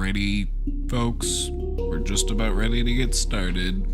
ready, folks? We're just about ready to get started.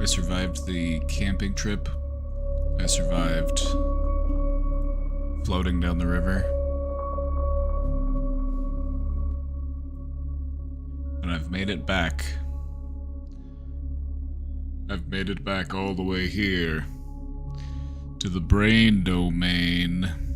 I survived the camping trip. I survived floating down the river. And I've made it back. I've made it back all the way here to the brain domain.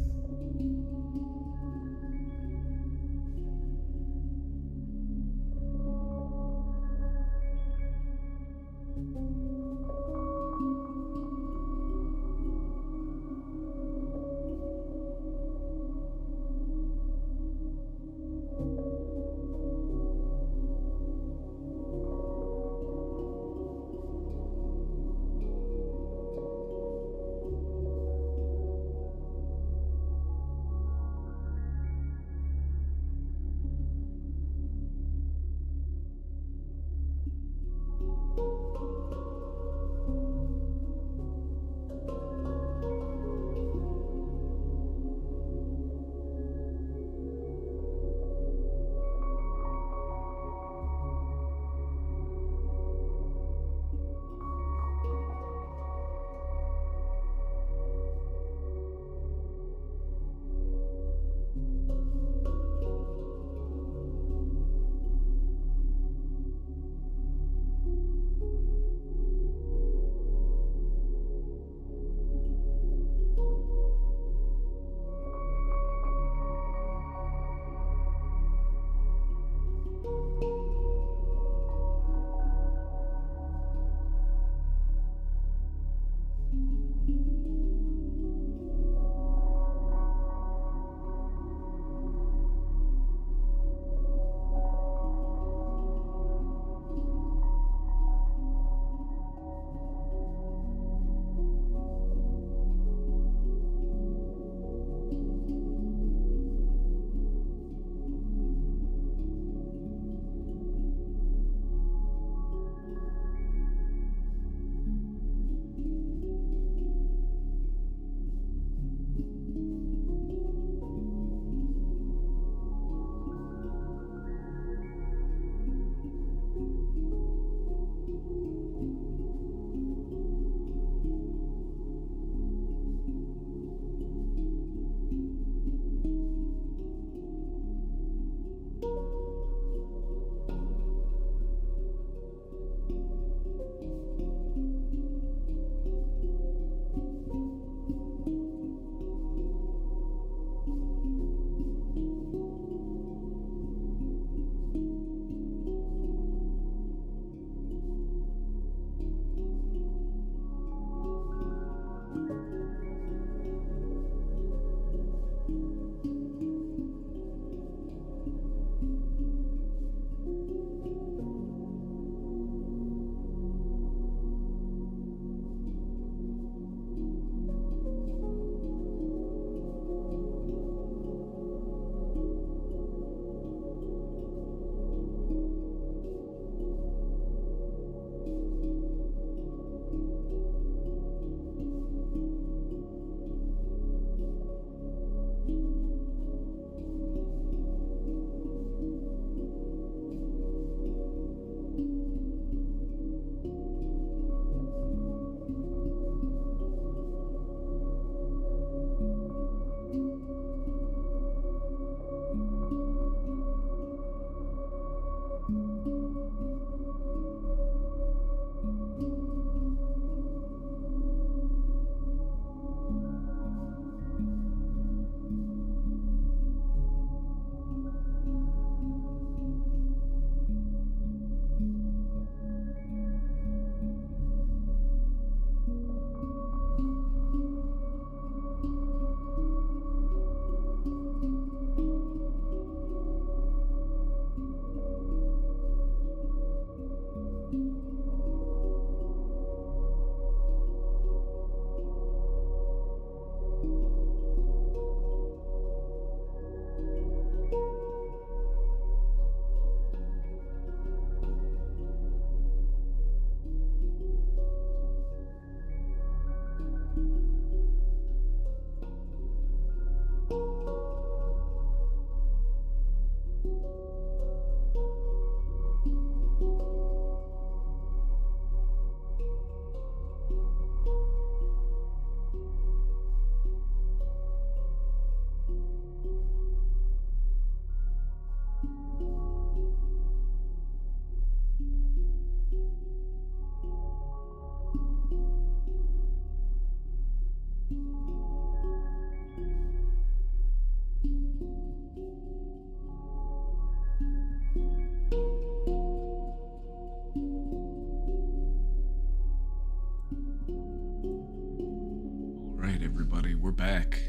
Everybody, we're back.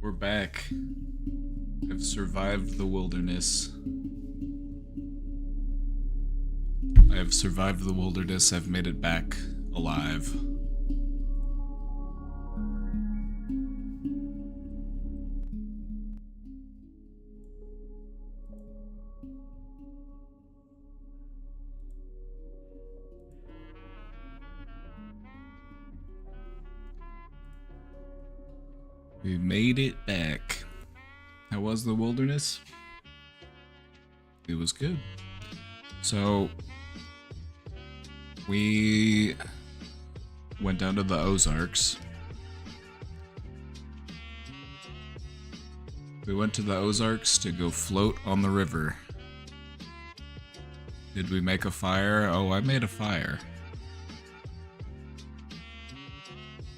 We're back. I've survived the wilderness. I have survived the wilderness. I've made it back alive. We made it back. How was the wilderness? It was good. So, we went down to the Ozarks. We went to the Ozarks to go float on the river. Did we make a fire? Oh, I made a fire.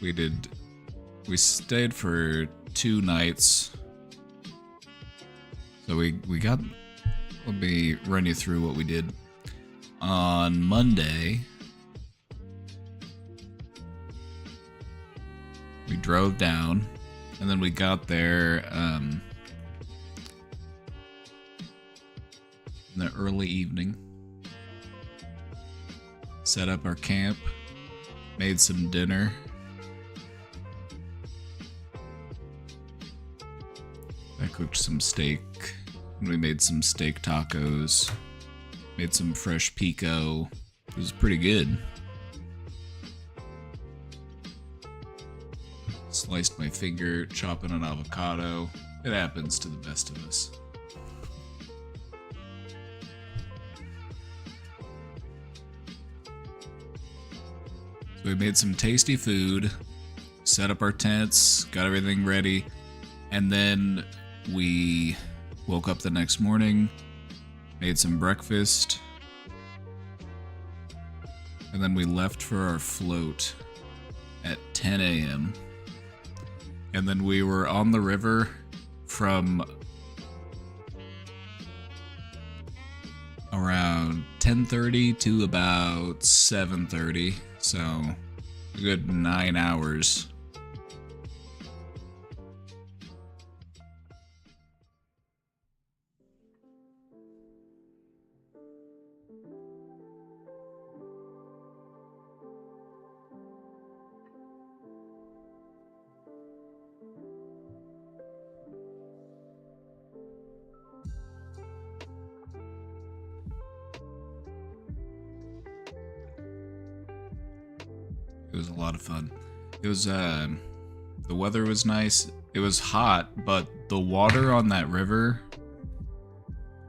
We did. We stayed for 2 nights. So we got... Let me run you through what we did. On Monday, we drove down, and then we got there in the early evening. Set up our camp, made some dinner. I cooked some steak, and we made some steak tacos, made some fresh pico. It was pretty good. Sliced my finger, chopping an avocado. It happens to the best of us. So we made some tasty food, set up our tents, got everything ready, and then we woke up the next morning, made some breakfast, and then we left for our float at 10 a.m. And then we were on the river from around 10:30 to about 7:30, so a good 9 hours. It was a lot of fun. It was, the weather was nice. It was hot, but the water on that river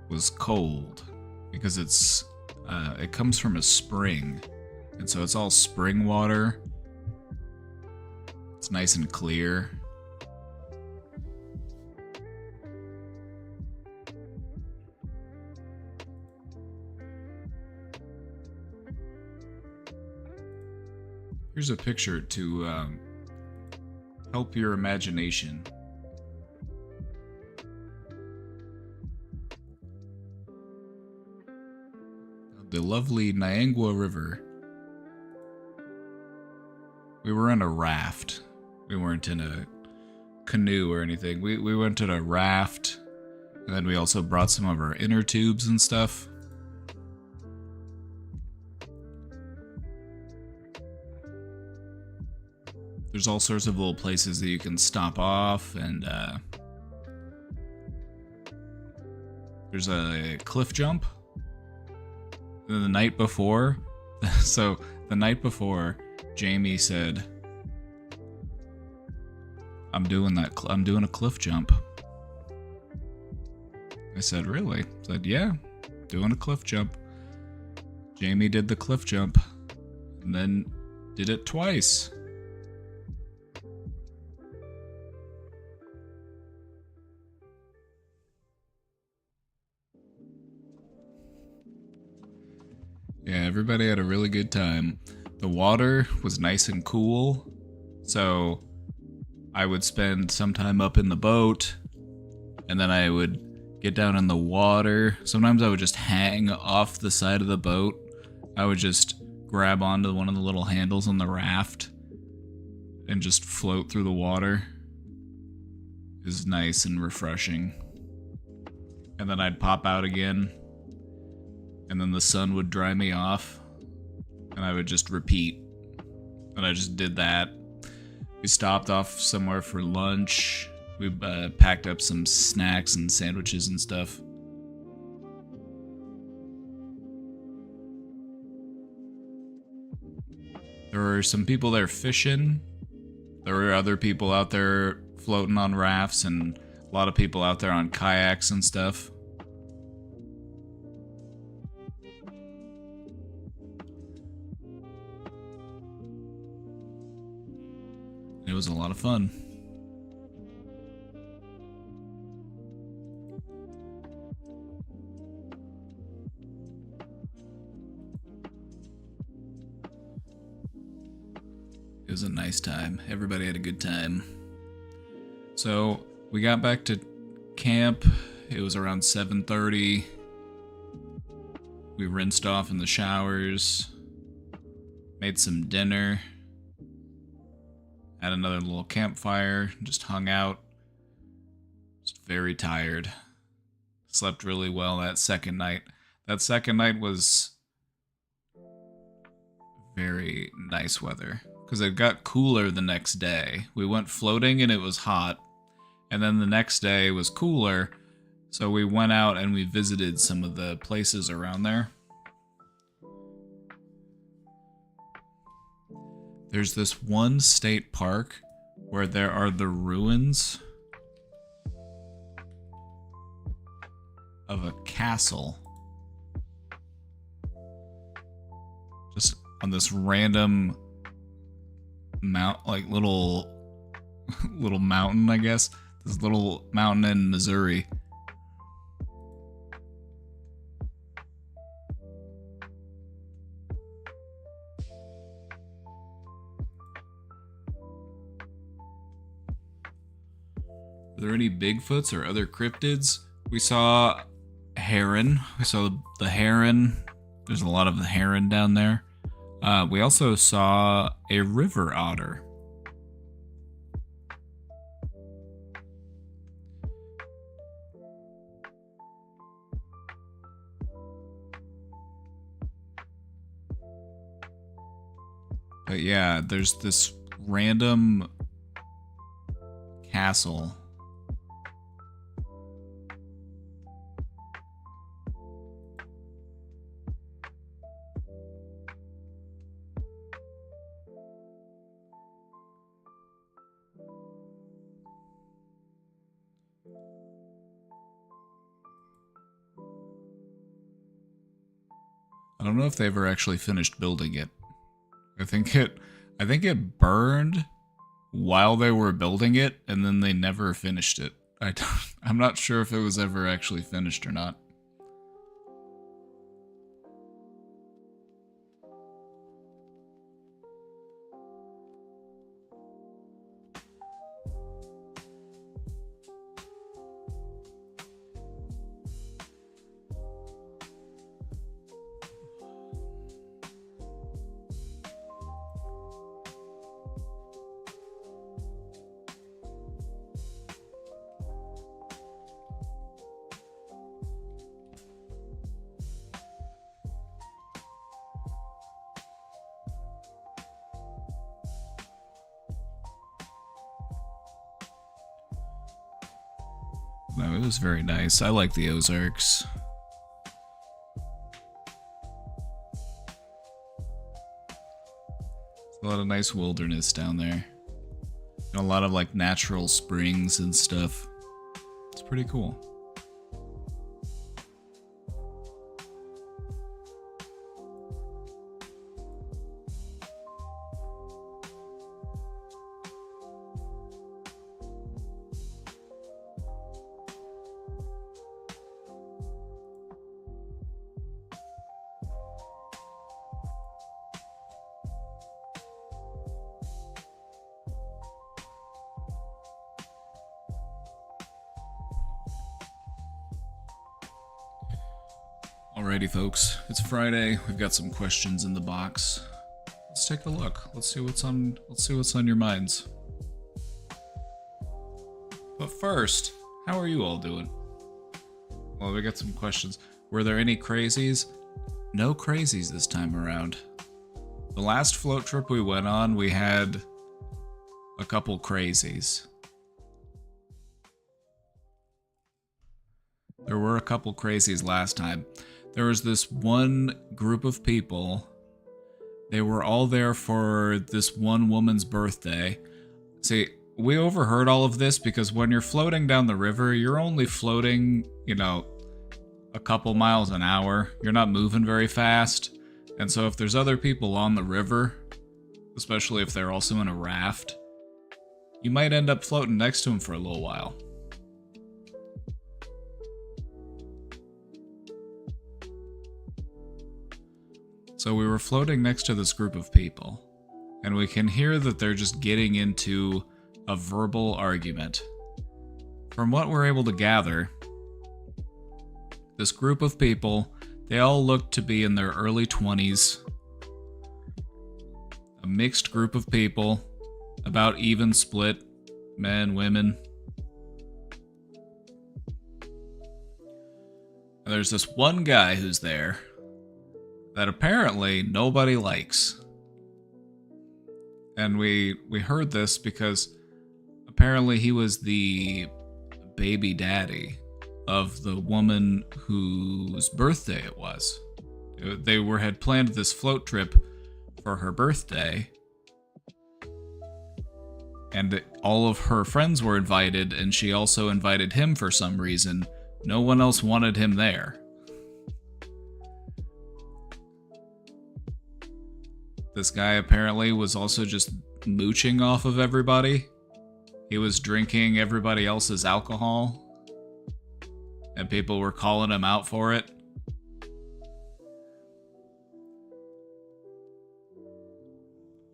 was cold because it comes from a spring. And so it's all spring water. It's nice and clear. Here's a picture to help your imagination. The lovely Niangua River. We were in a raft. We weren't in a canoe or anything. We went in a raft, and then we also brought some of our inner tubes and stuff. there's all sorts of little places that you can stop off, and there's a cliff jump. And the night before, so the night before, Jamie said, I'm doing a cliff jump. I said, really? I said, yeah, doing a cliff jump. Jamie did the cliff jump and then did it twice. Yeah, everybody had a really good time. The water was nice and cool, so I would spend some time up in the boat, and then I would get down in the water. Sometimes I would just hang off the side of the boat. I would just grab onto one of the little handles on the raft and just float through the water. It was nice and refreshing. And then I'd pop out again, and then the sun would dry me off, and I would just repeat. And I just did that. We stopped off somewhere for lunch. We packed up some snacks and sandwiches and stuff. There were some people there fishing. There were other people out there floating on rafts, and a lot of people out there on kayaks and stuff. It was a lot of fun. It was a nice time. Everybody had a good time. So we got back to camp. It was around 7:30. We rinsed off in the showers, made some dinner, had another little campfire, just hung out. Just very tired. Slept really well that second night. That second night was very nice weather, because it got cooler the next day. We went floating and it was hot, and then the next day was cooler, so we went out and we visited some of the places around there. There's this one state park where there are the ruins of a castle. Just on this random little mountain, I guess. This little mountain in Missouri. Are there any Bigfoots or other cryptids? We saw heron. We saw the heron. There's a lot of the heron down there. We also saw a river otter. But yeah, there's this random castle. I don't know if they ever actually finished building it. I think it burned while they were building it, and then they never finished it. I'm not sure if it was ever actually finished or not. No, it was very nice. I like the Ozarks. A lot of nice wilderness down there. And a lot of like natural springs and stuff. It's pretty cool. Alrighty, folks. It's Friday. We've got some questions in the box. Let's take a look. Let's see what's on your minds. But first, how are you all doing? Well, we got some questions. Were there any crazies? No crazies this time around. The last float trip we went on, we had a couple crazies. There were a couple crazies last time. There was this one group of people. They were all there for this one woman's birthday. See, we overheard all of this because when you're floating down the river, you're only floating, a couple miles an hour. You're not moving very fast. And so if there's other people on the river, especially if they're also in a raft, you might end up floating next to them for a little while. So we were floating next to this group of people, and we can hear that they're just getting into a verbal argument. From what we're able to gather, this group of people, they all look to be in their early 20s. A mixed group of people, about even split, men, women. And there's this one guy who's there that apparently nobody likes. And we heard this because apparently he was the baby daddy of the woman whose birthday it was. They had planned this float trip for her birthday, and all of her friends were invited, and she also invited him for some reason. No one else wanted him there. This guy apparently was also just mooching off of everybody. He was drinking everybody else's alcohol, and people were calling him out for it.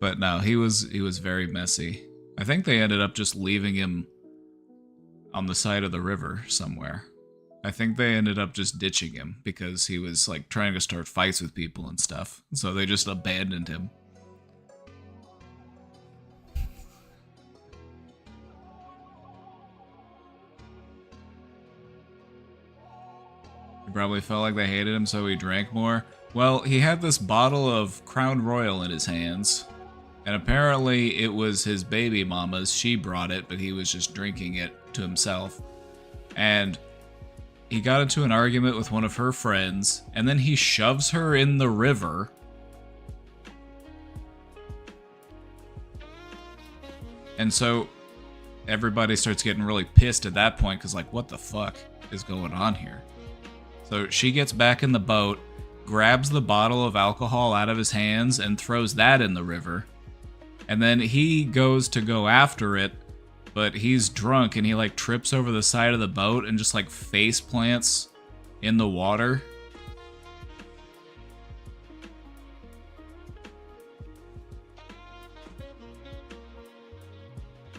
But no, he was very messy. I think they ended up just leaving him on the side of the river somewhere. I think they ended up just ditching him because he was like trying to start fights with people and stuff. So they just abandoned him. He probably felt like they hated him, so he drank more. Well, he had this bottle of Crown Royal in his hands. And apparently it was his baby mama's. She brought it, but he was just drinking it to himself. And he got into an argument with one of her friends, and then he shoves her in the river. And so everybody starts getting really pissed at that point, because like, what the fuck is going on here? So she gets back in the boat, grabs the bottle of alcohol out of his hands, and throws that in the river. And then he goes to go after it, but he's drunk and he like trips over the side of the boat and just like face plants in the water.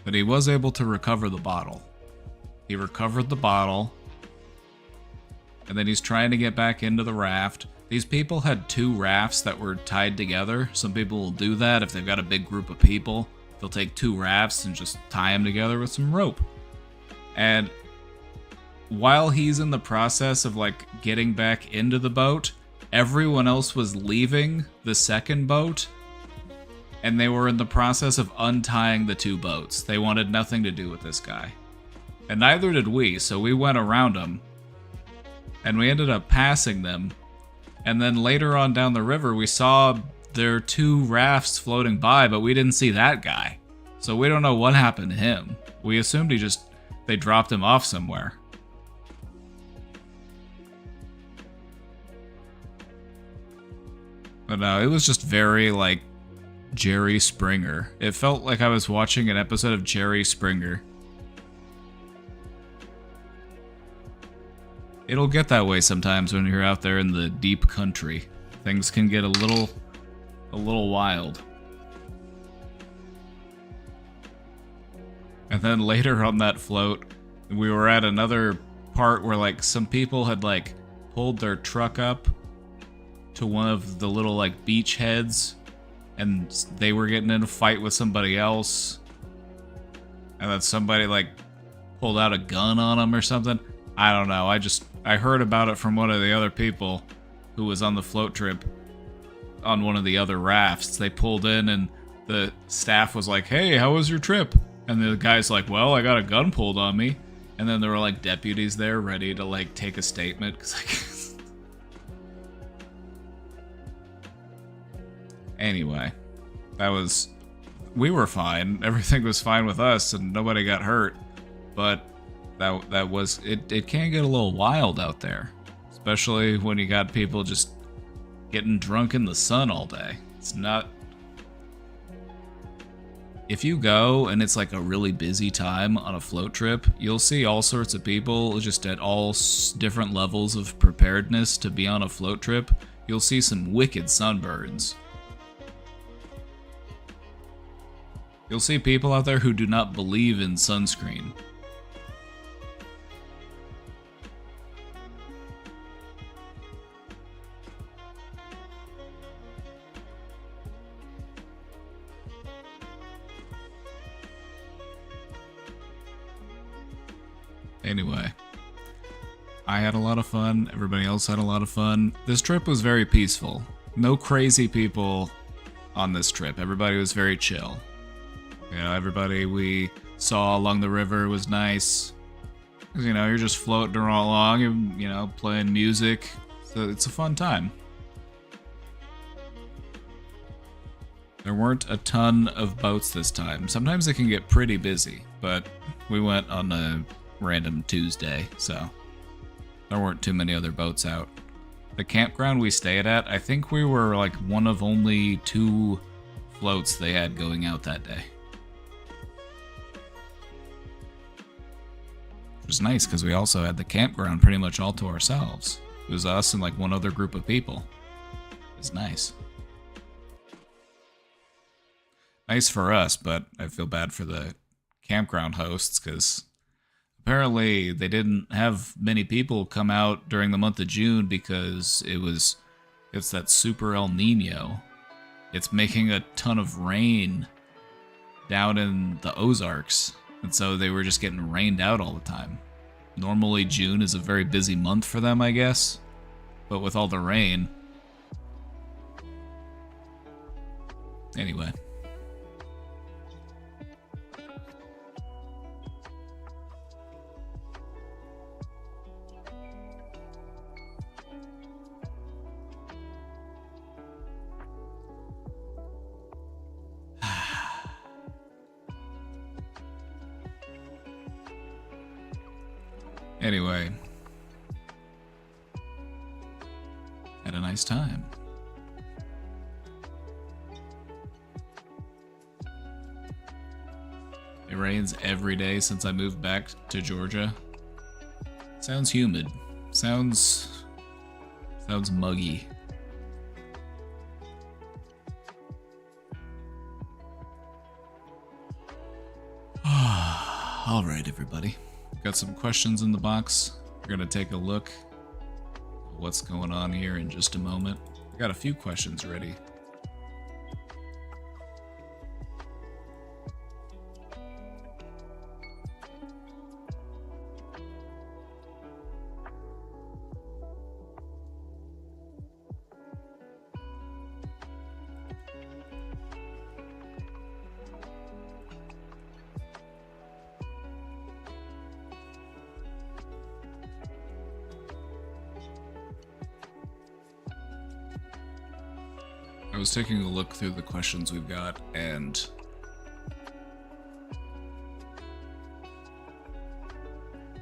But he was able to recover the bottle. He recovered the bottle, and then he's trying to get back into the raft. These people had 2 rafts that were tied together. Some people will do that if they've got a big group of people. They'll take 2 rafts and just tie them together with some rope. And while he's in the process of like getting back into the boat, everyone else was leaving the second boat, and they were in the process of untying the 2 boats. They wanted nothing to do with this guy. And neither did we, so we went around them. And we ended up passing them. And then later on down the river, we saw their two rafts floating by, but we didn't see that guy. So we don't know what happened to him. We assumed they dropped him off somewhere. But no, it was just very, like, Jerry Springer. It felt like I was watching an episode of Jerry Springer. It'll get that way sometimes when you're out there in the deep country. Things can get a little wild. And then later on that float, we were at another part where, like, some people had, like, pulled their truck up to one of the little, like, beach heads, and they were getting in a fight with somebody else. And then somebody, like, pulled out a gun on them or something. I don't know. I heard about it from one of the other people who was on the float trip on one of the other rafts. They pulled in and the staff was like, "Hey, how was your trip?" And the guy's like, "Well, I got a gun pulled on me." And then there were, like, deputies there ready to, like, take a statement. 'Cause, like, anyway, we were fine. Everything was fine with us and nobody got hurt. But it can get a little wild out there. Especially when you got people just getting drunk in the sun all day. It's not... If you go and it's like a really busy time on a float trip, you'll see all sorts of people just at all different levels of preparedness to be on a float trip. You'll see some wicked sunburns. You'll see people out there who do not believe in sunscreen. Anyway, I had a lot of fun. Everybody else had a lot of fun. This trip was very peaceful. No crazy people on this trip. Everybody was very chill. You know, everybody we saw along the river was nice. 'Cause, you know, you're just floating along, you know, playing music. So it's a fun time. There weren't a ton of boats this time. Sometimes it can get pretty busy, but we went on a random Tuesday, so there weren't too many other boats out. The campground we stayed at, I think we were like one of only 2 floats they had going out that day. Which was nice because we also had the campground pretty much all to ourselves. It was us and like one other group of people. It was nice. Nice for us, but I feel bad for the campground hosts because apparently they didn't have many people come out during the month of June because it's that super El Nino. It's making a ton of rain down in the Ozarks, and so they were just getting rained out all the time. Normally June is a very busy month for them, I guess, but with all the rain. Anyway. Anyway, had a nice time. It rains every day since I moved back to Georgia. Sounds humid. Sounds muggy. All right, everybody. Got some questions in the box. We're gonna take a look at what's going on here in just a moment. I got a few questions ready. was taking a look through the questions we've got, and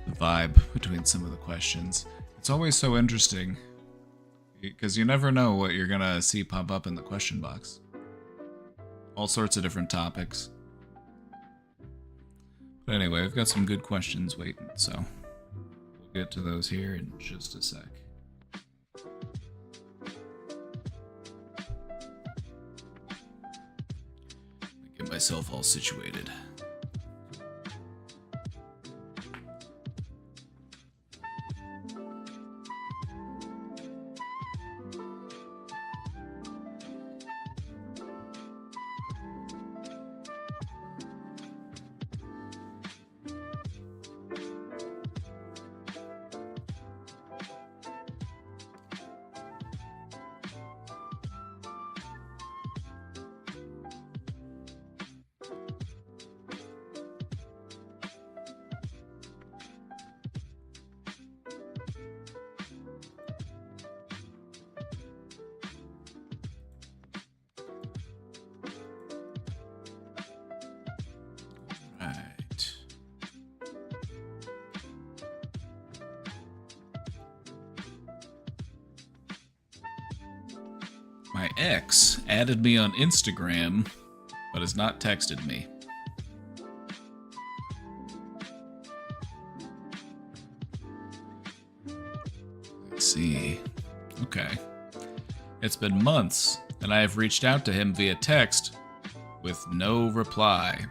the vibe between some of the questions. It's always so interesting, because you never know what you're gonna see pop up in the question box. All sorts of different topics. But anyway, I've got some good questions waiting, so we'll get to those here in just a sec. Get myself all situated. My ex added me on Instagram, but has not texted me. Let's see. Okay. It's been months, and I have reached out to him via text with no reply.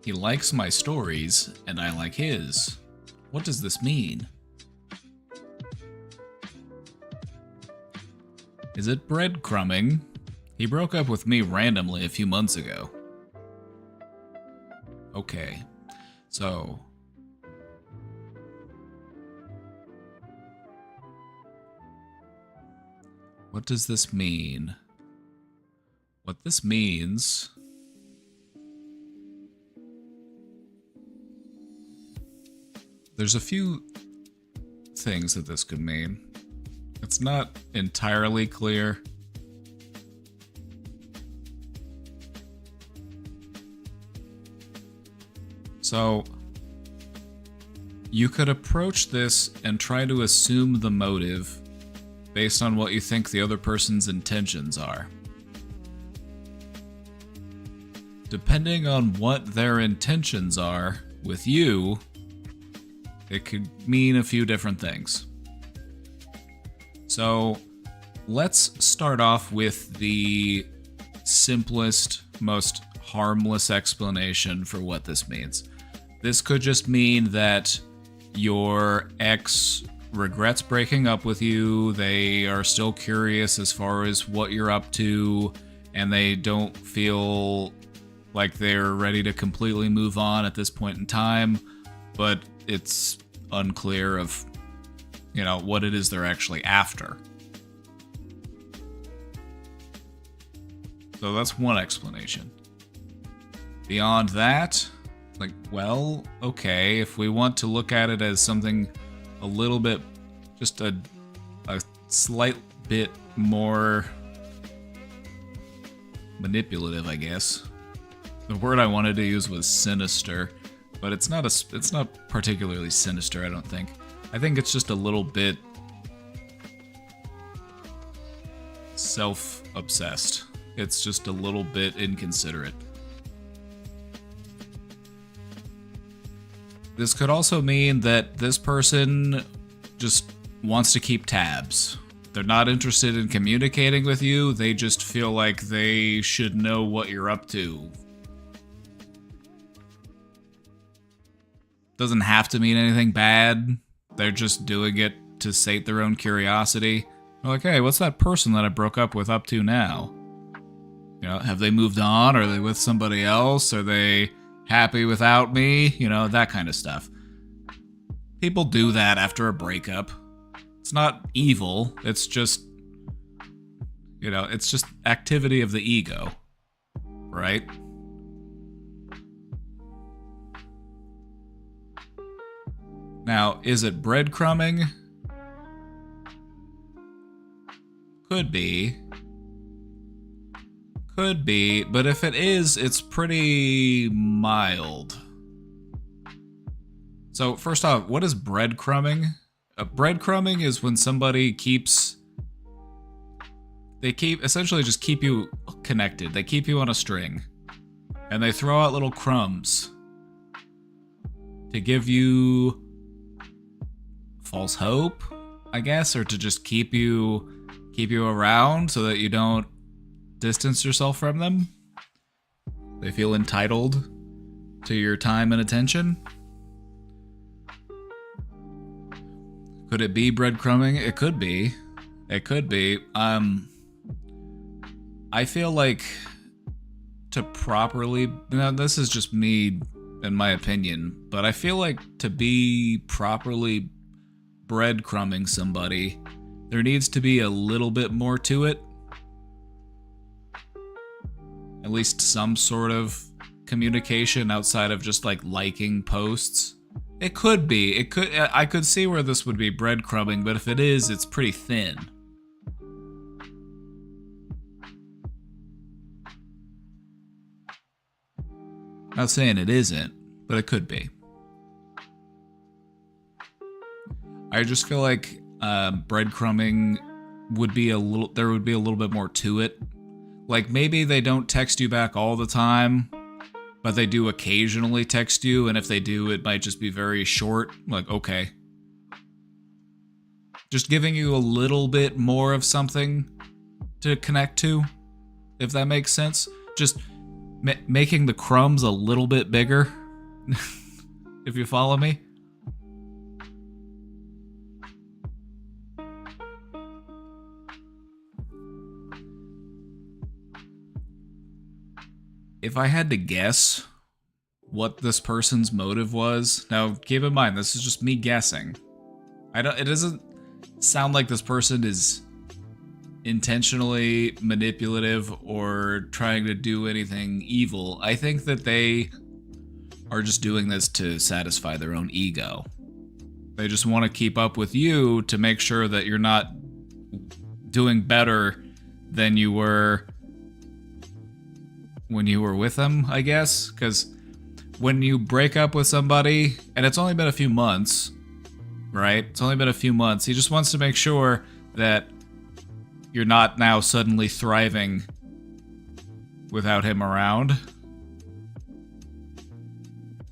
He likes my stories, and I like his. What does this mean? Is it breadcrumbing? He broke up with me randomly a few months ago. Okay, so... what does this mean? What this means... there's a few things that this could mean. It's not entirely clear. So, you could approach this and try to assume the motive based on what you think the other person's intentions are. Depending on what their intentions are with you, it could mean a few different things. So, let's start off with the simplest, most harmless explanation for what this means. This could just mean that your ex regrets breaking up with you, they are still curious as far as what you're up to, and they don't feel like they're ready to completely move on at this point in time, but it's unclear of what it is they're actually after. So that's one explanation. Beyond that, well, okay, if we want to look at it as something a little bit, just a slight bit more manipulative, I guess. The word I wanted to use was sinister, but it's not particularly sinister, I don't think. I think it's just a little bit self-obsessed. It's just a little bit inconsiderate. This could also mean that this person just wants to keep tabs. They're not interested in communicating with you, they just feel like they should know what you're up to. Doesn't have to mean anything bad. They're just doing it to sate their own curiosity. They're like, hey, what's that person that I broke up with up to now? Have they moved on? Are they with somebody else? Are they happy without me? That kind of stuff. People do that after a breakup. It's not evil. It's just, it's just activity of the ego, right? Now, is it breadcrumbing? Could be. Could be, but if it is, it's pretty mild. So first off, what is breadcrumbing? Breadcrumbing is when somebody essentially just keep you connected. They keep you on a string. And they throw out little crumbs to give you false hope, I guess, or to just keep you around so that you don't distance yourself from them. They feel entitled to your time and attention. Could it be breadcrumbing? It could be. It could be. I feel like to properly... Now, this is just me in my opinion, but I feel like to be properly breadcrumbing somebody, there needs to be a little bit more to it. At least some sort of communication outside of just like liking posts. It could be. I could see where this would be breadcrumbing, but if it is, it's pretty thin. Not saying it isn't, but it could be. I just feel like breadcrumbing would be there would be a little bit more to it. Like maybe they don't text you back all the time, but they do occasionally text you, and if they do, it might just be very short. Like, okay. Just giving you a little bit more of something to connect to, if that makes sense. Just making the crumbs a little bit bigger, if you follow me. If I had to guess what this person's motive was, now keep in mind, this is just me guessing. It doesn't sound like this person is intentionally manipulative or trying to do anything evil. I think that they are just doing this to satisfy their own ego. They just want to keep up with you to make sure that you're not doing better than you were when you were with them, I guess. Because when you break up with somebody, and it's only been a few months, right? It's only been a few months. He just wants to make sure that you're not now suddenly thriving without him around.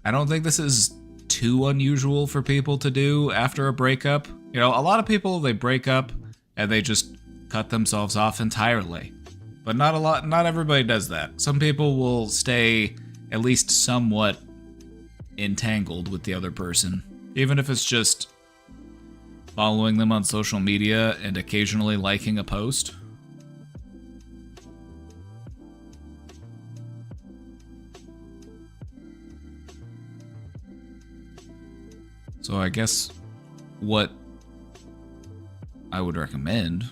I don't think this is too unusual for people to do after a breakup. You know, a lot of people, they break up and they just cut themselves off entirely. But not everybody does that. Some people will stay at least somewhat entangled with the other person, even if it's just following them on social media and occasionally liking a post. So I guess what I would recommend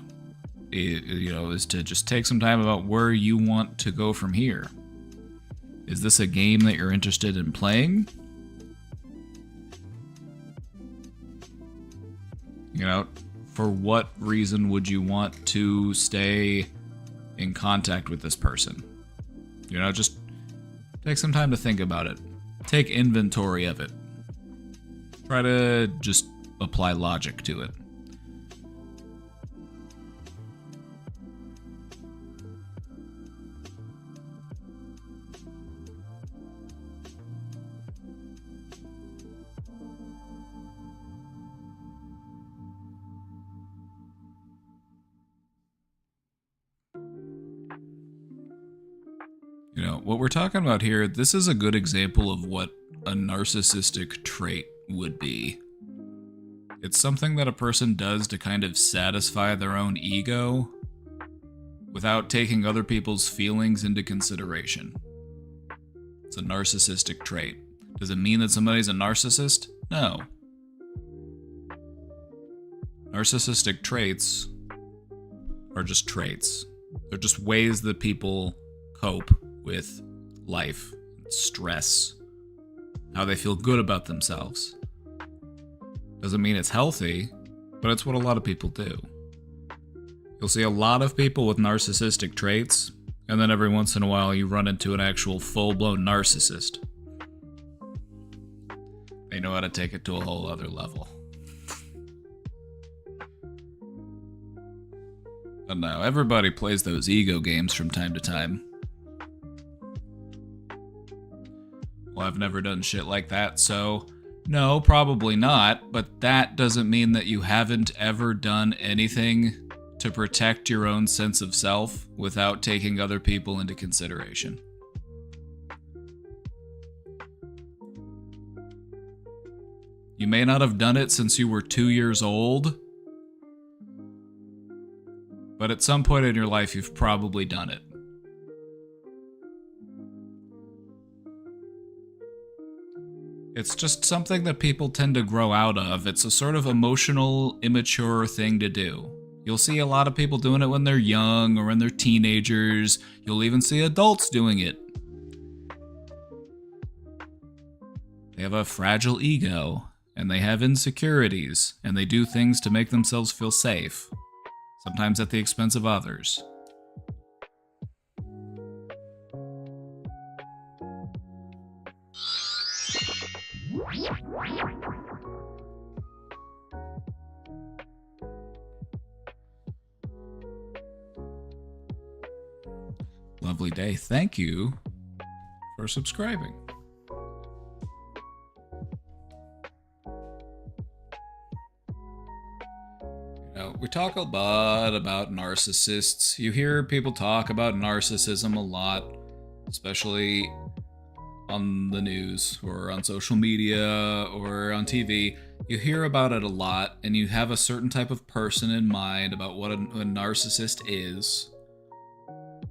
is to just take some time about where you want to go from here. Is this a game that you're interested in playing? You know, for what reason would you want to stay in contact with this person? You know, just take some time to think about it. Take inventory of it. Try to just apply logic to it. You know, what we're talking about here, this is a good example of what a narcissistic trait would be. It's something that a person does to kind of satisfy their own ego without taking other people's feelings into consideration. It's a narcissistic trait. Does it mean that somebody's a narcissist? No. Narcissistic traits are just traits. They're just ways that people cope with life, stress, how they feel good about themselves. Doesn't mean it's healthy, but it's what a lot of people do. You'll see a lot of people with narcissistic traits, and then every once in a while you run into an actual full-blown narcissist. They know how to take it to a whole other level. But no, everybody plays those ego games from time to time. Well, I've never done shit like that, so no, probably not, but that doesn't mean that you haven't ever done anything to protect your own sense of self without taking other people into consideration. You may not have done it since you were 2 years old, but at some point in your life you've probably done it. It's just something that people tend to grow out of. It's a sort of emotional, immature thing to do. You'll see a lot of people doing it when they're young or when they're teenagers. You'll even see adults doing it. They have a fragile ego, and they have insecurities, and they do things to make themselves feel safe, sometimes at the expense of others. Lovely day. Thank you for subscribing. We talk a lot about narcissists. You hear people talk about narcissism a lot, especially on the news or on social media or on TV. You hear about it a lot, and you have a certain type of person in mind about what a narcissist is.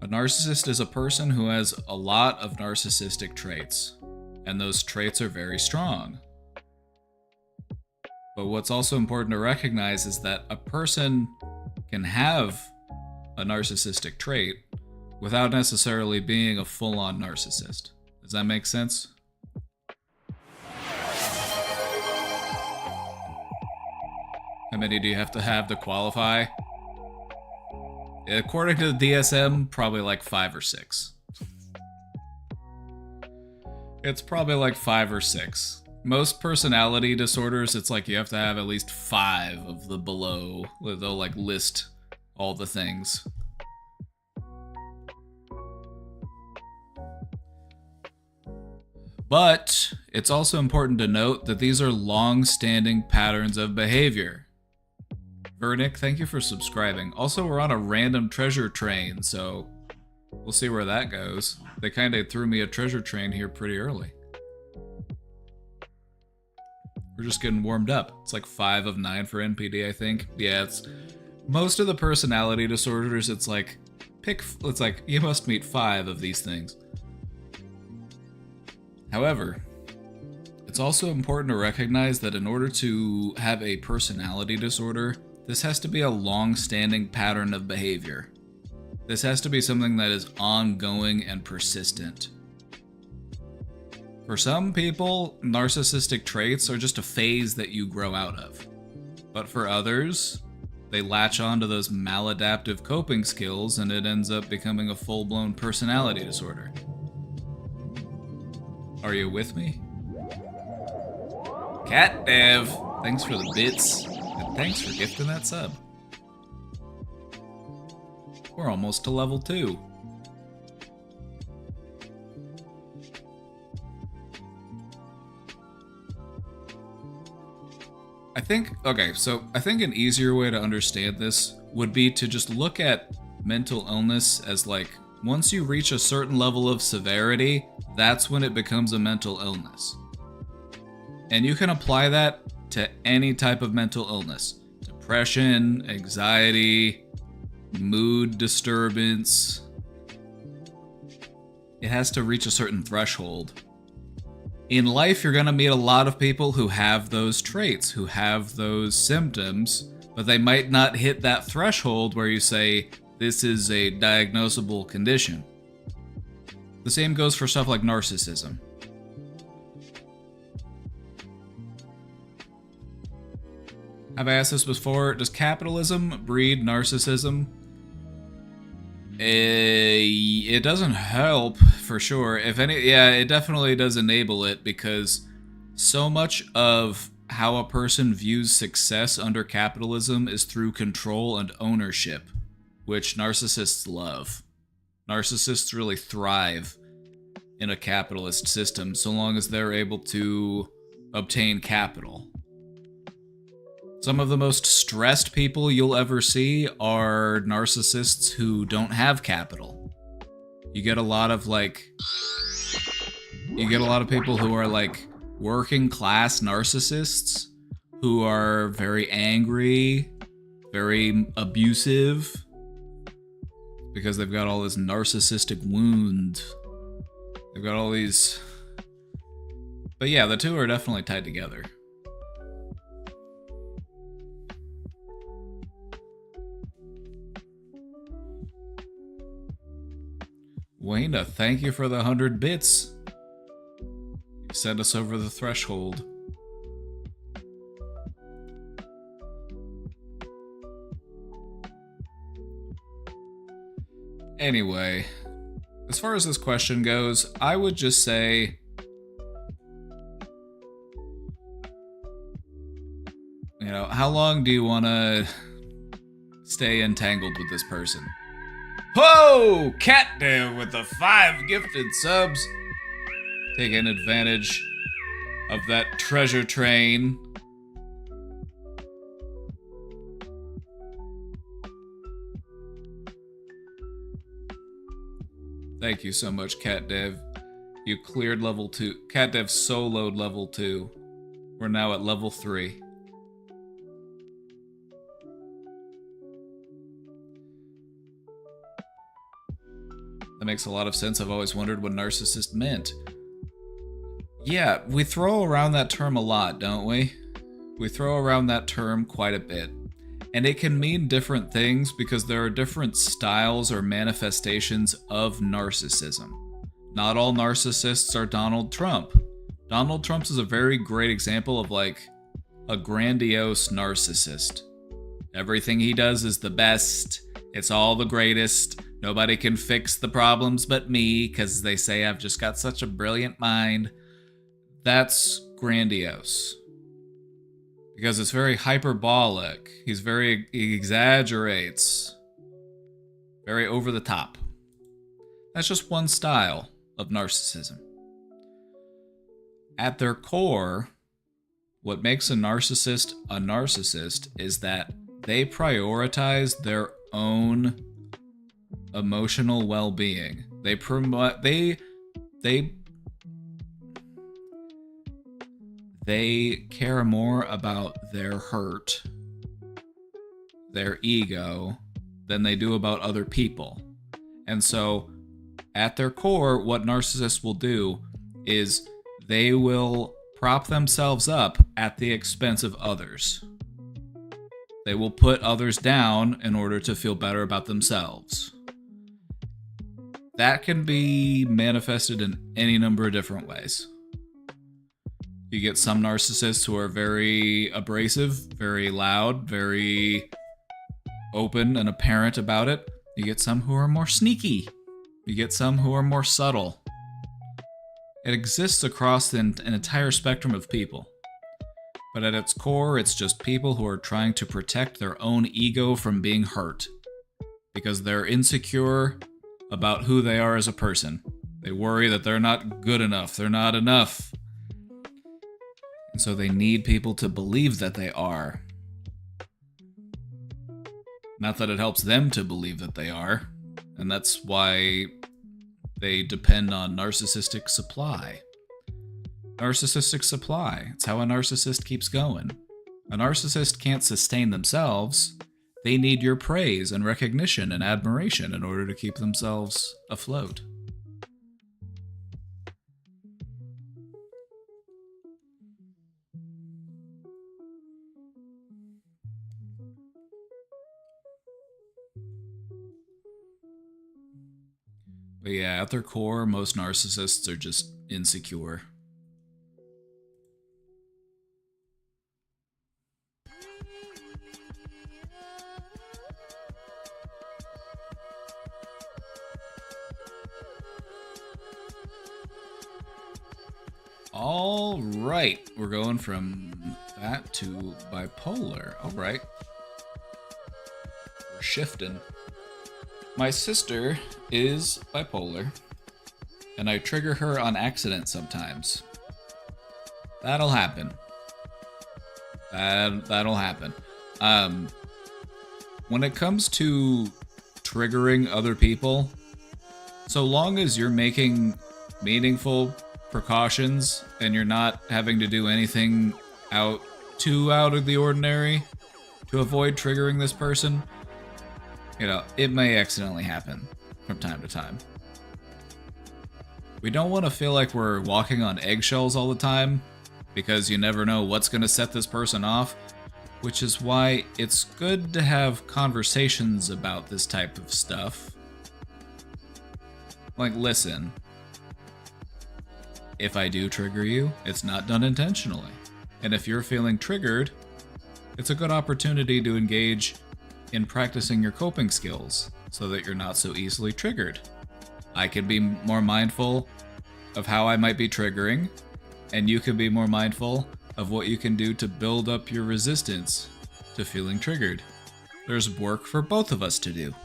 A narcissist is a person who has a lot of narcissistic traits, and those traits are very strong. But what's also important to recognize is that a person can have a narcissistic trait without necessarily being a full-on narcissist. Does that make sense? How many do you have to qualify? According to the DSM, probably like 5 or 6. It's probably like 5 or 6. Most personality disorders, it's like you have to have at least 5 of the below. They'll like list all the things. But it's also important to note that these are long-standing patterns of behavior. Vernick, thank you for subscribing. Also, we're on a random treasure train, so we'll see where that goes. They kind of threw me a treasure train here pretty early. We're just getting warmed up. It's like 5 of 9 for NPD, I think. Yeah, it's most of the personality disorders. It's like it's like you must meet 5 of these things. However, it's also important to recognize that in order to have a personality disorder, this has to be a long-standing pattern of behavior. This has to be something that is ongoing and persistent. For some people, narcissistic traits are just a phase that you grow out of. But for others, they latch on to those maladaptive coping skills and it ends up becoming a full-blown personality disorder. Are you with me? Cat Dev, thanks for the bits, and thanks for gifting that sub. We're almost to level 2. I think an easier way to understand this would be to just look at mental illness as like, once you reach a certain level of severity, that's when it becomes a mental illness. And you can apply that to any type of mental illness. Depression, anxiety, mood disturbance. It has to reach a certain threshold. In life, you're gonna meet a lot of people who have those traits, who have those symptoms, but they might not hit that threshold where you say, this is a diagnosable condition. The same goes for stuff like narcissism. Have I asked this before? Does capitalism breed narcissism? It doesn't help for sure. If any, yeah, it definitely does enable it because so much of how a person views success under capitalism is through control and ownership, which narcissists love. Narcissists really thrive in a capitalist system so long as they're able to obtain capital. Some of the most stressed people you'll ever see are narcissists who don't have capital. You get a lot of people who are like working class narcissists who are very angry, very abusive, because they've got all this narcissistic wound. They've got all these... But yeah, the two are definitely tied together. Wayna, thank you for the 100 bits. You sent us over the threshold. Anyway, as far as this question goes, I would just say... You know, how long do you want to stay entangled with this person? Whoa! Catdev with the 5 gifted subs. Taking advantage of that treasure train. Thank you so much, Catdev. You cleared level 2. Catdev soloed level 2. We're now at level 3. That makes a lot of sense. I've always wondered what narcissist meant. Yeah, we throw around that term a lot, don't we? We throw around that term quite a bit. And it can mean different things because there are different styles or manifestations of narcissism. Not all narcissists are Donald Trump. Donald Trump is a very great example of like a grandiose narcissist. Everything he does is the best. It's all the greatest. Nobody can fix the problems but me because they say I've just got such a brilliant mind. That's grandiose. Because it's very hyperbolic. He exaggerates. Very over the top. That's just one style of narcissism. At their core, what makes a narcissist is that they prioritize their own emotional well-being. They care more about their hurt, their ego, than they do about other people. And so, at their core, what narcissists will do is they will prop themselves up at the expense of others. They will put others down in order to feel better about themselves. That can be manifested in any number of different ways. You get some narcissists who are very abrasive, very loud, very open and apparent about it. You get some who are more sneaky. You get some who are more subtle. It exists across an entire spectrum of people. But at its core, it's just people who are trying to protect their own ego from being hurt. Because they're insecure about who they are as a person. They worry that they're not good enough, they're not enough. And so they need people to believe that they are. Not that it helps them to believe that they are. And that's why they depend on narcissistic supply. Narcissistic supply. It's how a narcissist keeps going. A narcissist can't sustain themselves. They need your praise and recognition and admiration in order to keep themselves afloat. But yeah, at their core, most narcissists are just insecure. All right, we're going from that to bipolar. All right. We're shifting. My sister is bipolar, and I trigger her on accident sometimes. That'll happen. That'll happen. When it comes to triggering other people, so long as you're making meaningful precautions and you're not having to do anything too out of the ordinary to avoid triggering this person, it may accidentally happen from time to time. We don't want to feel like we're walking on eggshells all the time, because you never know what's going to set this person off, which is why it's good to have conversations about this type of stuff. Like, listen, if I do trigger you, it's not done intentionally. And if you're feeling triggered, it's a good opportunity to engage in practicing your coping skills so that you're not so easily triggered. I can be more mindful of how I might be triggering, and you can be more mindful of what you can do to build up your resistance to feeling triggered. There's work for both of us to do.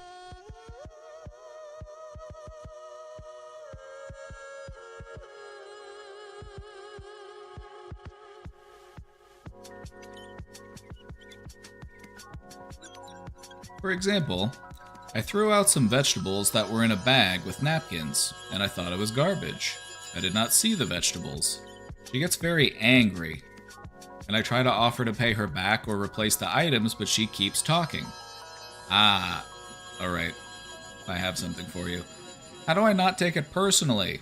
For example, I threw out some vegetables that were in a bag with napkins, and I thought it was garbage. I did not see the vegetables. She gets very angry, and I try to offer to pay her back or replace the items, but she keeps talking. Alright. I have something for you. How do I not take it personally?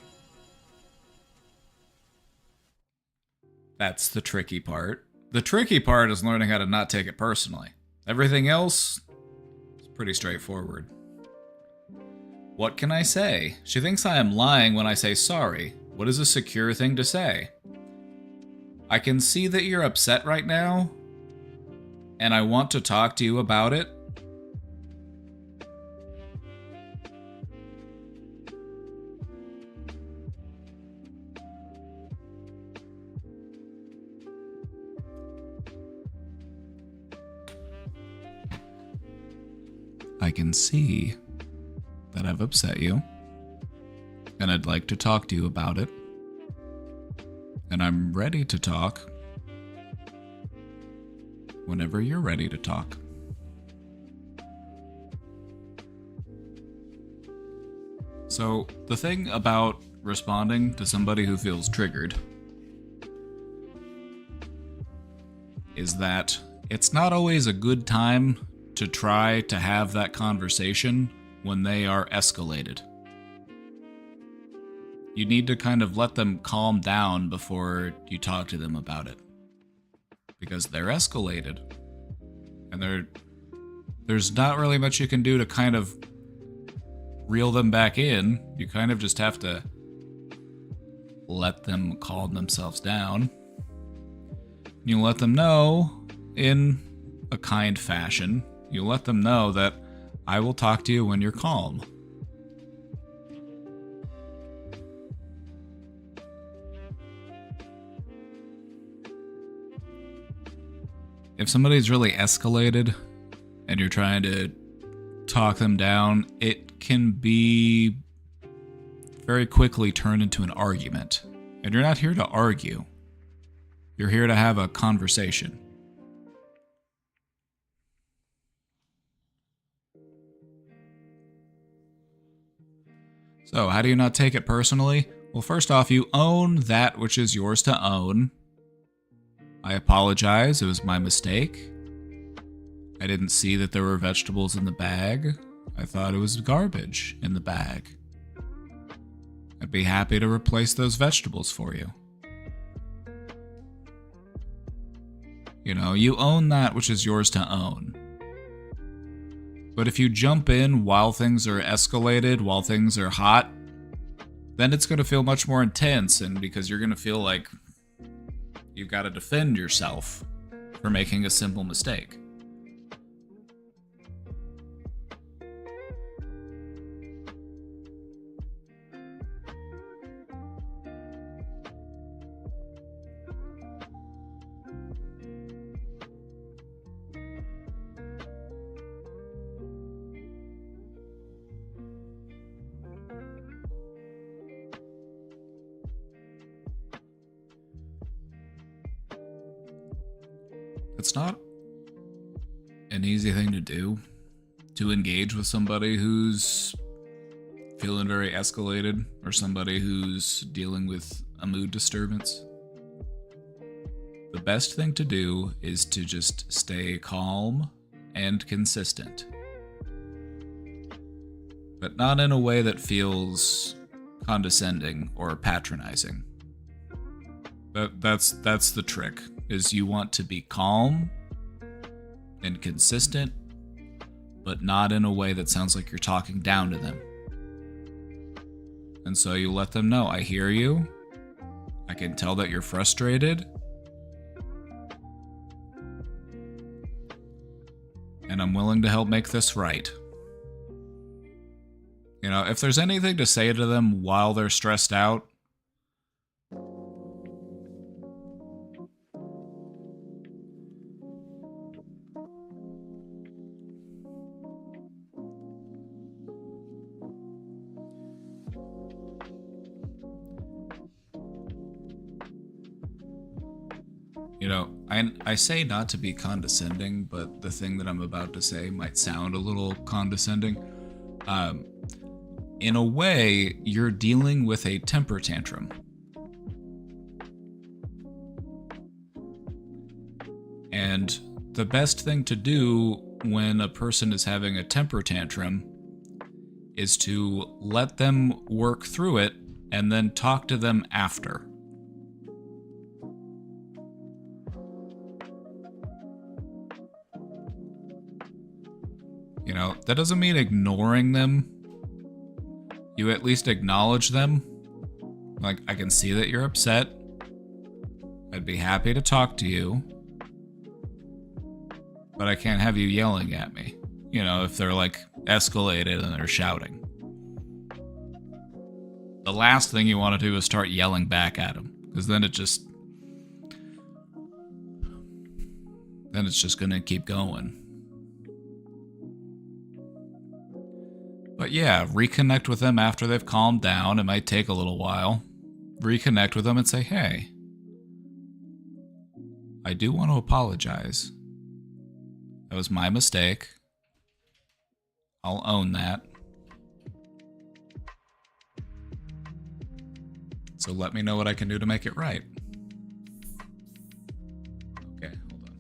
That's the tricky part. The tricky part is learning how to not take it personally. Everything else is pretty straightforward. What can I say? She thinks I am lying when I say sorry. What is a secure thing to say? I can see that you're upset right now, and I want to talk to you about it. I can see that I've upset you, and I'd like to talk to you about it. And I'm ready to talk whenever you're ready to talk. So, the thing about responding to somebody who feels triggered is that it's not always a good time to try to have that conversation when they are escalated. You need to kind of let them calm down before you talk to them about it. Because they're escalated. And there's not really much you can do to kind of reel them back in. You kind of just have to let them calm themselves down. You let them know in a kind fashion. You let them know that I will talk to you when you're calm. If somebody's really escalated and you're trying to talk them down, it can be very quickly turned into an argument. And you're not here to argue. You're here to have a conversation. So, how do you not take it personally? Well, first off, you own that which is yours to own. I apologize, it was my mistake. I didn't see that there were vegetables in the bag. I thought it was garbage in the bag. I'd be happy to replace those vegetables for you. You own that which is yours to own. But if you jump in while things are escalated, while things are hot, then it's going to feel much more intense, and because you're going to feel like you've got to defend yourself for making a simple mistake. it's not an easy thing to do, to engage with somebody who's feeling very escalated or somebody who's dealing with a mood disturbance. The best thing to do is to just stay calm and consistent, but not in a way that feels condescending or patronizing. That's the trick, is you want to be calm and consistent, but not in a way that sounds like you're talking down to them. And so you let them know, I hear you, I can tell that you're frustrated, and I'm willing to help make this right. You know, if there's anything to say to them while they're stressed out, you know, I say not to be condescending, but the thing that I'm about to say might sound a little condescending. In a way, you're dealing with a temper tantrum. And the best thing to do when a person is having a temper tantrum is to let them work through it and then talk to them after. You know, that doesn't mean ignoring them. You at least acknowledge them. Like, I can see that you're upset. I'd be happy to talk to you. But I can't have you yelling at me. You know, if they're like escalated and they're shouting. The last thing you want to do is start yelling back at them. Because then it's just going to keep going. But yeah, reconnect with them after they've calmed down. It might take a little while. Reconnect with them and say, hey, I do want to apologize. That was my mistake. I'll own that. So let me know what I can do to make it right. Okay, hold on.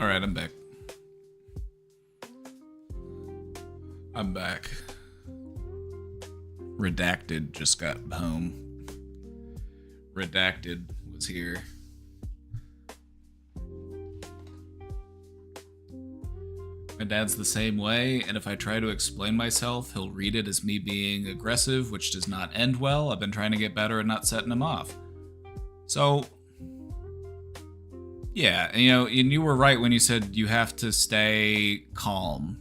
Alright, I'm back. I'm back. Redacted just got home. Redacted was here. My dad's the same way, and if I try to explain myself, he'll read it as me being aggressive, which does not end well. I've been trying to get better at not setting him off. So, yeah, and you were right when you said you have to stay calm.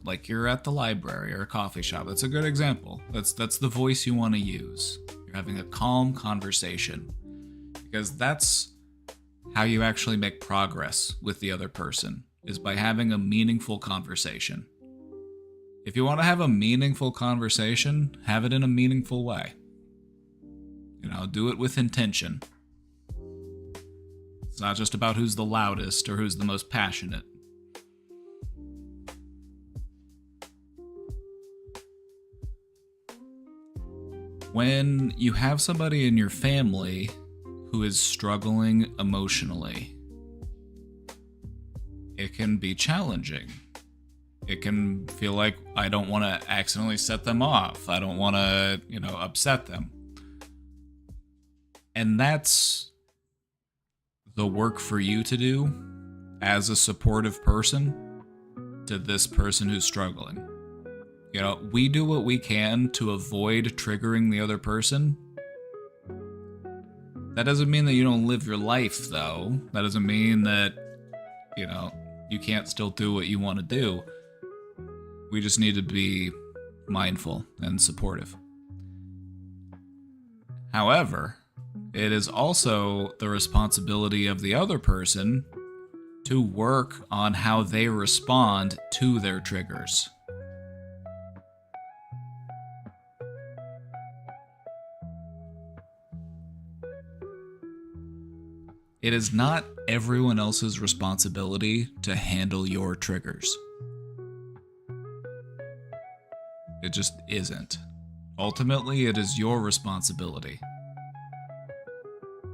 Like you're at the library or a coffee shop. That's a good example. That's the voice you want to use. You're having a calm conversation. Because that's how you actually make progress with the other person, is by having a meaningful conversation. If you want to have a meaningful conversation, have it in a meaningful way. Do it with intention. It's not just about who's the loudest or who's the most passionate. When you have somebody in your family who is struggling emotionally, it can be challenging. It can feel like I don't want to accidentally set them off. I don't want to, upset them. And that's the work for you to do as a supportive person to this person who's struggling. We do what we can to avoid triggering the other person. That doesn't mean that you don't live your life, though. That doesn't mean that, you can't still do what you want to do. We just need to be mindful and supportive. However, it is also the responsibility of the other person to work on how they respond to their triggers. It is not everyone else's responsibility to handle your triggers. It just isn't. Ultimately, it is your responsibility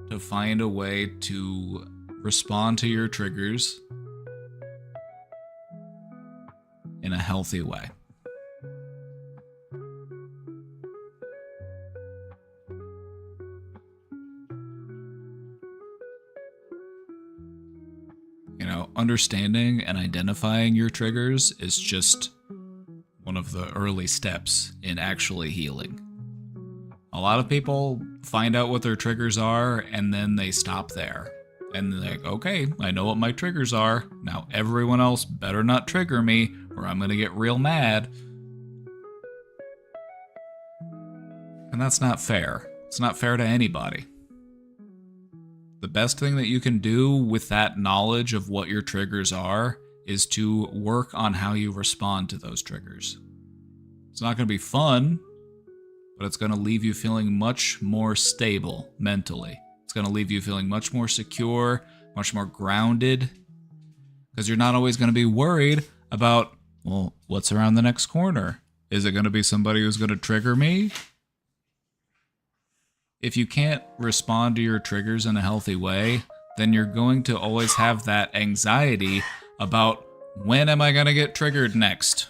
to find a way to respond to your triggers in a healthy way. Understanding and identifying your triggers is just one of the early steps in actually healing. A lot of people find out what their triggers are and then they stop there. And they're like, okay, I know what my triggers are. Now everyone else better not trigger me or I'm going to get real mad. And that's not fair. It's not fair to anybody. The best thing that you can do with that knowledge of what your triggers are is to work on how you respond to those triggers. It's not going to be fun, but it's going to leave you feeling much more stable mentally. It's going to leave you feeling much more secure, much more grounded, because you're not always going to be worried about, well, what's around the next corner? Is it going to be somebody who's going to trigger me? If you can't respond to your triggers in a healthy way, then you're going to always have that anxiety about when am I going to get triggered next?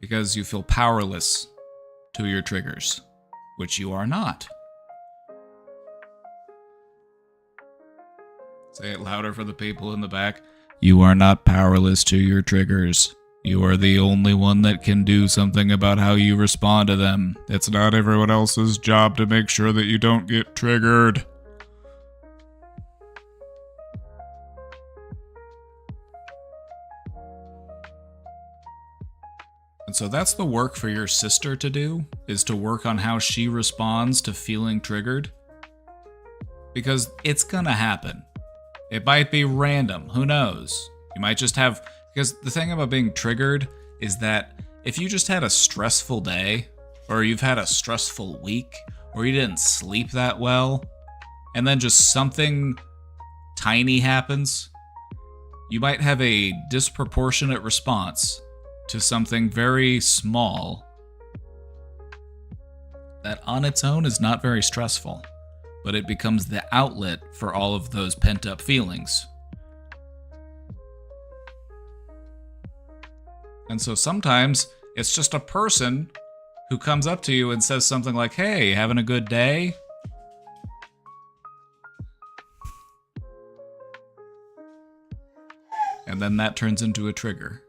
Because you feel powerless to your triggers, which you are not. Say it louder for the people in the back. You are not powerless to your triggers. You are the only one that can do something about how you respond to them. It's not everyone else's job to make sure that you don't get triggered. And so that's the work for your sister to do, is to work on how she responds to feeling triggered. Because it's gonna happen. It might be random, who knows? You might just have... Because the thing about being triggered is that if you just had a stressful day, or you've had a stressful week, or you didn't sleep that well, and then just something tiny happens, you might have a disproportionate response to something very small that on its own is not very stressful, but it becomes the outlet for all of those pent-up feelings. And so sometimes it's just a person who comes up to you and says something like, "Hey, having a good day?" And then that turns into a trigger.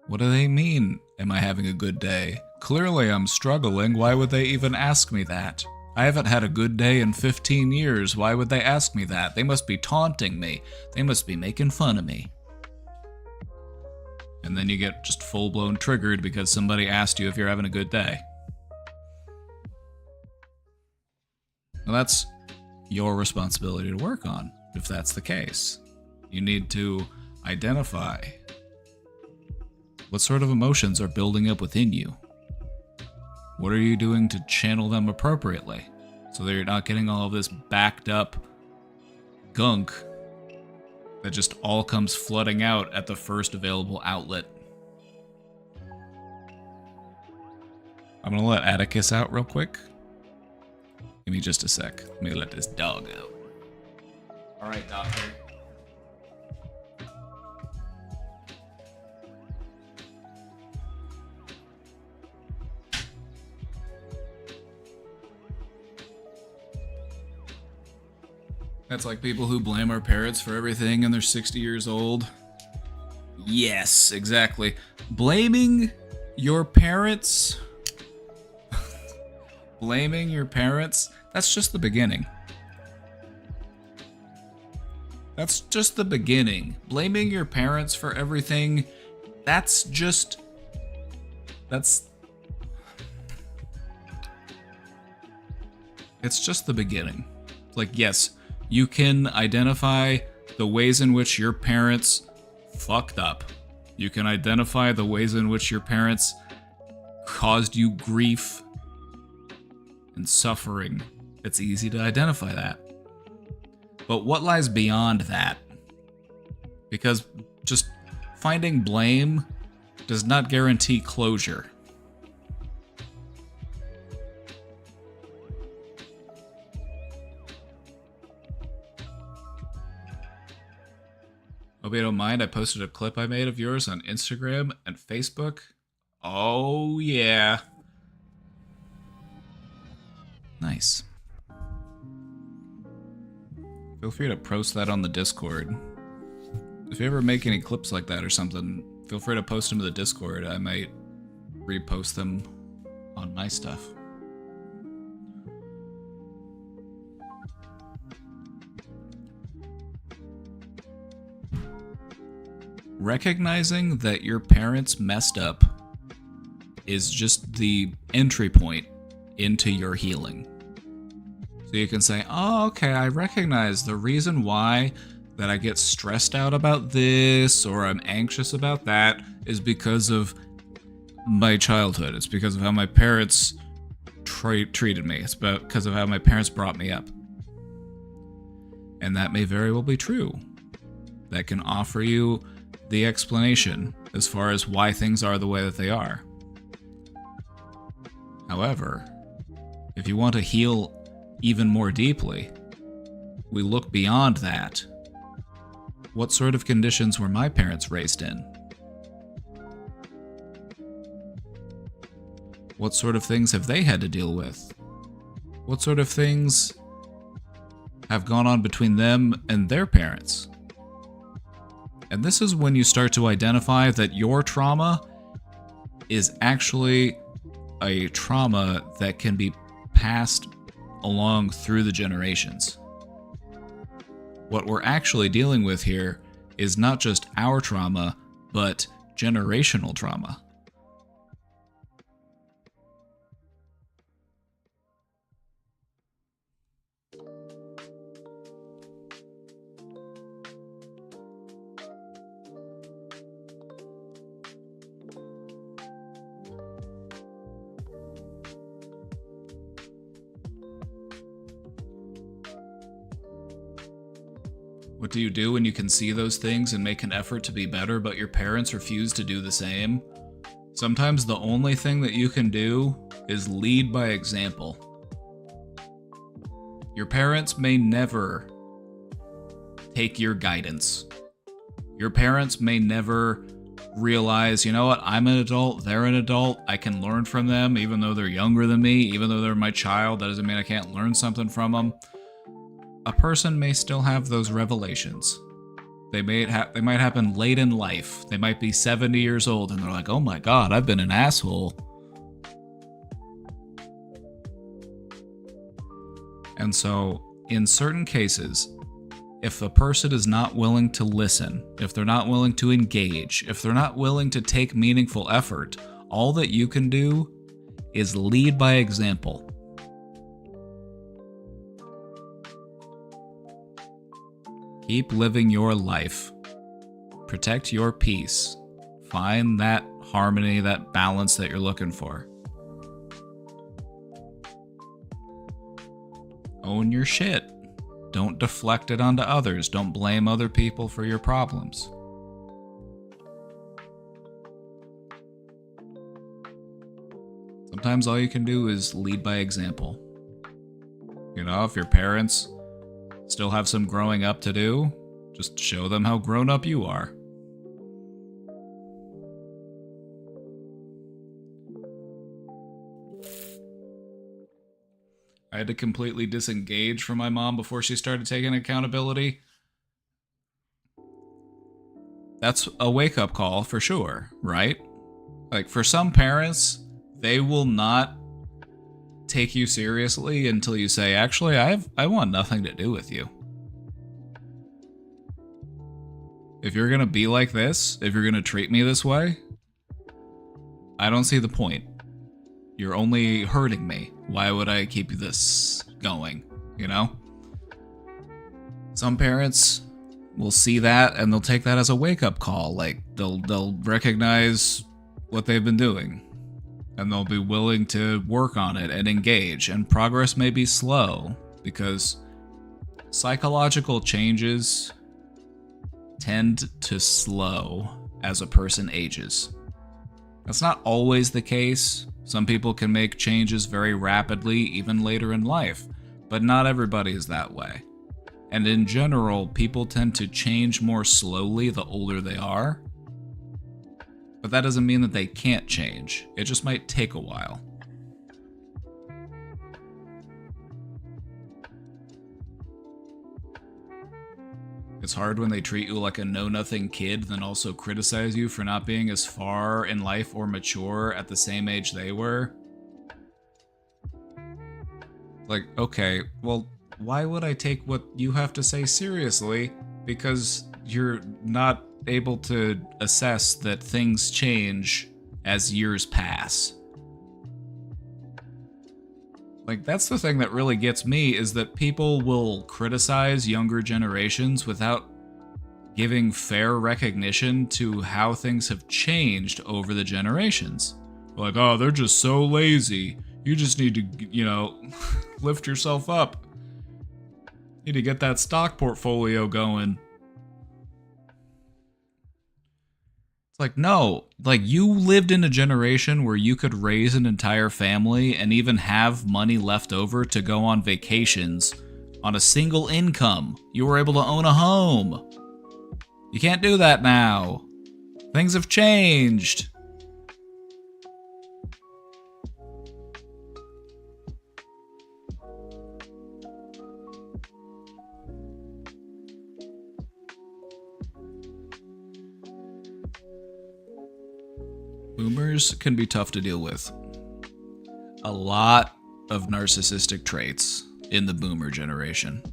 What do they mean, am I having a good day? Clearly I'm struggling, why would they even ask me that? I haven't had a good day in 15 years, why would they ask me that? They must be taunting me. They must be making fun of me. And then you get just full-blown triggered because somebody asked you if you're having a good day. Well, that's your responsibility to work on, if that's the case. You need to identify what sort of emotions are building up within you. What are you doing to channel them appropriately so that you're not getting all of this backed up gunk that just all comes flooding out at the first available outlet? I'm gonna let Atticus out real quick. Give me just a sec. Let me let this dog out. Alright, doctor. That's like people who blame our parents for everything and they're 60 years old. Yes, exactly. Blaming your parents... Blaming your parents, that's just the beginning. That's just the beginning. Blaming your parents for everything, that's just... It's just the beginning. Like, yes, you can identify the ways in which your parents fucked up. You can identify the ways in which your parents caused you grief and suffering. It's easy to identify that. But what lies beyond that? Because just finding blame does not guarantee closure. Hope you don't mind, I posted a clip I made of yours on Instagram and Facebook. Oh yeah. Nice. Feel free to post that on the Discord. If you ever make any clips like that or something, feel free to post them to the Discord. I might repost them on my stuff. Recognizing that your parents messed up is just the entry point into your healing. So you can say, oh, okay, I recognize the reason why that I get stressed out about this or I'm anxious about that is because of my childhood. It's because of how my parents treated me. It's because of how my parents brought me up. And that may very well be true. That can offer you the explanation as far as why things are the way that they are. However, if you want to heal even more deeply, we look beyond that. What sort of conditions were my parents raised in? What sort of things have they had to deal with? What sort of things have gone on between them and their parents? And this is when you start to identify that your trauma is actually a trauma that can be passed along through the generations. What we're actually dealing with here is not just our trauma, but generational trauma. What do you do when you can see those things and make an effort to be better, but your parents refuse to do the same? Sometimes the only thing that you can do is lead by example. Your parents may never take your guidance. Your parents may never realize, you know what, I'm an adult, they're an adult, I can learn from them, even though they're younger than me, even though they're my child, that doesn't mean I can't learn something from them. A person may still have those revelations. They might happen late in life. They might be 70 years old and they're like, oh my god, I've been an asshole. And so, in certain cases, if a person is not willing to listen, if they're not willing to engage, if they're not willing to take meaningful effort, all that you can do is lead by example. Keep living your life. Protect your peace. Find that harmony, that balance that you're looking for. Own your shit. Don't deflect it onto others. Don't blame other people for your problems. Sometimes all you can do is lead by example. You know, if your parents still have some growing up to do, just show them how grown up you are. I had to completely disengage from my mom before she started taking accountability. That's a wake-up call for sure, right? Like, for some parents, they will not take you seriously until you say, actually, I want nothing to do with you. If you're gonna be like this, if you're gonna treat me this way, I don't see the point. You're only hurting me. Why would I keep this going, you know? Some parents will see that and they'll take that as a wake-up call. Like, they'll recognize what they've been doing. And they'll be willing to work on it and engage. And progress may be slow, because psychological changes tend to slow as a person ages. That's not always the case. Some people can make changes very rapidly, even later in life, but not everybody is that way. And in general, people tend to change more slowly the older they are. But that doesn't mean that they can't change. It just might take a while. It's hard when they treat you like a know-nothing kid, then also criticize you for not being as far in life or mature at the same age they were. Like, okay, well, why would I take what you have to say seriously? Because you're not able to assess that things change as years pass. Like, that's the thing that really gets me, is that people will criticize younger generations without giving fair recognition to how things have changed over the generations. Like, oh, they're just so lazy. You just need to, you know, lift yourself up. You need to get that stock portfolio going. Like, no, like, you lived in a generation where you could raise an entire family and even have money left over to go on vacations on a single income. You were able to own a home. You can't do that now. Things have changed. Boomers can be tough to deal with. A lot of narcissistic traits in the boomer generation.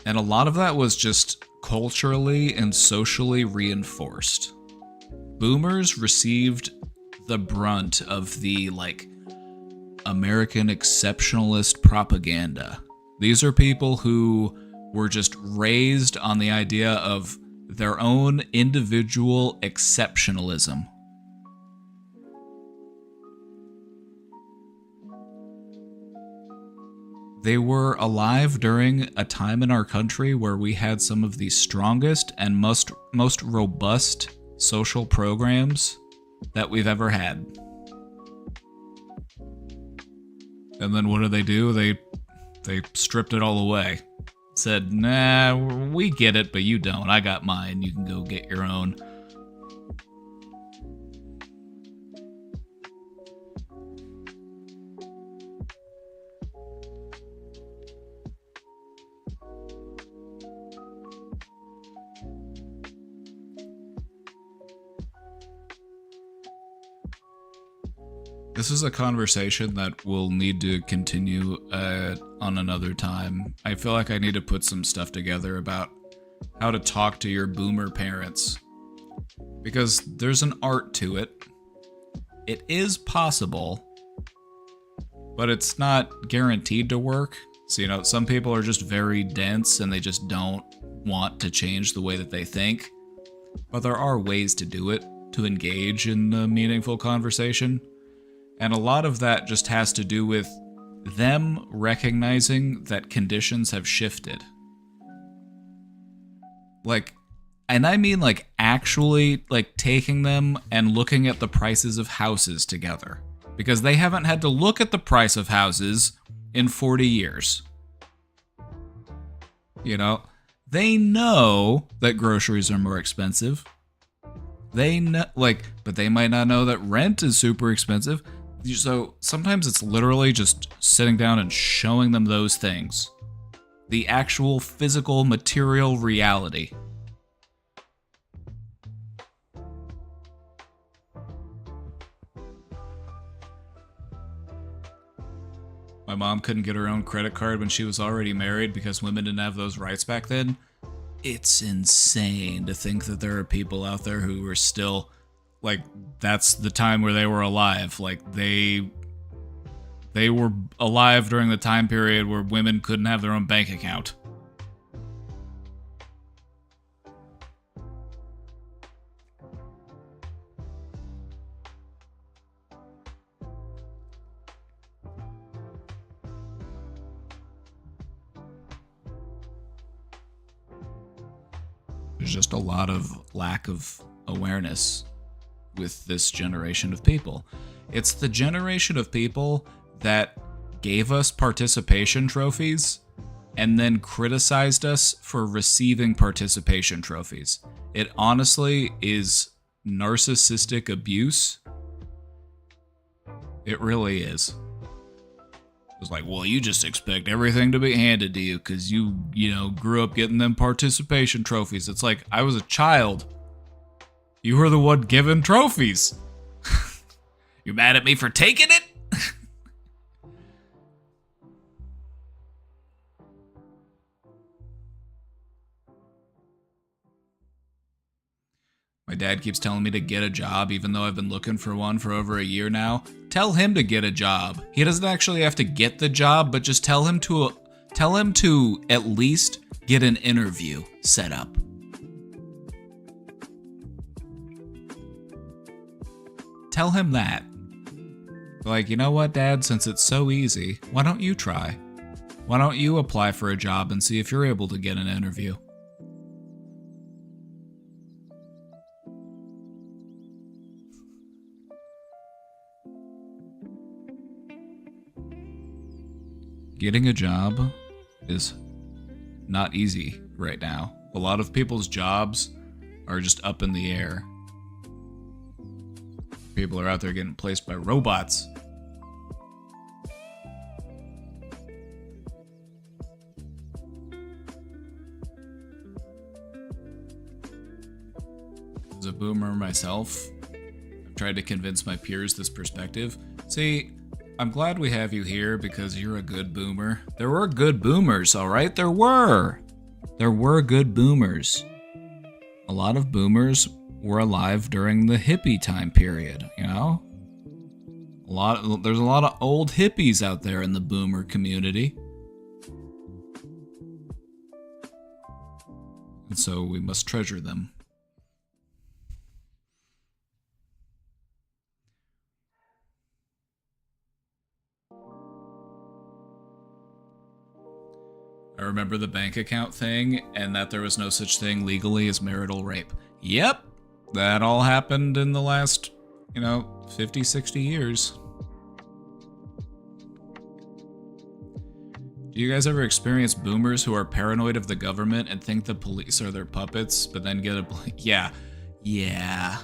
And a lot of that was just culturally and socially reinforced. Boomers received the brunt of the, like, American exceptionalist propaganda. These are people who were just raised on the idea of their own individual exceptionalism. They were alive during a time in our country where we had some of the strongest and most robust social programs that we've ever had. And then what do? They stripped it all away. said, nah, we get it, but you don't. I got mine. You can go get your own. This is a conversation that we'll need to continue on another time. I feel like I need to put some stuff together about how to talk to your boomer parents. Because there's an art to it. It is possible, but it's not guaranteed to work. So, you know, some people are just very dense and they just don't want to change the way that they think. But there are ways to do it, to engage in a meaningful conversation. And a lot of that just has to do with them recognizing that conditions have shifted. Like, and I mean like actually like taking them and looking at the prices of houses together. Because they haven't had to look at the price of houses in 40 years. You know, they know that groceries are more expensive. They know, like, but they might not know that rent is super expensive. So sometimes it's literally just sitting down and showing them those things. The actual physical material reality. My mom couldn't get her own credit card when she was already married because women didn't have those rights back then. It's insane to think that there are people out there who are still... like, that's the time where they were alive. Like, they were alive during the time period where women couldn't have their own bank account. There's just a lot of lack of awareness with this generation of people. It's the generation of people that gave us participation trophies and then criticized us for receiving participation trophies. It honestly is narcissistic abuse. It really is. It's like, well, you just expect everything to be handed to you because you know, grew up getting them participation trophies. It's like, I was a child. You were the one given trophies. You mad at me for taking it? My dad keeps telling me to get a job even though I've been looking for one for over a year now. Tell him to get a job. He doesn't actually have to get the job, but just tell him to at least get an interview set up. Tell him that. Like, you know what, Dad? Since it's so easy, why don't you try? Why don't you apply for a job and see if you're able to get an interview? Getting a job is not easy right now. A lot of people's jobs are just up in the air. People are out there getting placed by robots. As a boomer myself, I've tried to convince my peers this perspective. See, I'm glad we have you here because you're a good boomer. There were good boomers, alright? There were good boomers. A lot of boomers were alive during the hippie time period, you know? There's a lot of old hippies out there in the boomer community. And so we must treasure them. I remember the bank account thing and that there was no such thing legally as marital rape. Yep, that all happened in the last, 50, 60 years. Do you guys ever experience boomers who are paranoid of the government and think the police are their puppets, but then get a... Yeah. Yeah.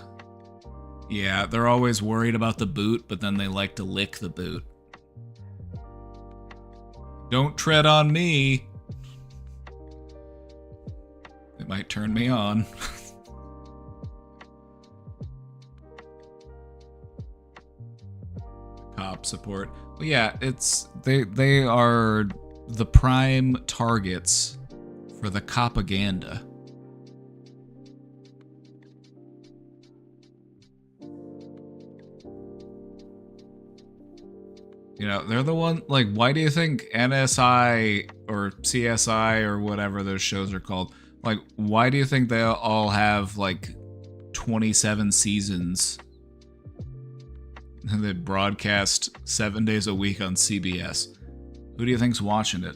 Yeah, they're always worried about the boot, but then they like to lick the boot. Don't tread on me. It might turn me on. Cop support. Well, yeah, it's... They are... the prime targets for the propaganda. You know, they're the one, like, why do you think NSI or CSI or whatever those shows are called, like, why do you think they all have, like, 27 seasons and they broadcast 7 days a week on CBS? Who do you think's watching it?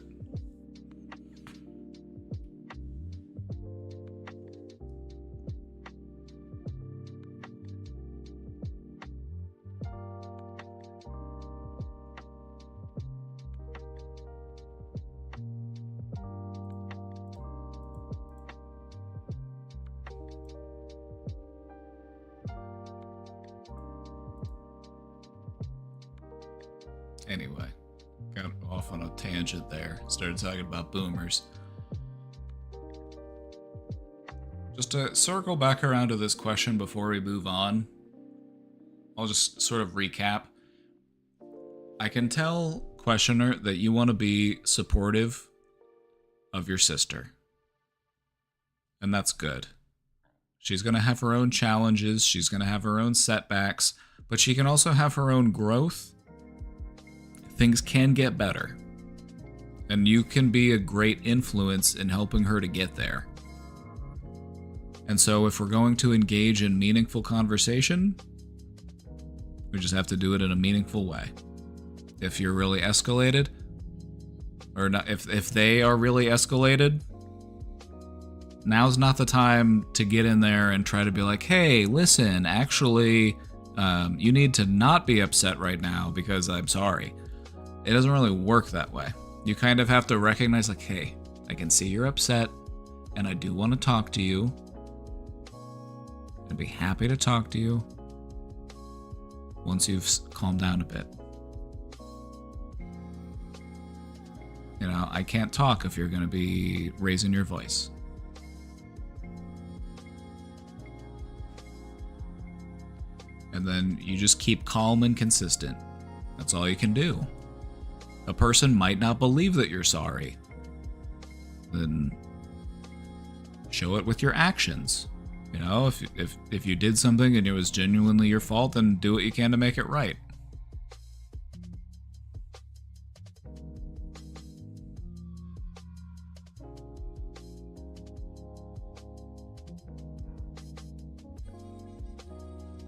Anyway. Got off on a tangent there. Started talking about boomers. Just to circle back around to this question before we move on, I'll just sort of recap. I can tell, questioner, that you want to be supportive of your sister. And that's good. She's going to have her own challenges, she's going to have her own setbacks, but she can also have her own growth. Things can get better. And you can be a great influence in helping her to get there. And so if we're going to engage in meaningful conversation, we just have to do it in a meaningful way. If you're really escalated, or not, if they are really escalated, now's not the time to get in there and try to be like, hey, listen, actually, you need to not be upset right now because I'm sorry. It doesn't really work that way. You kind of have to recognize, like, hey, I can see you're upset, and I do want to talk to you. I'd be happy to talk to you once you've calmed down a bit. You know, I can't talk if you're going to be raising your voice. And then you just keep calm and consistent. That's all you can do. A person might not believe that you're sorry. Then show it with your actions. You know, if you did something and it was genuinely your fault, then do what you can to make it right.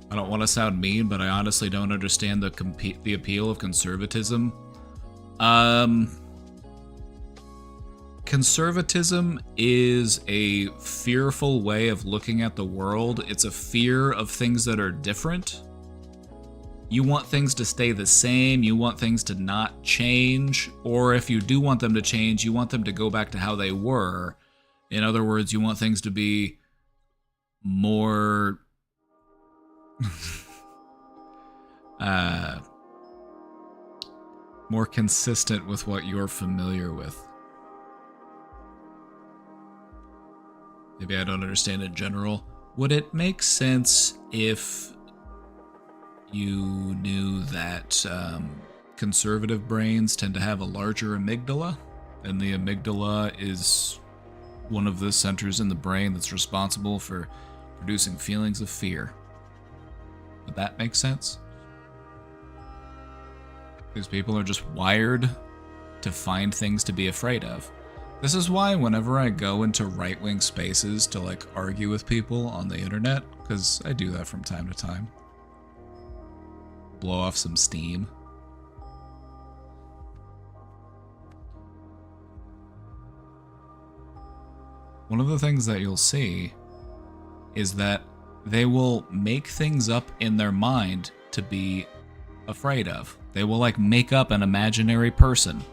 I don't want to sound mean, but I honestly don't understand the appeal of conservatism. Conservatism is a fearful way of looking at the world. It's a fear of things that are different. You want things to stay the same, you want things to not change, or if you do want them to change, you want them to go back to how they were. In other words, you want things to be more more consistent with what you're familiar with. Maybe I don't understand in general. Would it make sense if you knew that conservative brains tend to have a larger amygdala? And the amygdala is one of the centers in the brain that's responsible for producing feelings of fear. Would that make sense? Because people are just wired to find things to be afraid of. This is why whenever I go into right-wing spaces to like argue with people on the internet, because I do that from time to time, blow off some steam. One of the things that you'll see is that they will make things up in their mind to be afraid of. They will like make up an imaginary person.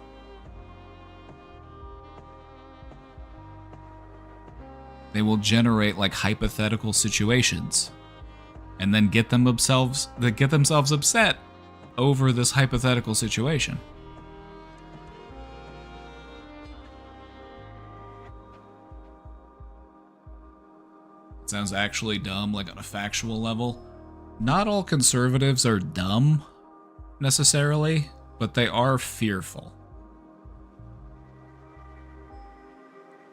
They will generate like hypothetical situations and then get themselves upset over this hypothetical situation. It sounds actually dumb, like on a factual level. Not all conservatives are dumb, necessarily, but they are fearful.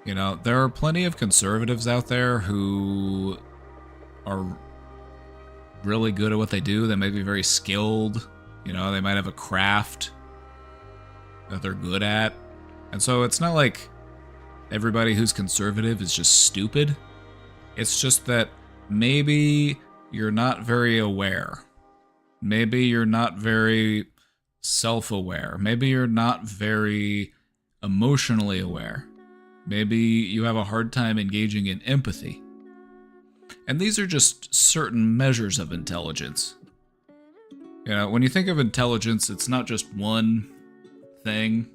You know, there are plenty of conservatives out there who are really good at what they do. They might be very skilled. You know, they might have a craft that they're good at. And so it's not like everybody who's conservative is just stupid. It's just that maybe you're not very aware. Maybe you're not very self-aware. Maybe you're not very emotionally aware. Maybe you have a hard time engaging in empathy. And these are just certain measures of intelligence. You know, when you think of intelligence, it's not just one thing.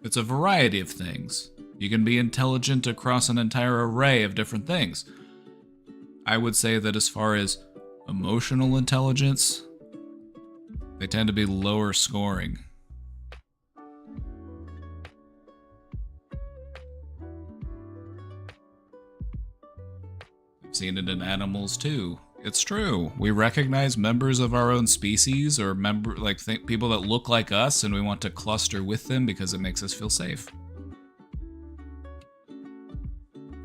It's a variety of things. You can be intelligent across an entire array of different things. I would say that as far as emotional intelligence, they tend to be lower scoring. I've seen it in animals too. It's true. We recognize members of our own species or people that look like us, and we want to cluster with them because it makes us feel safe.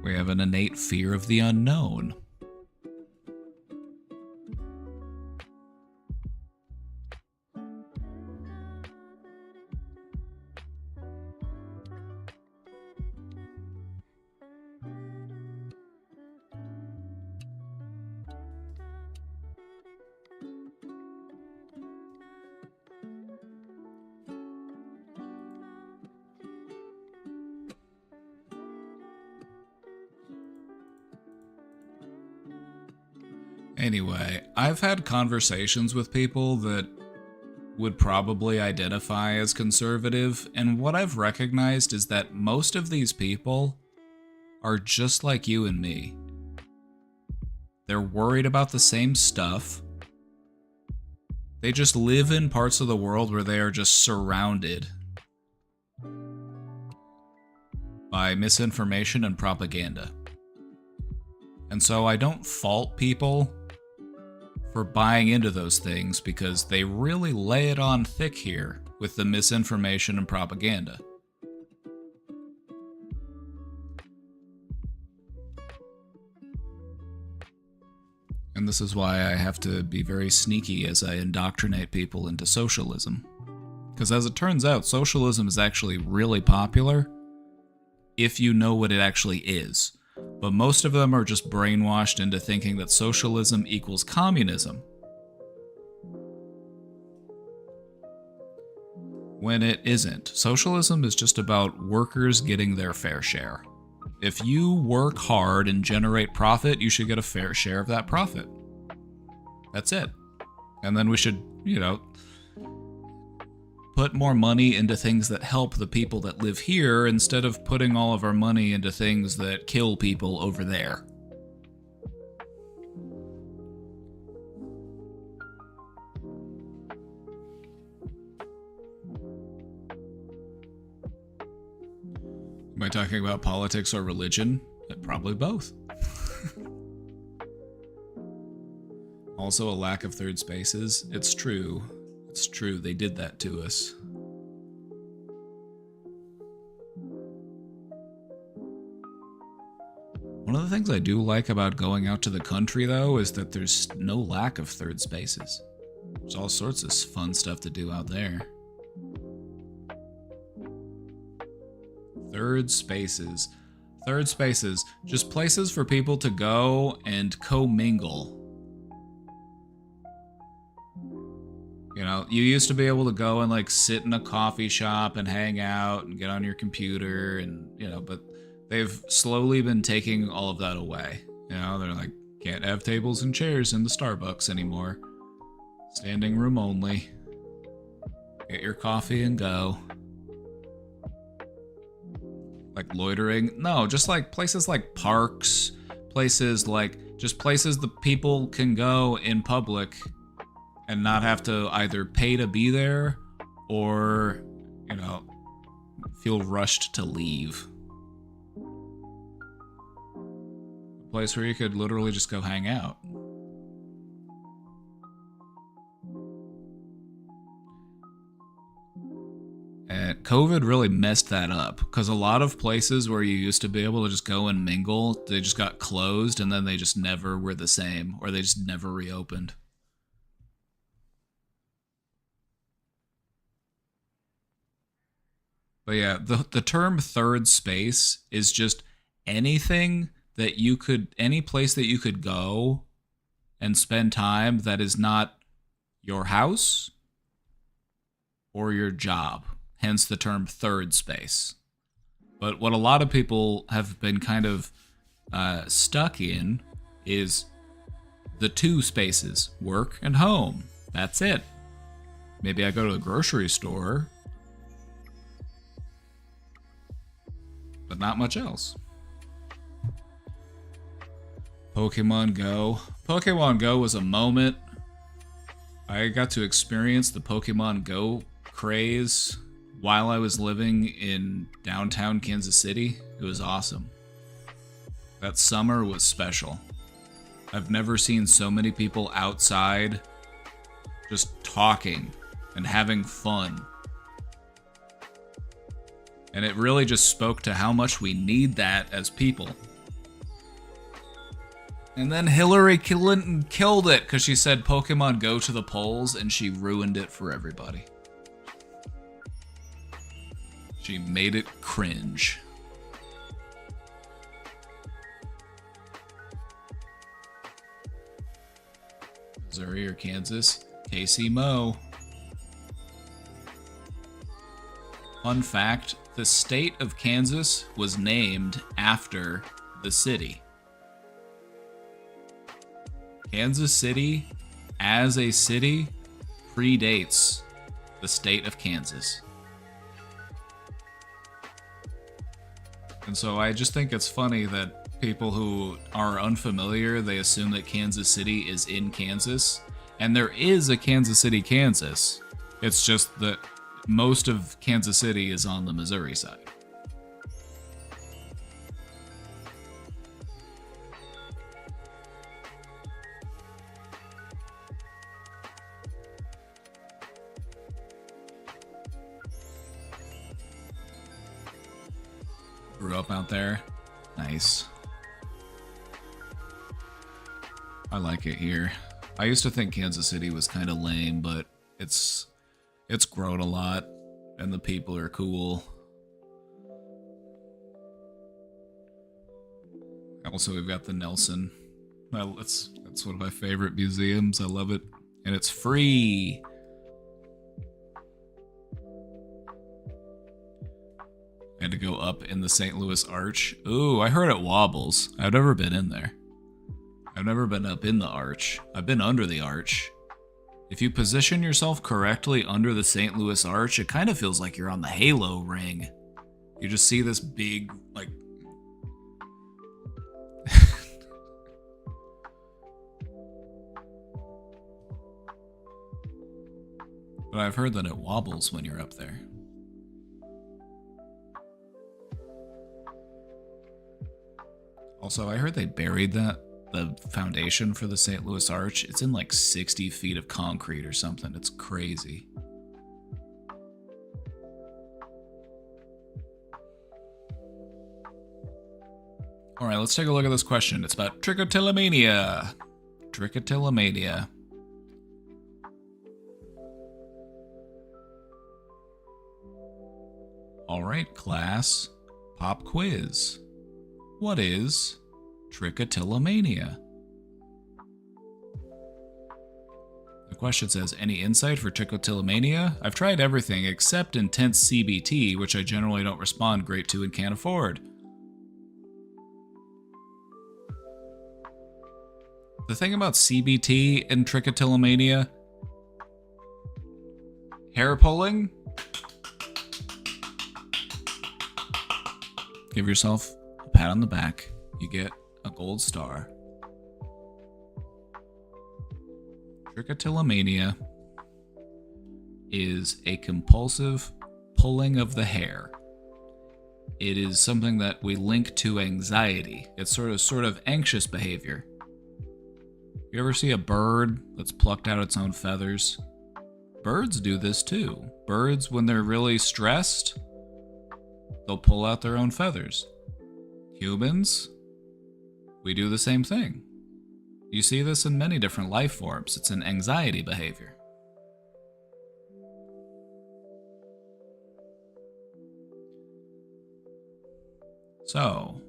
We have an innate fear of the unknown. Anyway, I've had conversations with people that would probably identify as conservative, and what I've recognized is that most of these people are just like you and me. They're worried about the same stuff. They just live in parts of the world where they are just surrounded by misinformation and propaganda. And so I don't fault people for buying into those things because they really lay it on thick here with the misinformation and propaganda. And this is why I have to be very sneaky as I indoctrinate people into socialism. Because as it turns out, socialism is actually really popular if you know what it actually is. But most of them are just brainwashed into thinking that socialism equals communism, when it isn't. Socialism is just about workers getting their fair share. If you work hard and generate profit, you should get a fair share of that profit. That's it. And then we should, put more money into things that help the people that live here instead of putting all of our money into things that kill people over there. Am I talking about politics or religion? Probably both. Also, a lack of third spaces. It's true. It's true, they did that to us. One of the things I do like about going out to the country, though, is that there's no lack of third spaces. There's all sorts of fun stuff to do out there. Third spaces. Third spaces. Just places for people to go and commingle. You used to be able to go and sit in a coffee shop and hang out and get on your computer but they've slowly been taking all of that away. They're like, can't have tables and chairs in the Starbucks anymore. Standing room only. Get your coffee and go. Like loitering. No, just like places like parks places like just places the people can go in public and not have to either pay to be there or, you know, feel rushed to leave. A place where you could literally just go hang out. And COVID really messed that up because a lot of places where you used to be able to just go and mingle, they just got closed and then they just never were the same, or they just never reopened. But yeah, the term third space is just anything that you could, any place that you could go and spend time that is not your house or your job. Hence the term third space. But what a lot of people have been kind of stuck in is the two spaces, work and home. That's it. Maybe I go to the grocery store, but not much else. Pokemon Go. Pokemon Go was a moment. I got to experience the Pokemon Go craze while I was living in downtown Kansas City. It was awesome. That summer was special. I've never seen so many people outside just talking and having fun. And it really just spoke to how much we need that as people. And then Hillary Clinton killed it because she said Pokemon Go to the polls and she ruined it for everybody. She made it cringe. Missouri or Kansas? KC Mo. Fun fact, the state of Kansas was named after the city. Kansas City, as a city, predates the state of Kansas. And so I just think it's funny that people who are unfamiliar, they assume that Kansas City is in Kansas. And there is a Kansas City, Kansas. It's just that most of Kansas City is on the Missouri side. Grew up out there. Nice. I like it here. I used to think Kansas City was kind of lame, but it's grown a lot, and the people are cool. Also, we've got the Nelson. Well, that's one of my favorite museums. I love it, and it's free. I had to go up in the St. Louis Arch. Ooh, I heard it wobbles. I've never been in there. I've never been up in the arch. I've been under the arch. If you position yourself correctly under the St. Louis Arch, it kind of feels like you're on the Halo ring. You just see this big, like... But I've heard that it wobbles when you're up there. Also, I heard they buried the foundation for the St. Louis Arch. It's in like 60 feet of concrete or something. It's crazy. All right, let's take a look at this question. It's about trichotillomania. Trichotillomania. All right, class. Pop quiz. What is trichotillomania? The question says, any insight for trichotillomania? I've tried everything except intense CBT, which I generally don't respond great to and can't afford. The thing about CBT and trichotillomania, hair pulling, give yourself a pat on the back. You get a gold star. Trichotillomania is a compulsive pulling of the hair. It is something that we link to anxiety. It's sort of anxious behavior. You ever see a bird that's plucked out its own feathers? Birds do this too. Birds, when they're really stressed, they'll pull out their own feathers. Humans, we do the same thing. You see this in many different life forms. It's an anxiety behavior. So,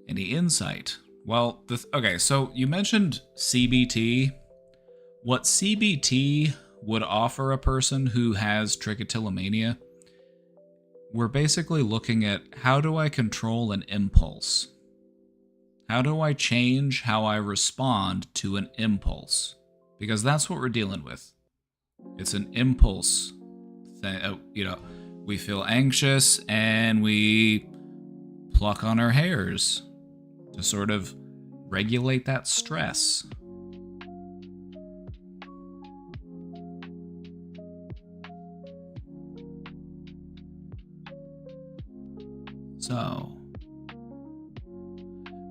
any insight? Well, okay, so you mentioned CBT. What CBT would offer a person who has trichotillomania, we're basically looking at how do I control an impulse? How do I change how I respond to an impulse? Because that's what we're dealing with. It's an impulse thing. We feel anxious and we pluck on our hairs to sort of regulate that stress. So,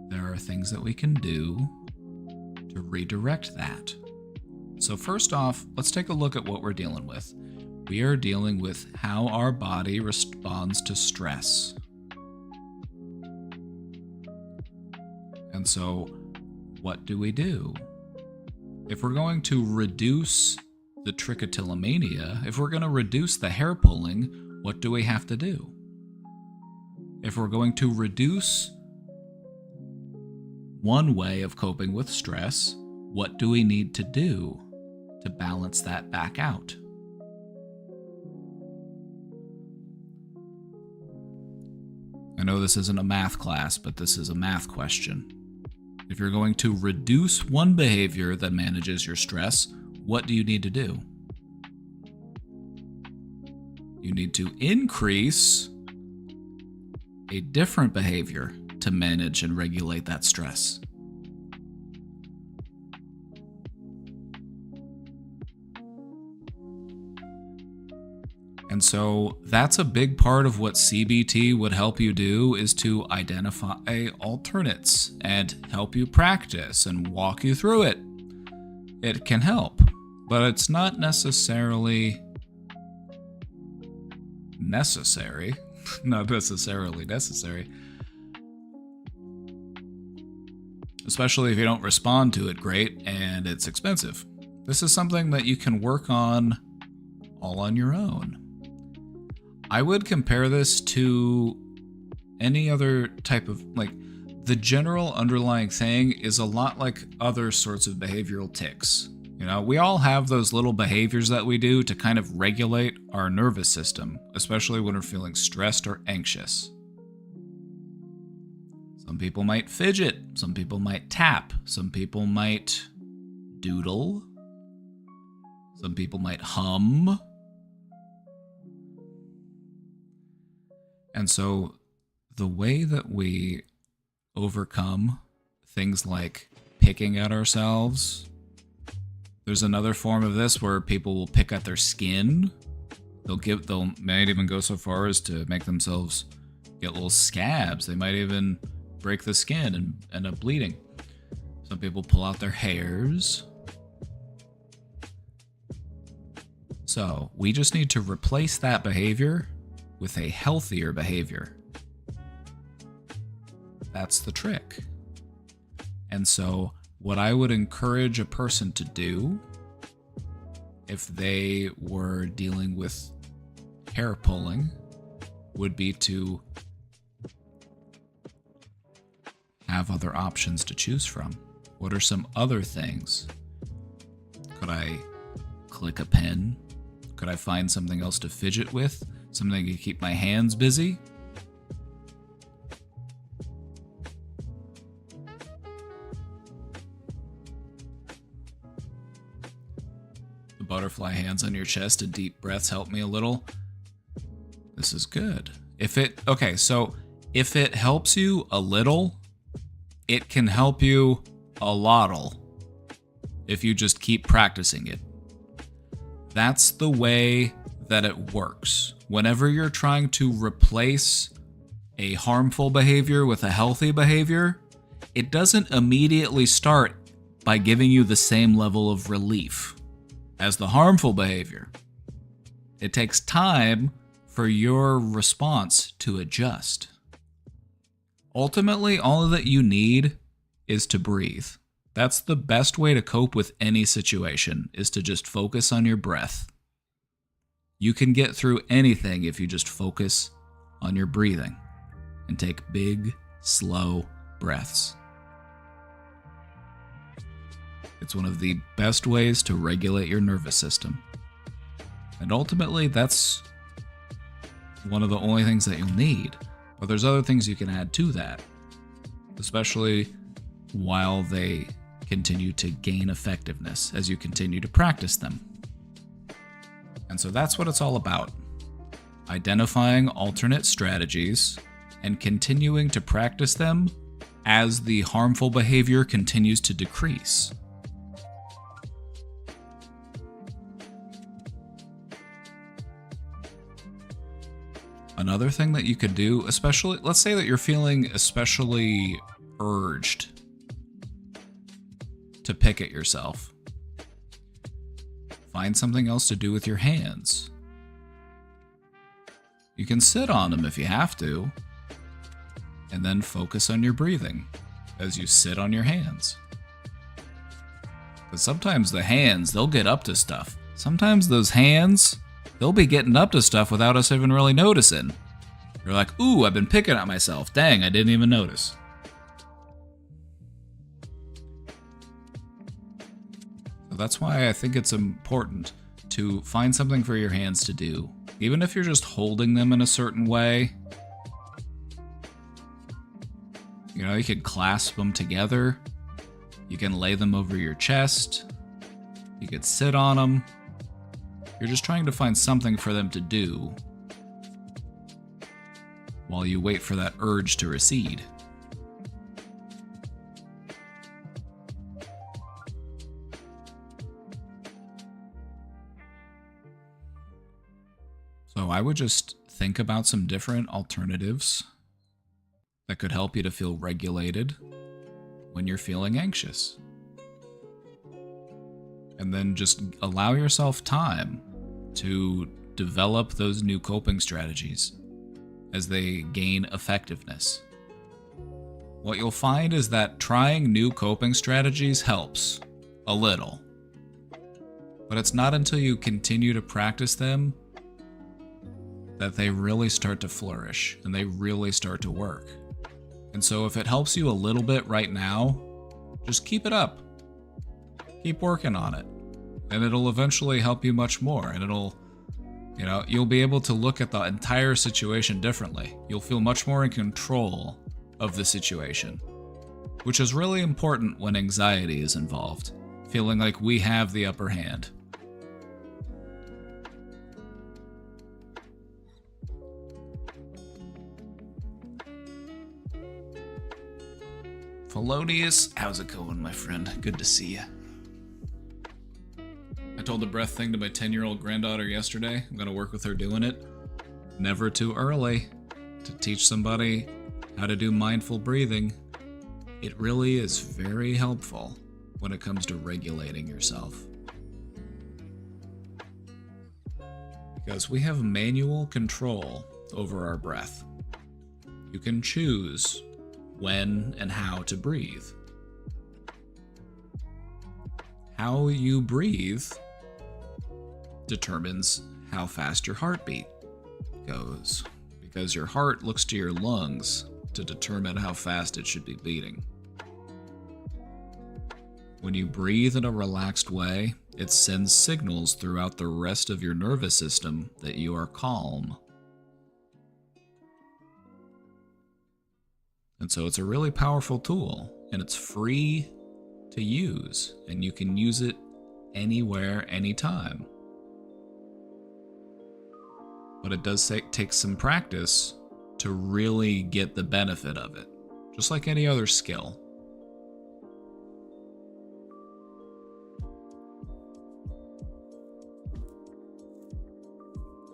there are things that we can do to redirect that. So first off, let's take a look at what we're dealing with. We are dealing with how our body responds to stress. And so, what do we do? If we're going to reduce the trichotillomania, if we're going to reduce the hair pulling, what do we have to do? If we're going to reduce one way of coping with stress, what do we need to do to balance that back out? I know this isn't a math class, but this is a math question. If you're going to reduce one behavior that manages your stress, what do you need to do? You need to increase a different behavior to manage and regulate that stress. And so that's a big part of what CBT would help you do, is to identify alternates and help you practice and walk you through it. It can help, but it's not necessarily necessary. Not necessarily necessary. Especially if you don't respond to it great and it's expensive. This is something that you can work on all on your own. I would compare this to any other type of, the general underlying thing is a lot like other sorts of behavioral tics. We all have those little behaviors that we do to kind of regulate our nervous system, especially when we're feeling stressed or anxious. Some people might fidget, some people might tap, some people might doodle, some people might hum. And so the way that we overcome things like picking at ourselves, there's another form of this where people will pick at their skin. They'll might even go so far as to make themselves get little scabs. They might even break the skin and end up bleeding. Some people pull out their hairs. So we just need to replace that behavior with a healthier behavior. That's the trick. And so what I would encourage a person to do if they were dealing with hair pulling would be to have other options to choose from. What are some other things? Could I click a pen? Could I find something else to fidget with? Something to keep my hands busy? The butterfly hands on your chest and deep breaths help me a little. This is good. If it helps you a little, it can help you a lot if you just keep practicing it. That's the way that it works. Whenever you're trying to replace a harmful behavior with a healthy behavior, it doesn't immediately start by giving you the same level of relief as the harmful behavior. It takes time for your response to adjust. Ultimately, all that you need is to breathe. That's the best way to cope with any situation, is to just focus on your breath. You can get through anything if you just focus on your breathing and take big, slow breaths. It's one of the best ways to regulate your nervous system. And ultimately, that's one of the only things that you'll need. But there's other things you can add to that, especially while they continue to gain effectiveness as you continue to practice them. And so that's what it's all about. Identifying alternate strategies and continuing to practice them as the harmful behavior continues to decrease. Another thing that you could do, especially, let's say that you're feeling especially urged to pick at yourself. Find something else to do with your hands. You can sit on them if you have to, and then focus on your breathing as you sit on your hands. But sometimes the hands, they'll get up to stuff. Sometimes those hands, they'll be getting up to stuff without us even really noticing. You're like, ooh, I've been picking at myself. Dang, I didn't even notice. So that's why I think it's important to find something for your hands to do. Even if you're just holding them in a certain way. You know, you could clasp them together. You can lay them over your chest. You could sit on them. You're just trying to find something for them to do while you wait for that urge to recede. So I would just think about some different alternatives that could help you to feel regulated when you're feeling anxious. And then just allow yourself time to develop those new coping strategies as they gain effectiveness. What you'll find is that trying new coping strategies helps a little, but it's not until you continue to practice them that they really start to flourish and they really start to work. And so if it helps you a little bit right now, just keep it up. Keep working on it, and it'll eventually help you much more, and you'll be able to look at the entire situation differently. You'll feel much more in control of the situation, which is really important when anxiety is involved, feeling like we have the upper hand. Felonious, how's it going, my friend? Good to see you. I told the breath thing to my 10-year-old granddaughter yesterday. I'm going to work with her doing it. Never too early to teach somebody how to do mindful breathing. It really is very helpful when it comes to regulating yourself. Because we have manual control over our breath. You can choose when and how to breathe. How you breathe determines how fast your heartbeat goes, because your heart looks to your lungs to determine how fast it should be beating. When you breathe in a relaxed way, it sends signals throughout the rest of your nervous system that you are calm. And so it's a really powerful tool, and it's free to use, and you can use it anywhere, anytime. But it does take some practice to really get the benefit of it, just like any other skill.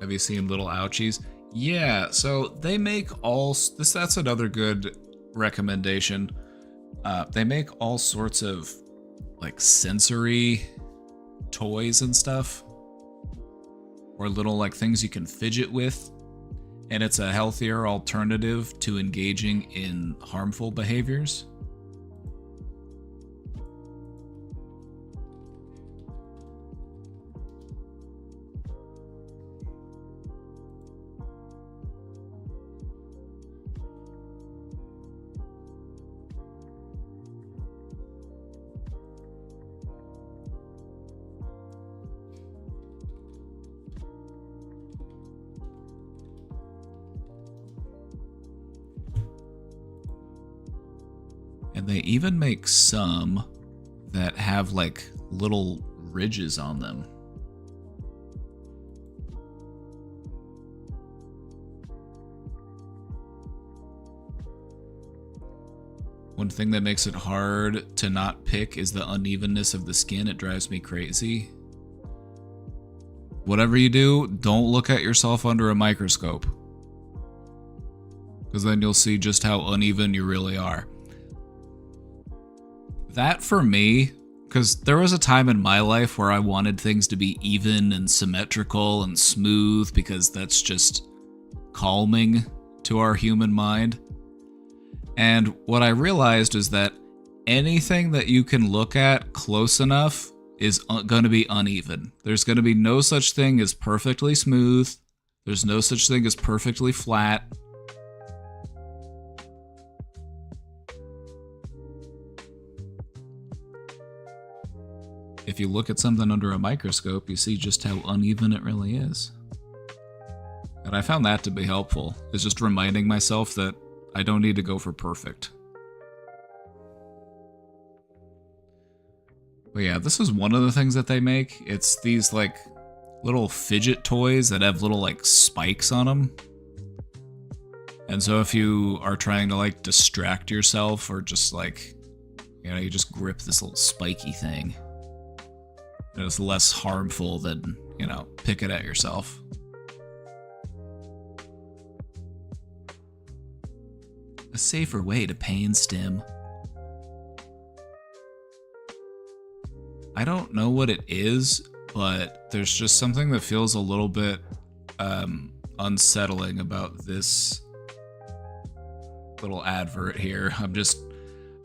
Have you seen Little Ouchies? Yeah, so they make that's another good recommendation. They make all sorts of like sensory toys and stuff, or little like things you can fidget with, and it's a healthier alternative to engaging in harmful behaviors. And they even make some that have like little ridges on them. One thing that makes it hard to not pick is the unevenness of the skin. It drives me crazy. Whatever you do, don't look at yourself under a microscope, because then you'll see just how uneven you really are. That for me, because there was a time in my life where I wanted things to be even and symmetrical and smooth, because that's just calming to our human mind. And what I realized is that anything that you can look at close enough is going to be uneven. There's going to be no such thing as perfectly smooth. There's no such thing as perfectly flat. If you look at something under a microscope, you see just how uneven it really is. And I found that to be helpful, is just reminding myself that I don't need to go for perfect. But yeah, this is one of the things that they make. It's these like little fidget toys that have little like spikes on them. And so if you are trying to like distract yourself, or just like, you know, you just grip this little spiky thing. It's less harmful than, you know, pick it at yourself. A safer way to pain stim. I don't know what it is, but there's just something that feels a little bit unsettling about this little advert here.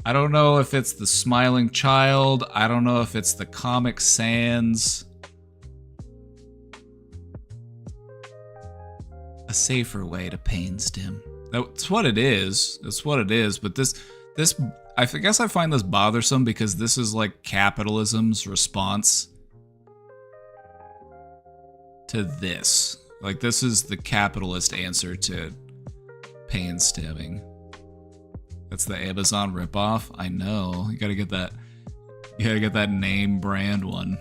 I don't know if it's the smiling child. I don't know if it's the Comic Sans. A safer way to pain stim. That's what it is. That's what it is. But this, I guess I find this bothersome because this is like capitalism's response to this. Like, this is the capitalist answer to pain stimming. That's the Amazon ripoff. I know. You gotta get that. You gotta get that name brand one.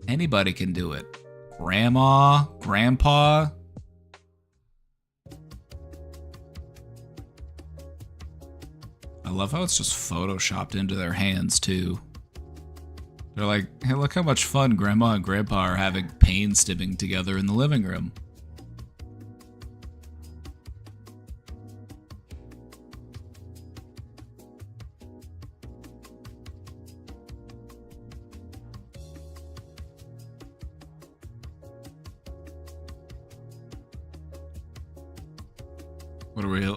Anybody can do it. Grandma, grandpa. I love how it's just photoshopped into their hands too. They're like, hey, look how much fun grandma and grandpa are having pain stimming together in the living room.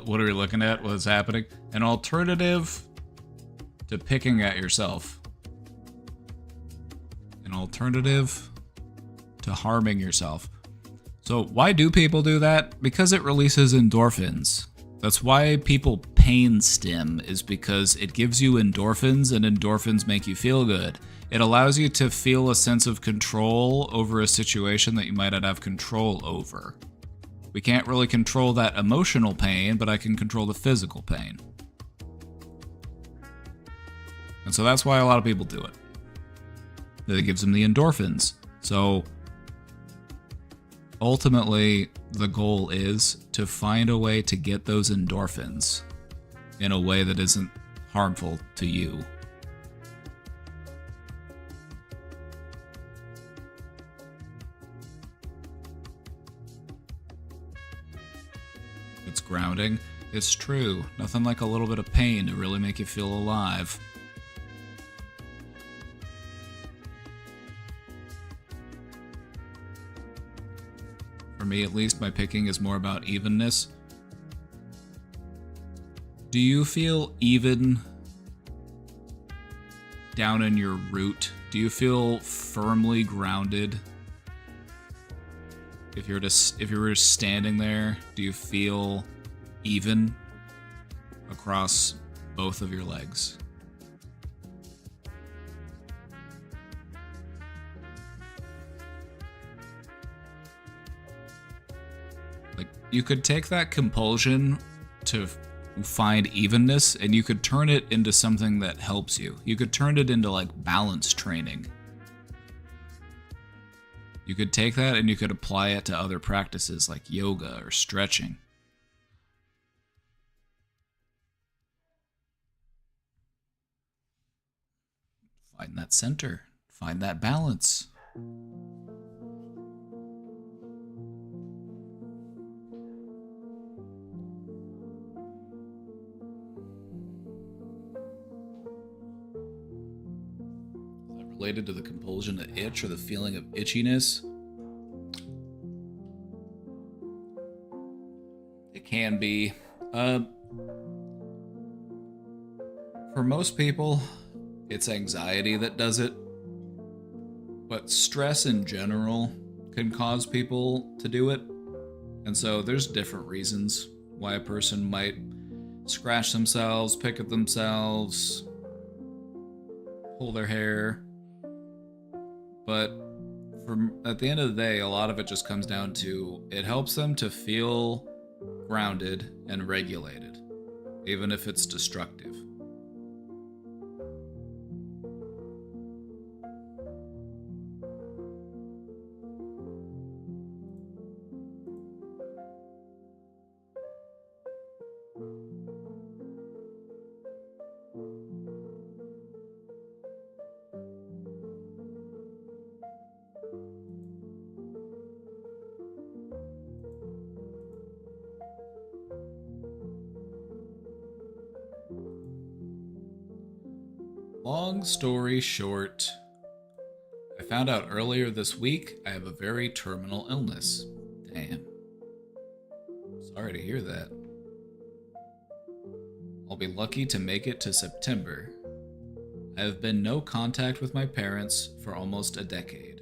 What are we looking at? What's happening? An alternative to picking at yourself. An alternative to harming yourself. So why do people do that? Because it releases endorphins. That's why people pain stim, is because it gives you endorphins, and endorphins make you feel good. It allows you to feel a sense of control over a situation that you might not have control over. We can't really control that emotional pain, but I can control the physical pain. And so that's why a lot of people do it. It gives them the endorphins. So ultimately, the goal is to find a way to get those endorphins in a way that isn't harmful to you. It's grounding. It's true. Nothing like a little bit of pain to really make you feel alive. For me, at least, my picking is more about evenness. Do you feel even down in your root? Do you feel firmly grounded? If you were just standing there, do you feel even across both of your legs? Like, you could take that compulsion to find evenness and you could turn it into something that helps you. You could turn it into like balance training. You could take that and you could apply it to other practices like yoga or stretching. Find that center. Find that balance. Is that related to the compulsion to itch or the feeling of itchiness? It can be. For most people, it's anxiety that does it. But stress in general can cause people to do it. And so there's different reasons why a person might scratch themselves, pick at themselves, pull their hair. But at the end of the day, a lot of it just comes down to it helps them to feel grounded and regulated, even if it's destructive. Long story short, I found out earlier this week I have a very terminal illness. Damn. Sorry to hear that. I'll be lucky to make it to September. I have been no contact with my parents for almost a decade.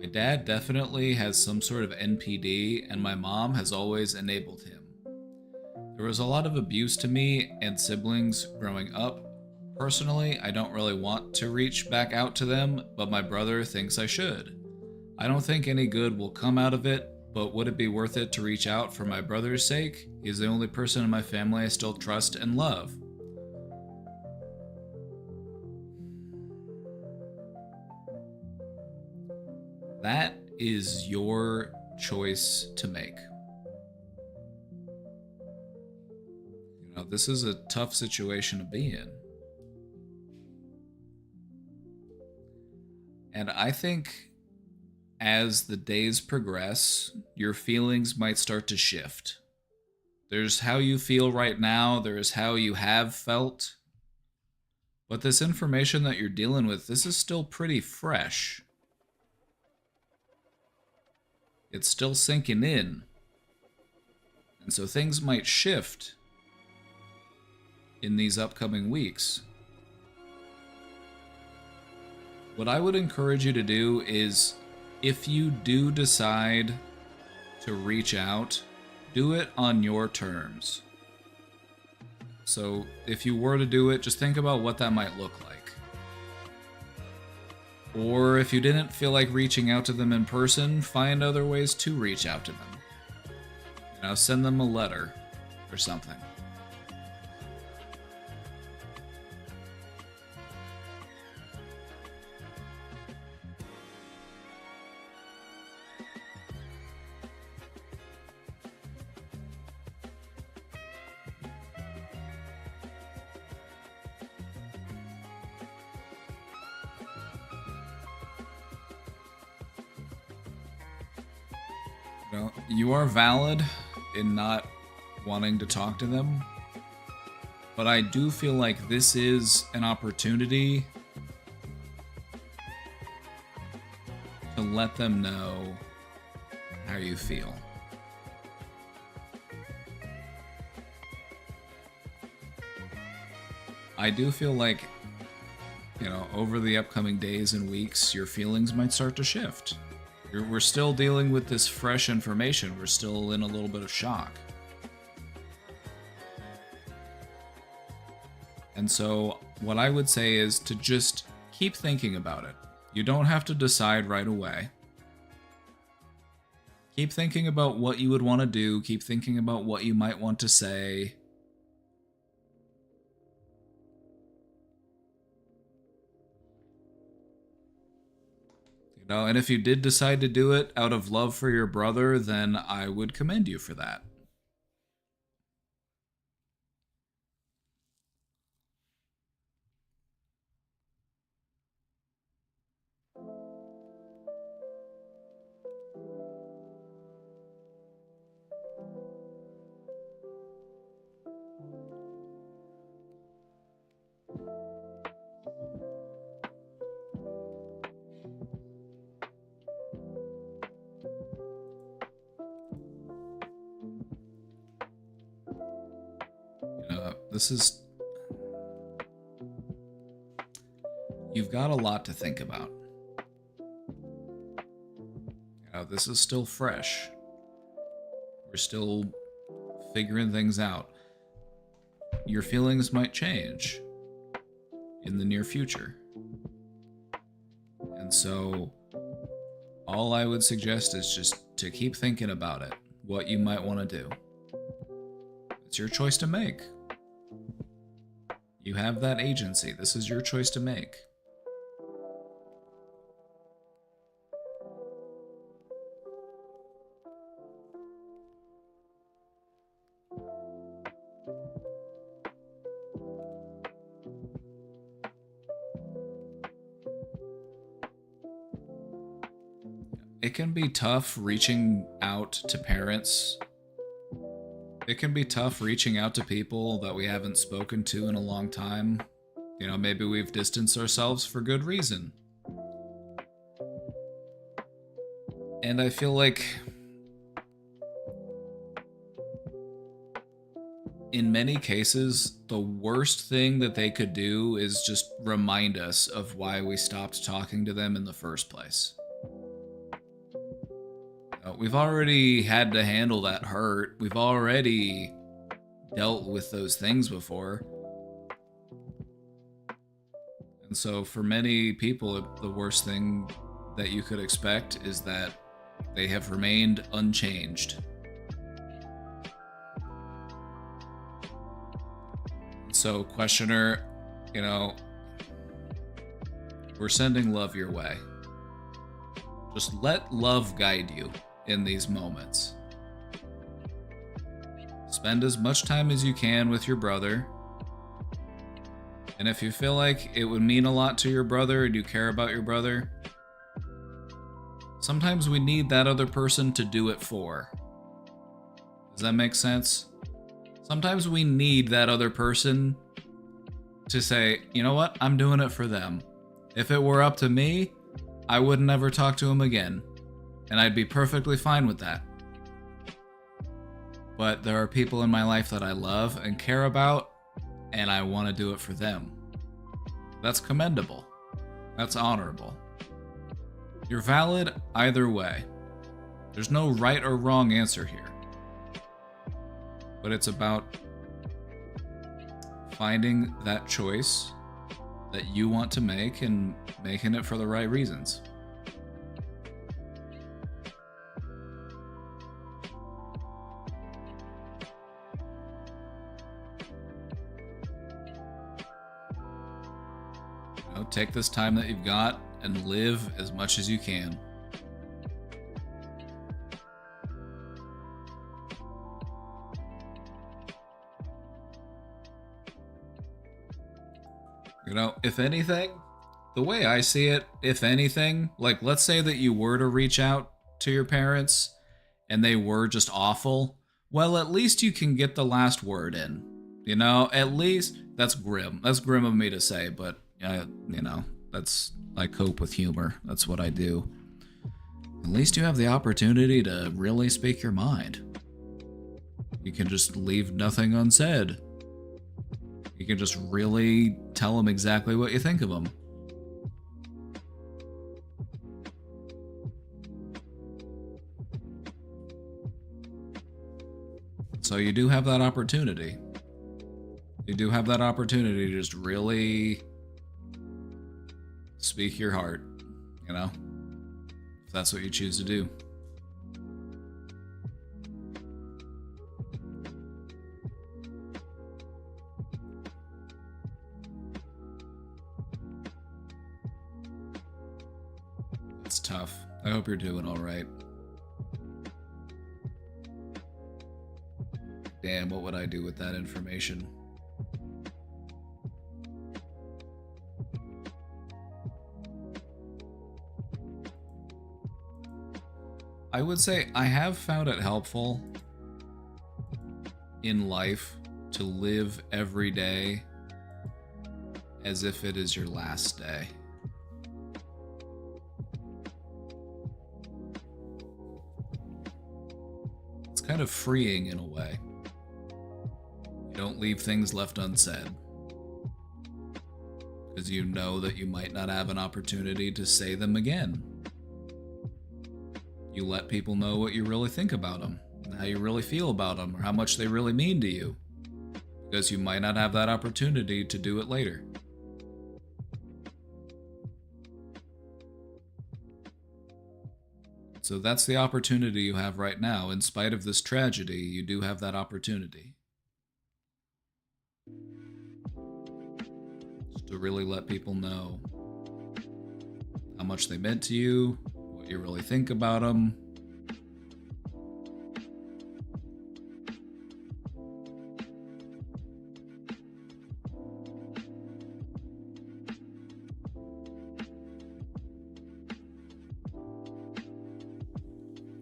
My dad definitely has some sort of NPD, and my mom has always enabled him. There was a lot of abuse to me and siblings growing up. Personally, I don't really want to reach back out to them, but my brother thinks I should. I don't think any good will come out of it, but would it be worth it to reach out for my brother's sake? He's the only person in my family I still trust and love. That is your choice to make. You know, this is a tough situation to be in. And I think as the days progress, your feelings might start to shift. There's how you feel right now, there's how you have felt. But this information that you're dealing with, this is still pretty fresh. It's still sinking in. And so things might shift in these upcoming weeks. What I would encourage you to do is, if you do decide to reach out, do it on your terms. So if you were to do it, just think about what that might look like. Or if you didn't feel like reaching out to them in person, find other ways to reach out to them. You know, send them a letter or something. You are valid in not wanting to talk to them. But I do feel like this is an opportunity to let them know how you feel. I do feel like, over the upcoming days and weeks, your feelings might start to shift. We're still dealing with this fresh information. We're still in a little bit of shock. And so what I would say is to just keep thinking about it. You don't have to decide right away. Keep thinking about what you would want to do. Keep thinking about what you might want to say. And if you did decide to do it out of love for your brother, then I would commend you for that. You've got a lot to think about. This is still fresh. We're still figuring things out. Your feelings might change in the near future. And so all I would suggest is just to keep thinking about it, what you might want to do. It's your choice to make. You have that agency. This is your choice to make. It can be tough reaching out to parents. It can be tough reaching out to people that we haven't spoken to in a long time. Maybe we've distanced ourselves for good reason. And I feel like in many cases, the worst thing that they could do is just remind us of why we stopped talking to them in the first place. We've already had to handle that hurt. We've already dealt with those things before. And so for many people, the worst thing that you could expect is that they have remained unchanged. So, questioner, we're sending love your way. Just let love guide you in these moments. Spend as much time as you can with your brother. And if you feel like it would mean a lot to your brother and you care about your brother, sometimes we need that other person to do it for. Does that make sense? Sometimes we need that other person to say, you know what, I'm doing it for them. If it were up to me, I would never talk to him again. And I'd be perfectly fine with that. But there are people in my life that I love and care about, and I want to do it for them. That's commendable. That's honorable. You're valid either way. There's no right or wrong answer here. But it's about finding that choice that you want to make and making it for the right reasons. Take this time that you've got and live as much as you can. If anything, the way I see it, if anything, like let's say that you were to reach out to your parents and they were just awful, Well, at least you can get the last word in. You know, at least that's grim. That's grim of me to say, but you know, that's I cope with humor. That's what I do. At least you have the opportunity to really speak your mind. You can just leave nothing unsaid. You can just really tell them exactly what you think of them. So you do have that opportunity. You do have that opportunity to just really speak your heart, you know? If that's what you choose to do. It's tough. I hope you're doing alright. Damn, what would I do with that information? I would say I have found it helpful in life to live every day as if it is your last day. It's kind of freeing in a way. You don't leave things left unsaid. Because you know that you might not have an opportunity to say them again. You let people know what you really think about them, and how you really feel about them, or how much they really mean to you. Because you might not have that opportunity to do it later. So that's the opportunity you have right now. In spite of this tragedy, you do have that opportunity. Just to really let people know how much they meant to you, what you really think about them.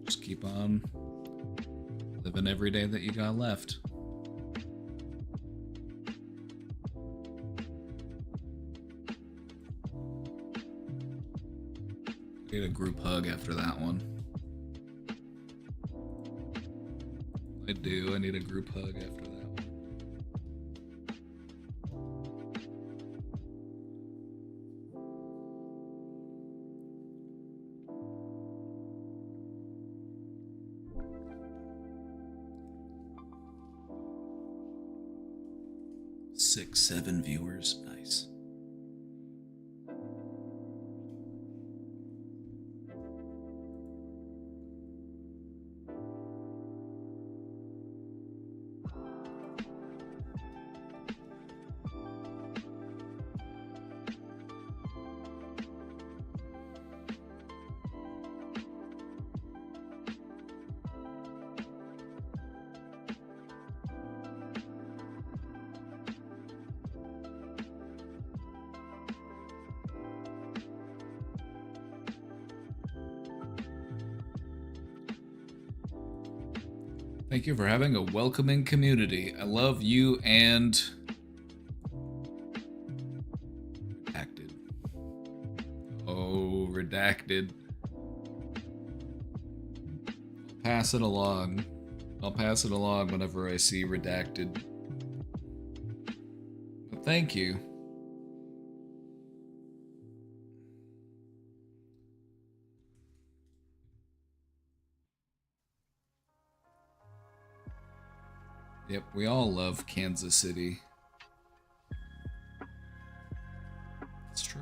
Just keep on living every day that you got left. Need a group hug after that one. I do. I need a group hug after that one. Six, 7 viewers. Nice. Thank you for having a welcoming community. I love you and redacted. Oh, redacted. Pass it along. I'll pass it along whenever I see redacted. But thank you. Yep, we all love Kansas City. It's true.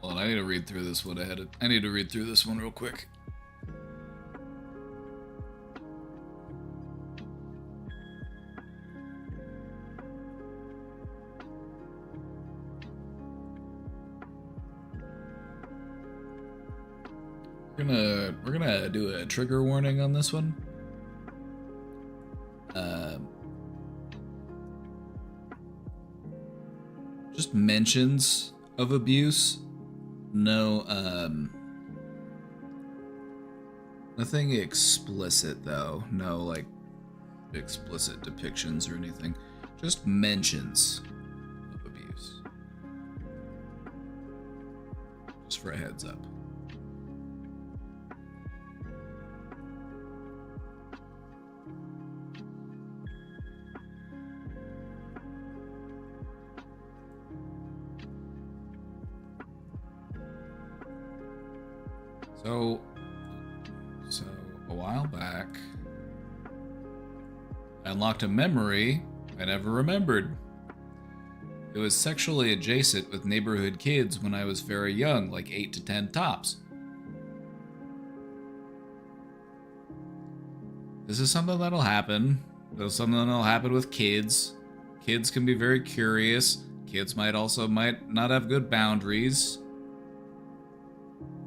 Hold on, I need to read through this one ahead. I need to read through this one real quick. We're gonna do a trigger warning on this one. just mentions of abuse. No, nothing explicit though. No, like, explicit depictions or anything. Just mentions of abuse. Just for a heads up. So a while back, I unlocked a memory I never remembered. It was sexually adjacent with neighborhood kids when I was very young, like 8 to 10 tops. This is something that'll happen. There's something that'll happen with kids. Kids can be very curious. Kids might not have good boundaries.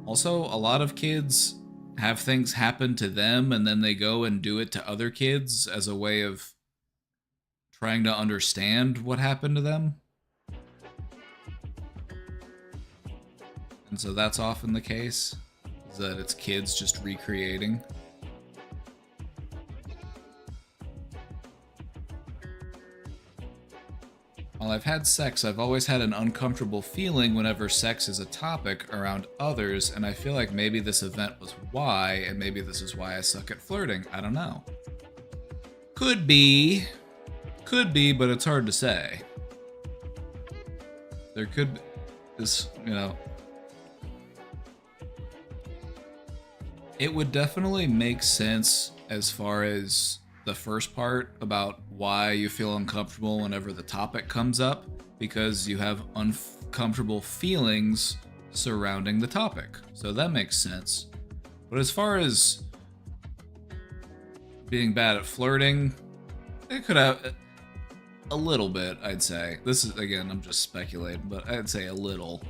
Also, a lot of kids have things happen to them and then they go and do it to other kids as a way of trying to understand what happened to them. And so that's often the case, is that it's kids just recreating. While I've had sex, I've always had an uncomfortable feeling whenever sex is a topic around others, and I feel like maybe this event was why, and maybe this is why I suck at flirting. I don't know. Could be, but it's hard to say. There could be this, you know. It would definitely make sense as far as the first part about why you feel uncomfortable whenever the topic comes up, because you have uncomfortable feelings surrounding the topic. So that makes sense. But as far as being bad at flirting, it could have a little bit, I'd say. This is, again, I'm just speculating, but I'd say a little.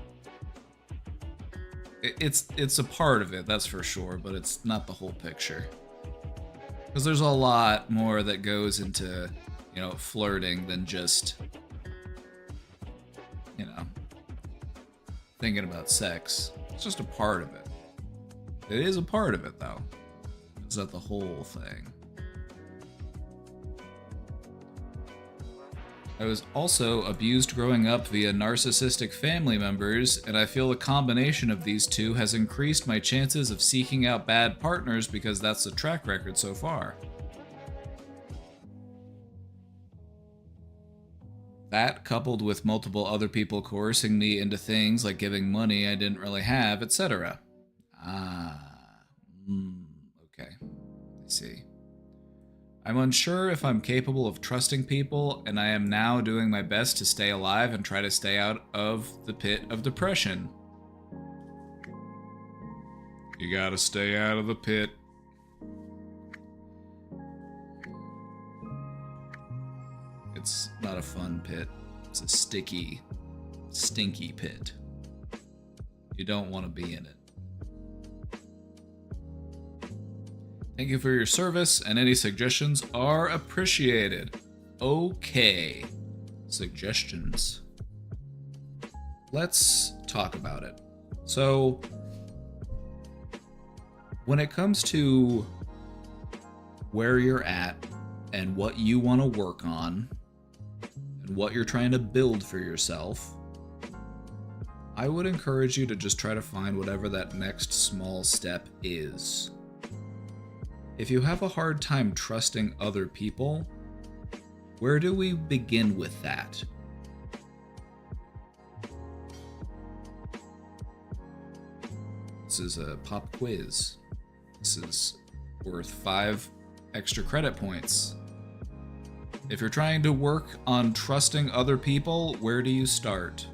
It's a part of it, that's for sure, but it's not the whole picture. Because there's a lot more that goes into, you know, flirting than just, you know, thinking about sex. It's just a part of it. It is a part of it, though. It's not the whole thing. I was also abused growing up via narcissistic family members, and I feel a combination of these two has increased my chances of seeking out bad partners because that's the track record so far. That, coupled with multiple other people coercing me into things like giving money I didn't really have, etc. Okay. I see. I'm unsure if I'm capable of trusting people, and I am now doing my best to stay alive and try to stay out of the pit of depression. You gotta stay out of the pit. It's not a fun pit. It's a sticky, stinky pit. You don't want to be in it. Thank you for your service, and any suggestions are appreciated. Okay. Suggestions. Let's talk about it. So, when it comes to where you're at and what you want to work on and what you're trying to build for yourself, I would encourage you to just try to find whatever that next small step is. If you have a hard time trusting other people, where do we begin with that? This is a pop quiz. This is worth 5 extra credit points. If you're trying to work on trusting other people, where do you start?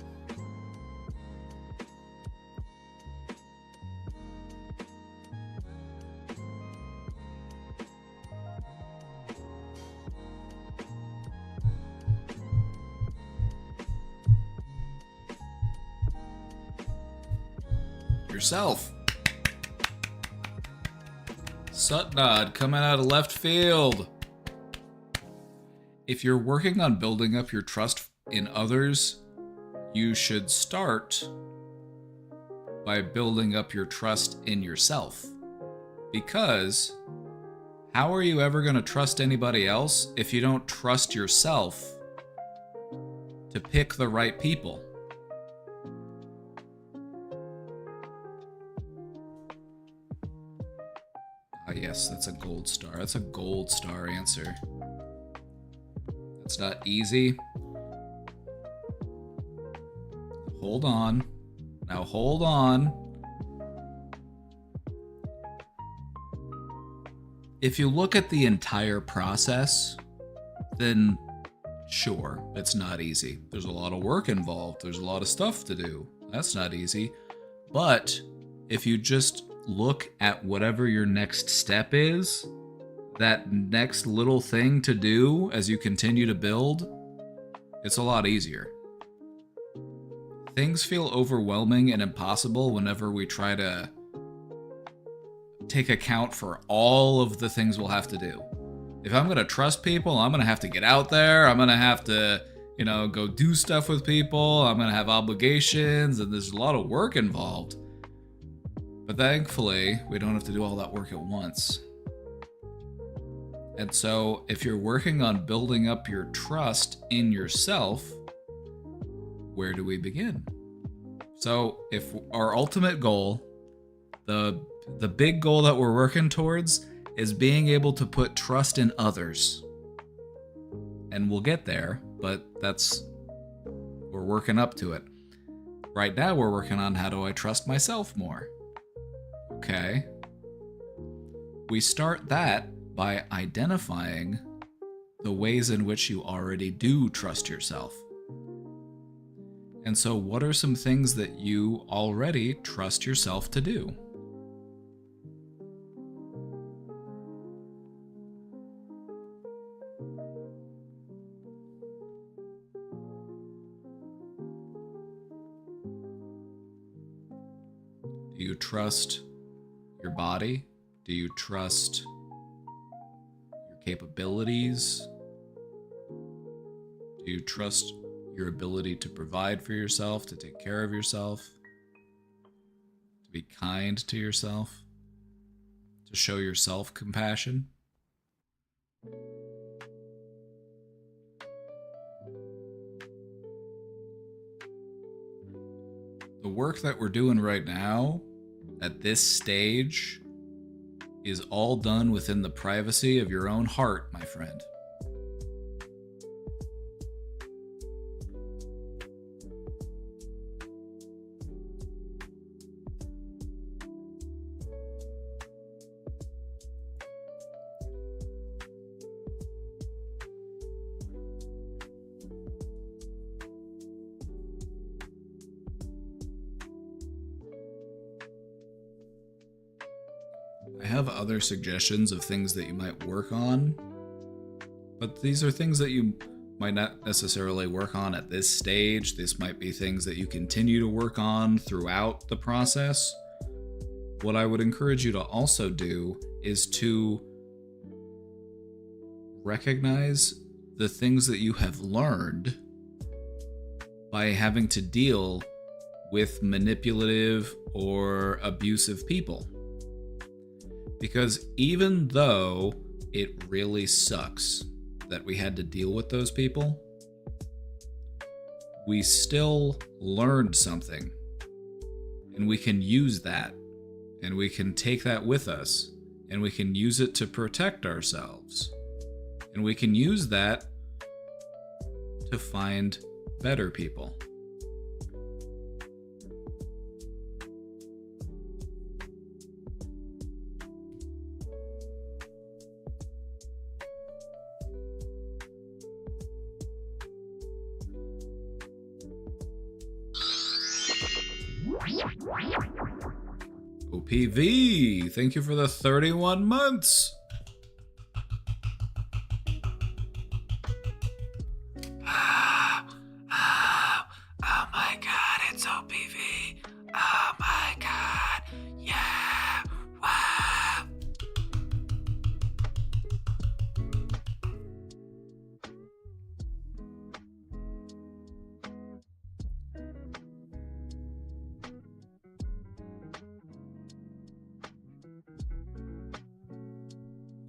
Yourself. Sutnod coming out of left field. If you're working on building up your trust in others, you should start by building up your trust in yourself. Because how are you ever going to trust anybody else if you don't trust yourself to pick the right people? Ah, yes, that's a gold star. That's a gold star answer. That's not easy. Hold on. Now hold on. If you look at the entire process, then sure, it's not easy. There's a lot of work involved. There's a lot of stuff to do. That's not easy. But if you just look at whatever your next step is, that next little thing to do as you continue to build, it's a lot easier. Things feel overwhelming and impossible whenever we try to take account for all of the things we'll have to do. If I'm going to trust people, I'm going to have to get out there. I'm going to have to, go do stuff with people. I'm going to have obligations, and there's a lot of work involved. But thankfully, we don't have to do all that work at once. And so, if you're working on building up your trust in yourself, where do we begin? So, if our ultimate goal, the big goal that we're working towards, is being able to put trust in others. And we'll get there, but we're working up to it. Right now, we're working on how do I trust myself more? Okay. We start that by identifying the ways in which you already do trust yourself. And so, what are some things that you already trust yourself to do? Do you trust your body? Do you trust your capabilities? Do you trust your ability to provide for yourself, to take care of yourself, to be kind to yourself, to show yourself compassion? The work that we're doing right now, at this stage, is all done within the privacy of your own heart, my friend. I have other suggestions of things that you might work on, but these are things that you might not necessarily work on at this stage. This might be things that you continue to work on throughout the process. What I would encourage you to also do is to recognize the things that you have learned by having to deal with manipulative or abusive people. Because even though it really sucks that we had to deal with those people, we still learned something. And we can use that. And we can take that with us. And we can use it to protect ourselves. And we can use that to find better people. OPV, thank you for the 31 months. Oh my god, it's OPV. Oh my god. Yeah. Wow.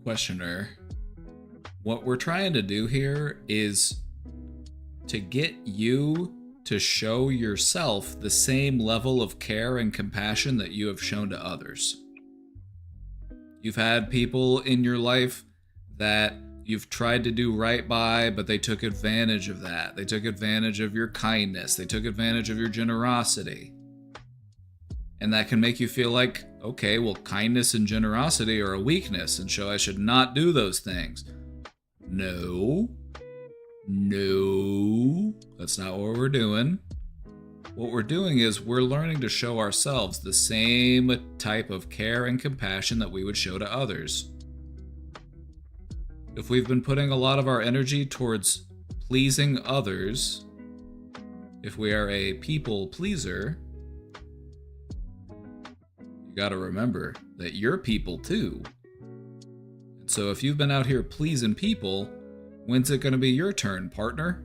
Questioner. What we're trying to do here is to get you to show yourself the same level of care and compassion that you have shown to others. You've had people in your life that you've tried to do right by, but they took advantage of that. They took advantage of your kindness. They took advantage of your generosity. And that can make you feel like, okay, well, kindness and generosity are a weakness, and so I should not do those things. No, that's not what we're doing. What we're doing is we're learning to show ourselves the same type of care and compassion that we would show to others. If we've been putting a lot of our energy towards pleasing others, if we are a people pleaser, you gotta remember that you're people too. And so if you've been out here pleasing people, when's it gonna be your turn, partner?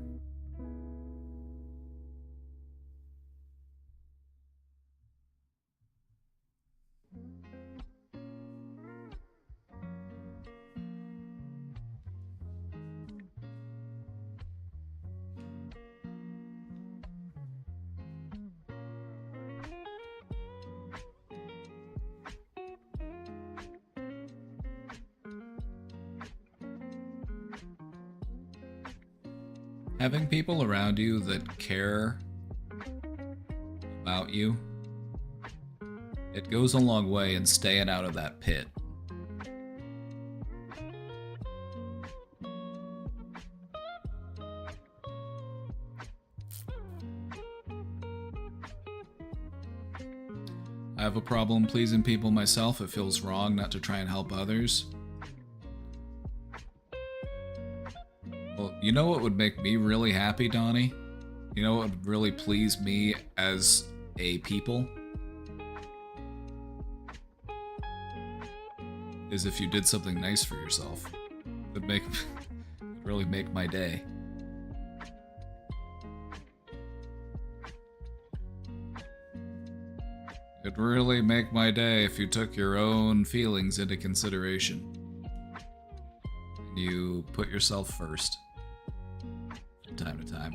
Having people around you that care about you, it goes a long way in staying out of that pit. I have a problem pleasing people myself. It feels wrong not to try and help others. Well, you know what would make me really happy, Donnie? You know what would really please me as a people? Is if you did something nice for yourself. It'd really make my day. It'd really make my day if you took your own feelings into consideration. And you put yourself first. From time to time.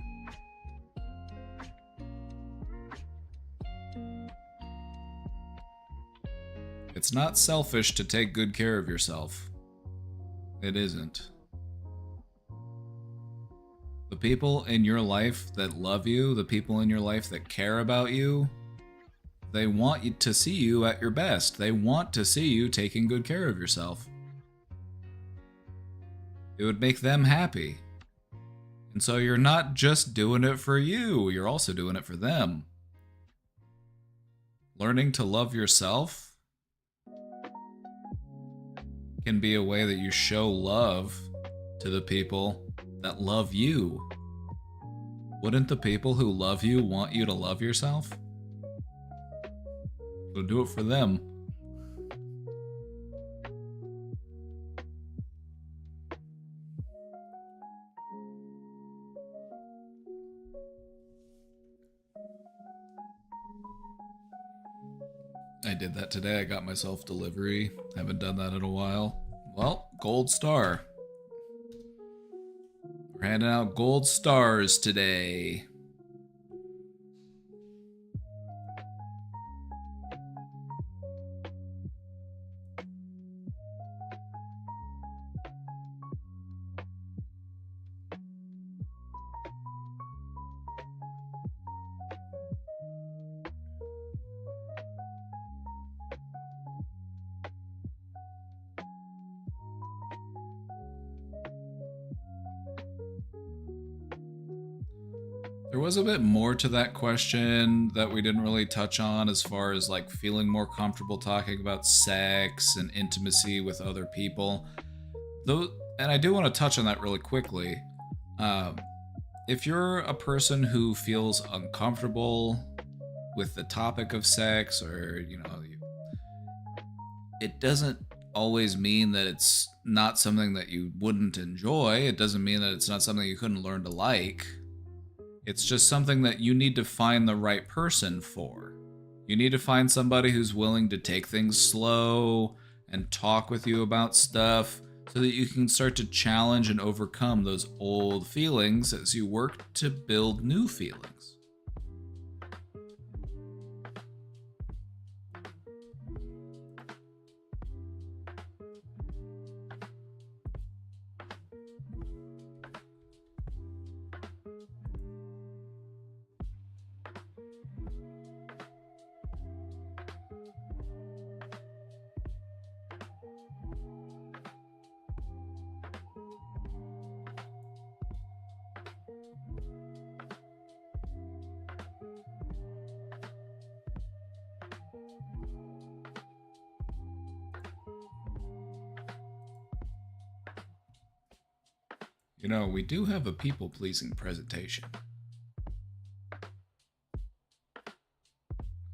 It's not selfish to take good care of yourself. It isn't. The people in your life that love you, the people in your life that care about you, they want you to see you at your best. They want to see you taking good care of yourself. It would make them happy. And so you're not just doing it for you, you're also doing it for them. Learning to love yourself can be a way that you show love to the people that love you. Wouldn't the people who love you want you to love yourself? So do it for them. I did that today. I got myself delivery. Haven't done that in a while. Well, gold star. We're handing out gold stars today. There was a bit more to that question that we didn't really touch on as far as like feeling more comfortable talking about sex and intimacy with other people. Though, and I do want to touch on that really quickly. If you're a person who feels uncomfortable with the topic of sex, or, you know, it doesn't always mean that it's not something that you wouldn't enjoy. It doesn't mean that it's not something you couldn't learn to like. It's just something that you need to find the right person for. You need to find somebody who's willing to take things slow and talk with you about stuff so that you can start to challenge and overcome those old feelings as you work to build new feelings. You know, we do have a people-pleasing presentation. I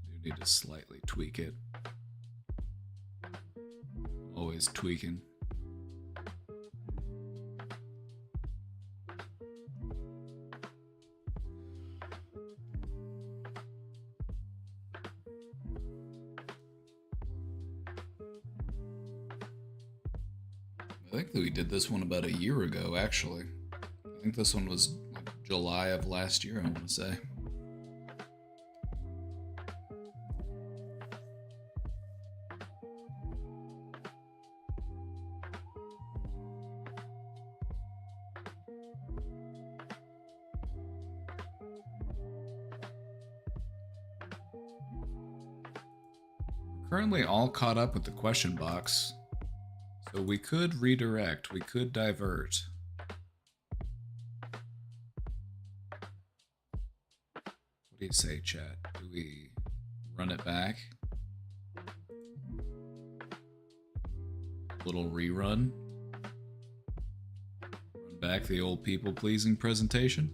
do need to slightly tweak it. Always tweaking. I think that we did this one about a year ago, actually. I think this one was like July of last year, I want to say. We're currently all caught up with the question box. So we could redirect, we could divert. What do you say, chat? Do we run it back? Little rerun? Run back the old people-pleasing presentation?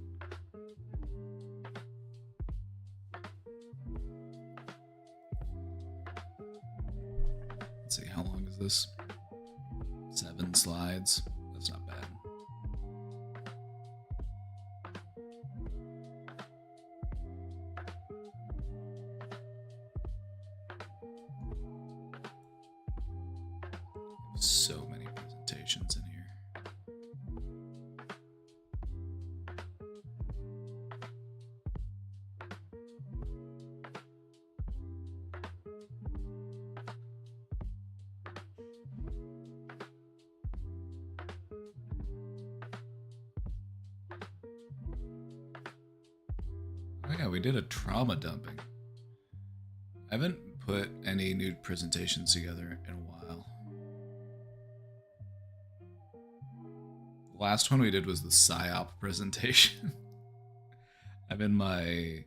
Let's see, how long is this? 7 slides. That's not bad. So many presentations in here. Oh yeah, we did a trauma dumping. I haven't put any new presentations together in a while. The last one we did was the PSYOP presentation. I'm in my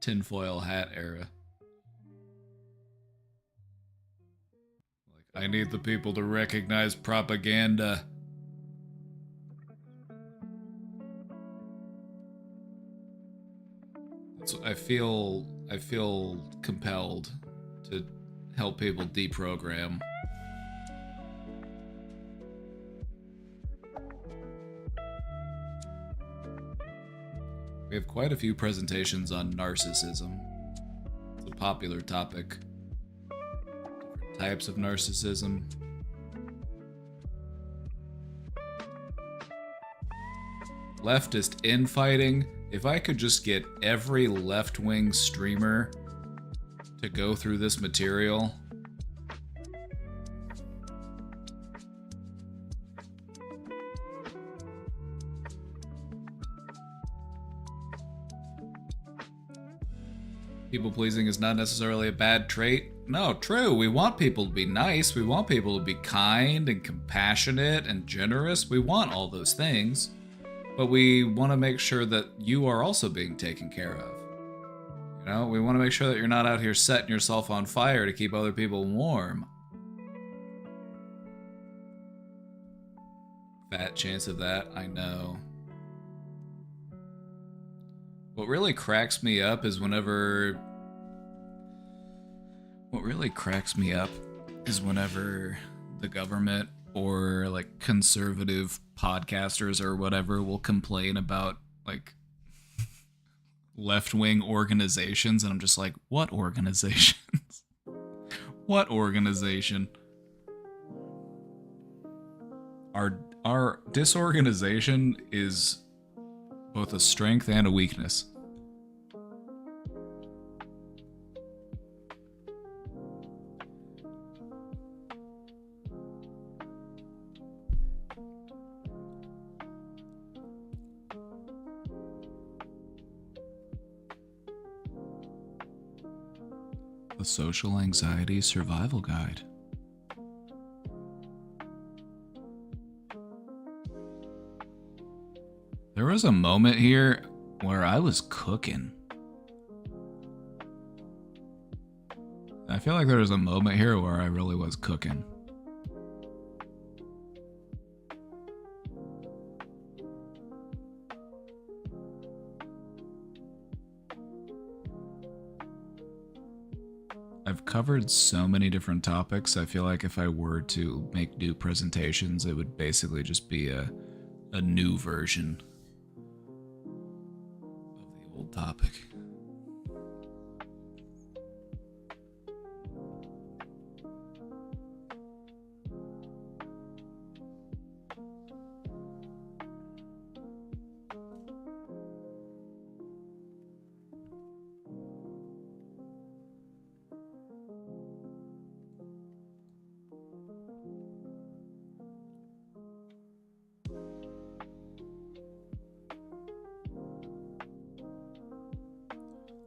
tinfoil hat era. Like, I need the people to recognize propaganda. So I feel compelled to help people deprogram. We have quite a few presentations on narcissism. It's a popular topic. Different types of narcissism. Leftist infighting. If I could just get every left-wing streamer to go through this material. People-pleasing is not necessarily a bad trait. No, true. We want people to be nice. We want people to be kind and compassionate and generous. We want all those things. But we want to make sure that you are also being taken care of. You know, we want to make sure that you're not out here setting yourself on fire to keep other people warm. Fat chance of that, I know. What really cracks me up is whenever... What really cracks me up is whenever the government or like conservative podcasters or whatever will complain about like left-wing organizations, and I'm just like, what organizations? What organization? our disorganization is both a strength and a weakness. The Social Anxiety Survival Guide. There was a moment here where I was cooking. I feel like there was a moment here where I really was cooking. I've covered so many different topics. I feel like if I were to make new presentations, it would basically just be a new version of the old topic.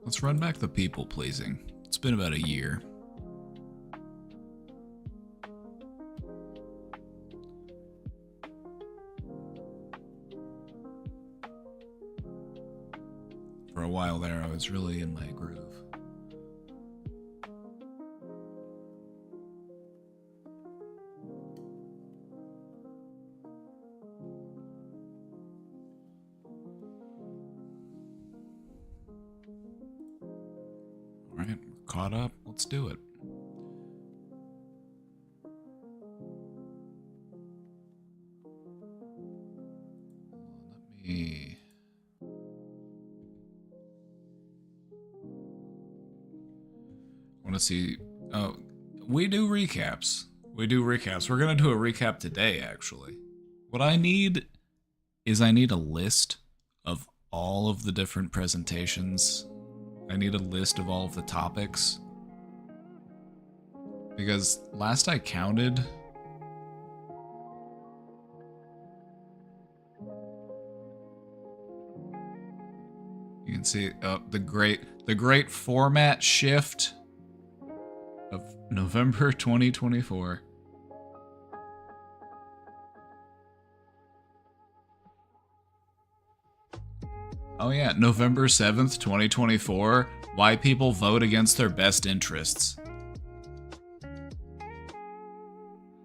Let's run back the people pleasing. It's been about a year. For a while there, I was really in my groove. Alright, we're caught up. Let's do it. Let me... I want to see... Oh, we do recaps. We do recaps. We're going to do a recap today, actually. What I need is I need a list of all of the different presentations. I need a list of all of the topics. Because last I counted, you can see the great format shift of November 2024. Oh yeah, November 7th, 2024, why people vote against their best interests.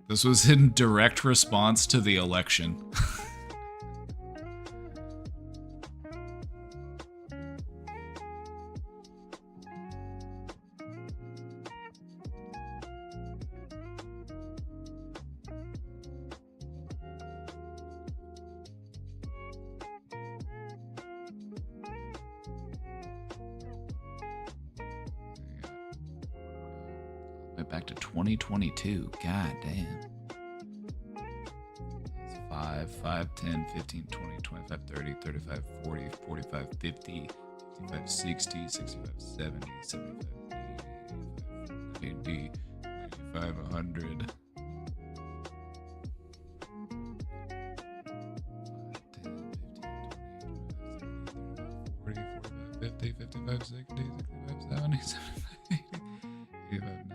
This was in direct response to the election. Back to 2022. God damn. It's 5, 10, 15, 20, 25, 30, 35, 40, 45, 50, 55, 60, 65, 70, 75, 80, 95, 100. 40, 45, 50, 55, 60, 65, 70, 75, 80, 85, 90.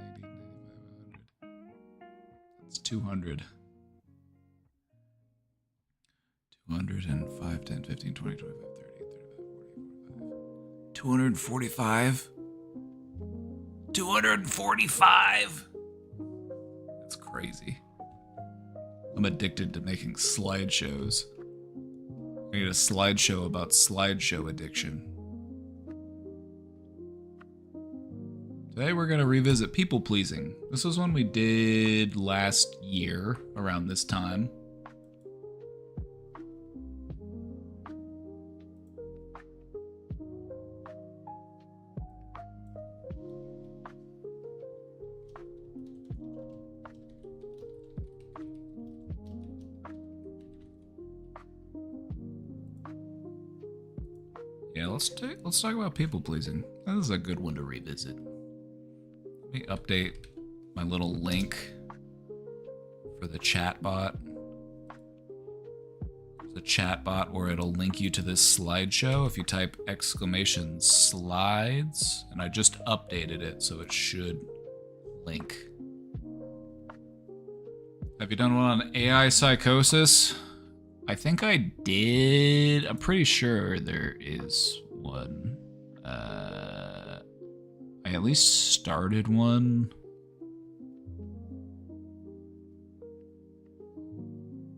200. 205, 10, 15, 20, 25, 30, 35, 40, 45. 245? 245? That's crazy. I'm addicted to making slideshows. I need a slideshow about slideshow addiction. Today we're going to revisit people pleasing. This was one we did last year around this time. Yeah, let's talk about people pleasing. This is a good one to revisit. Let me update my little link for the chatbot. The chatbot where it'll link you to this slideshow if you type !slides, and I just updated it so it should link. Have you done one on AI psychosis? I think I did. I'm pretty sure there is one. I at least started one.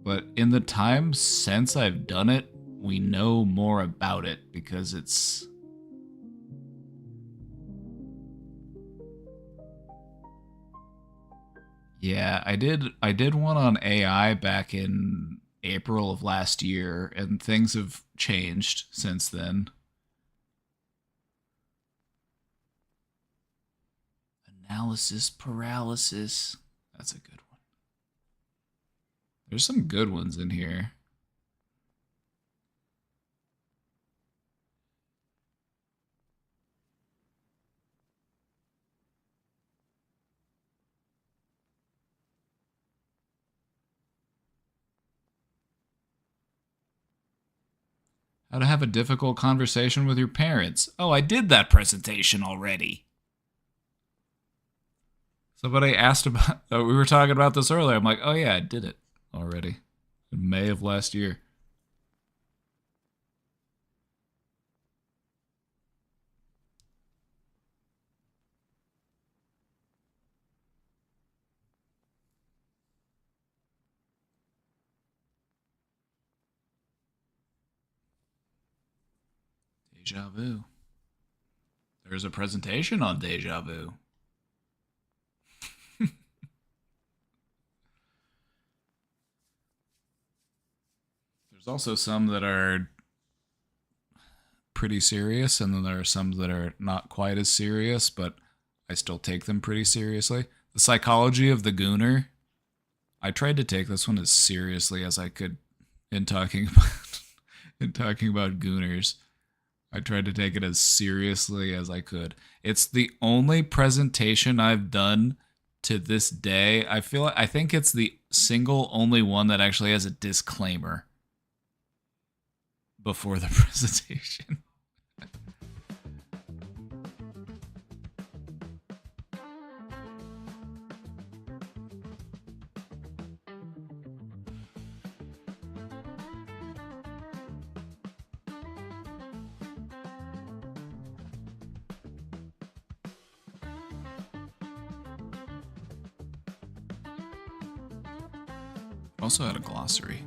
But in the time since I've done it, we know more about it because it's... Yeah, I did one on AI back in April of last year, and things have changed since then. Analysis paralysis. That's a good one. There's some good ones in here. How to have a difficult conversation with your parents. Oh, I did that presentation already. Somebody asked about... we were talking about this earlier. I'm like, oh yeah, I did it already. In May of last year. Deja vu. There's a presentation on deja vu. There's also some that are pretty serious, and then there are some that are not quite as serious, but I still take them pretty seriously. The Psychology of the Gooner. I tried to take this one as seriously as I could in talking about Gooners. I tried to take it as seriously as I could. It's the only presentation I've done to this day. I think it's the single only one that actually has a disclaimer before the presentation. Also had a glossary.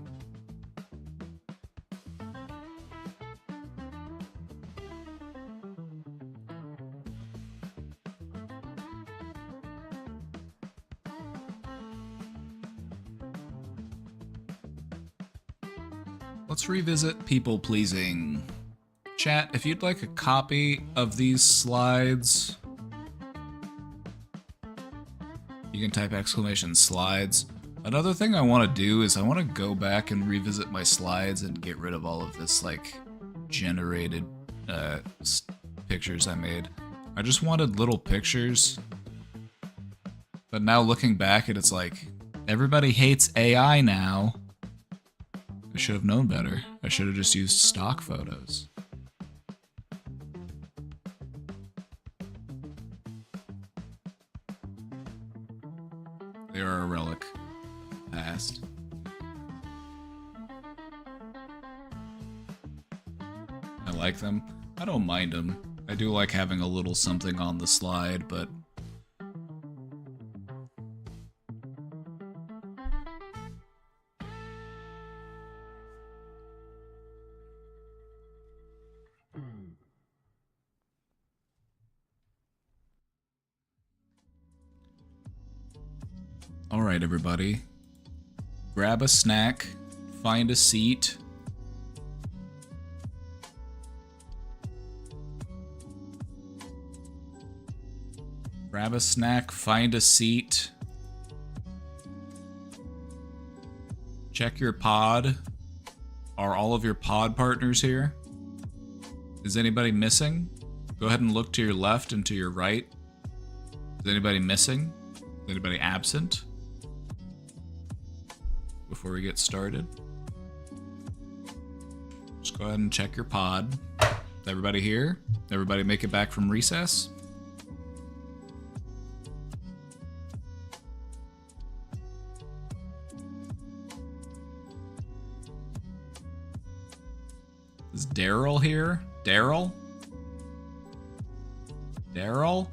Let's revisit people pleasing. Chat, if you'd like a copy of these slides, you can type !slides. Another thing I want to do is I want to go back and revisit my slides and get rid of all of this, like, generated pictures I made. I just wanted little pictures. But now looking back at it's like, everybody hates AI now. I should have known better. I should have just used stock photos. They are a relic. Past. I like them. I don't mind them. I do like having a little something on the slide, but... Alright, everybody. Grab a snack, find a seat. Grab a snack, find a seat. Check your pod. Are all of your pod partners here? Is anybody missing? Go ahead and look to your left and to your right. Is anybody missing? Is anybody absent? Before we get started. Just go ahead and check your pod. Everybody here? Everybody make it back from recess? Is Daryl here? Daryl? Daryl?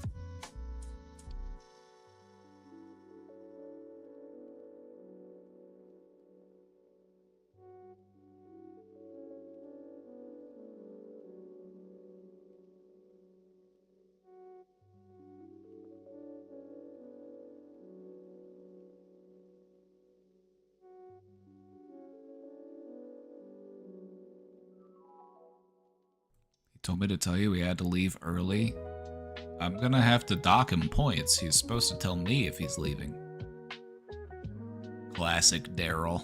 Told me to tell you he had to leave early. I'm gonna have to dock him points. He's supposed to tell me if he's leaving. Classic Daryl.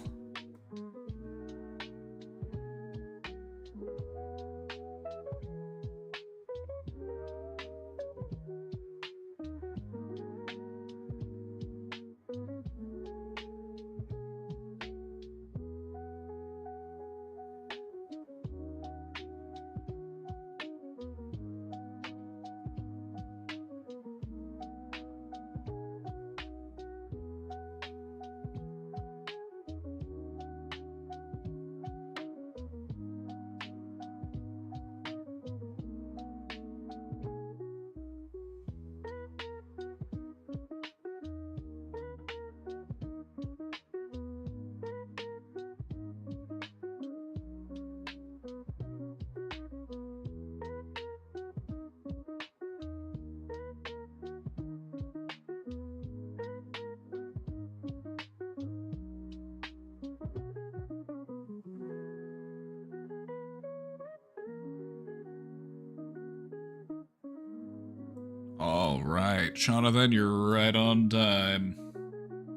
All right, Jonathan, you're right on time.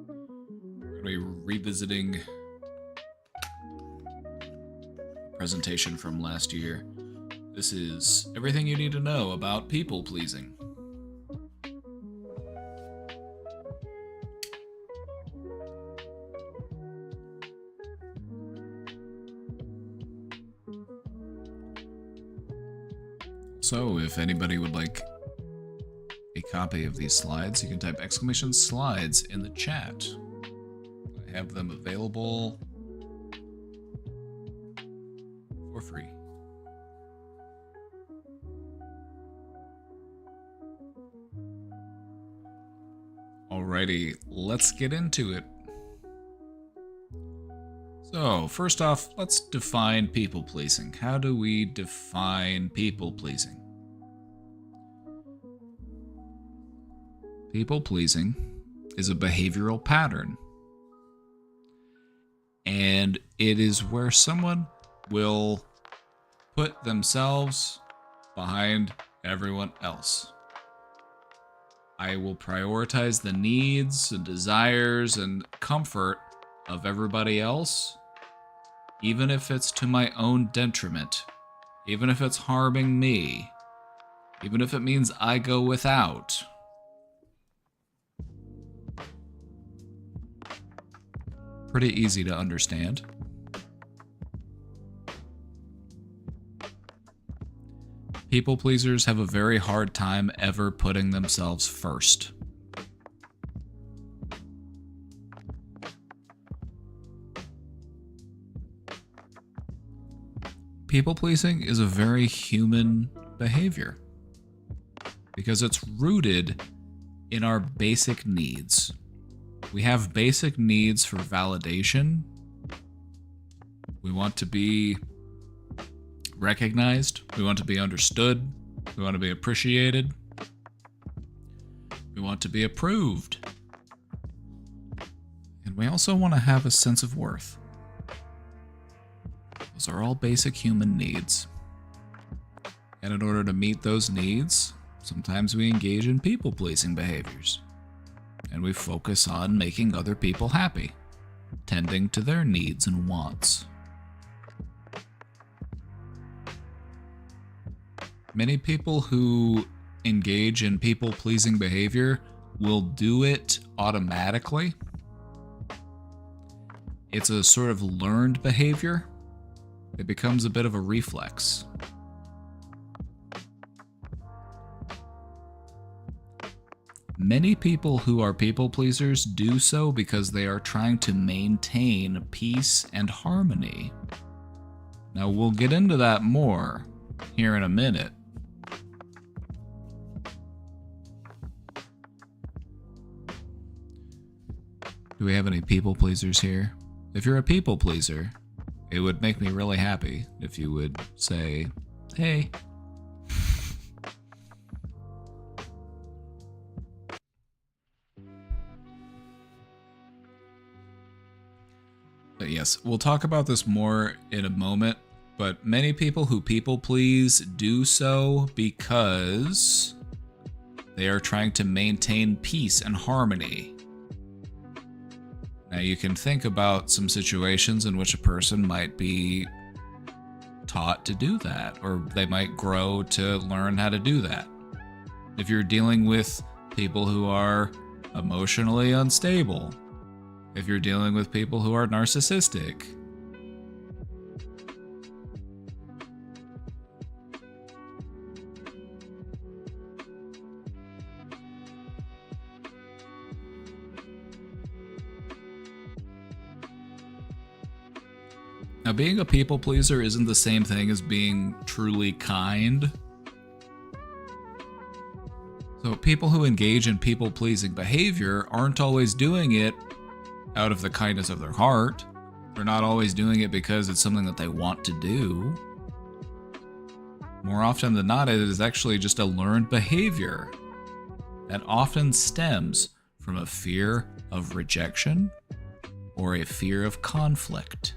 We're going to be revisiting a presentation from last year. This is everything you need to know about people pleasing. So, if anybody would like a copy of these slides, you can type !slides in the chat. I have them available for free. Alrighty, let's get into it. So, first off, let's define people pleasing. How do we define people pleasing? People pleasing is a behavioral pattern, and it is where someone will put themselves behind everyone else. I will prioritize the needs and desires and comfort of everybody else, even if it's to my own detriment, even if it's harming me, even if it means I go without. Pretty easy to understand. People pleasers have a very hard time ever putting themselves first. People pleasing is a very human behavior because it's rooted in our basic needs. We have basic needs for validation. We want to be recognized. We want to be understood. We want to be appreciated. We want to be approved. And we also want to have a sense of worth. Those are all basic human needs. And in order to meet those needs, sometimes we engage in people-pleasing behaviors. And we focus on making other people happy, tending to their needs and wants. Many people who engage in people-pleasing behavior will do it automatically. It's a sort of learned behavior. It becomes a bit of a reflex. Many people who are people pleasers do so because they are trying to maintain peace and harmony. Now, we'll get into that more here in a minute. Do we have any people pleasers here? If you're a people pleaser, it would make me really happy if you would say, hey. But yes, we'll talk about this more in a moment, but many people who people please do so because they are trying to maintain peace and harmony. Now, you can think about some situations in which a person might be taught to do that, or they might grow to learn how to do that. If you're dealing with people who are emotionally unstable, if you're dealing with people who are narcissistic, now, being a people pleaser isn't the same thing as being truly kind. So people who engage in people pleasing behavior aren't always doing it out of the kindness of their heart. They're not always doing it because it's something that they want to do. More often than not, it is actually just a learned behavior that often stems from a fear of rejection or a fear of conflict.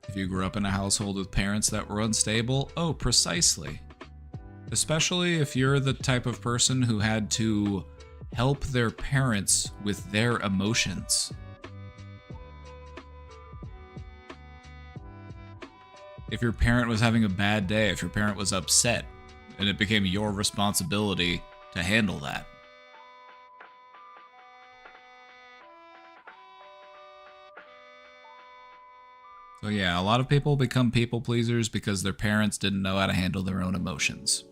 If you grew up in a household with parents that were unstable, oh, precisely. Especially if you're the type of person who had to help their parents with their emotions. If your parent was having a bad day, if your parent was upset, and it became your responsibility to handle that. So yeah, a lot of people become people pleasers because their parents didn't know how to handle their own emotions.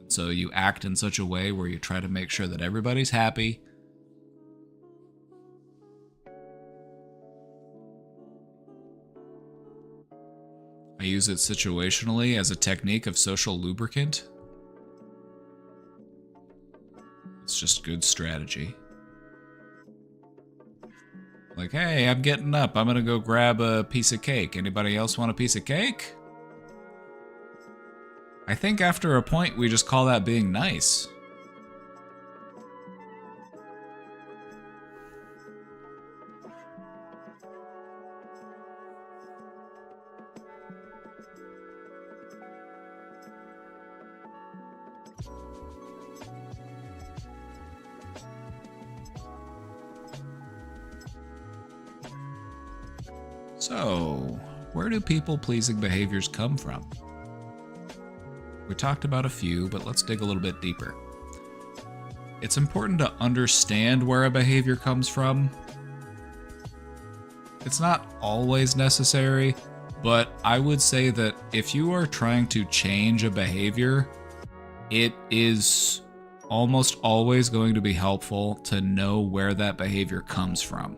So you act in such a way where you try to make sure that everybody's happy. I use it situationally as a technique of social lubricant. It's just good strategy. Like, hey, I'm getting up. I'm gonna go grab a piece of cake. Anybody else want a piece of cake? I think after a point, we just call that being nice. So, where do people-pleasing behaviors come from? We talked about a few, but let's dig a little bit deeper. It's important to understand where a behavior comes from. It's not always necessary, but I would say that if you are trying to change a behavior, it is almost always going to be helpful to know where that behavior comes from.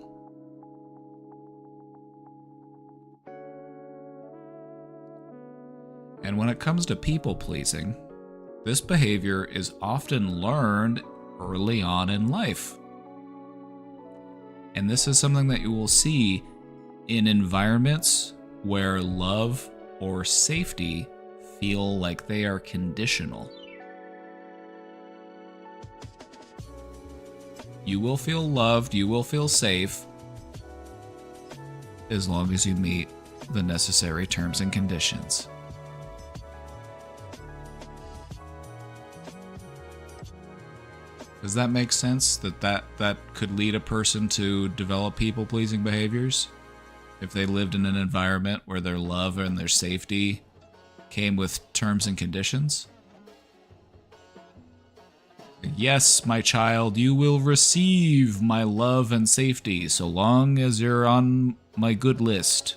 And when it comes to people pleasing, this behavior is often learned early on in life. And this is something that you will see in environments where love or safety feel like they are conditional. You will feel loved, you will feel safe, as long as you meet the necessary terms and conditions. Does that make sense? That could lead a person to develop people-pleasing behaviors? if they lived in an environment where their love and their safety came with terms and conditions. Yes, my child, you will receive my love and safety so long as you're on my good list.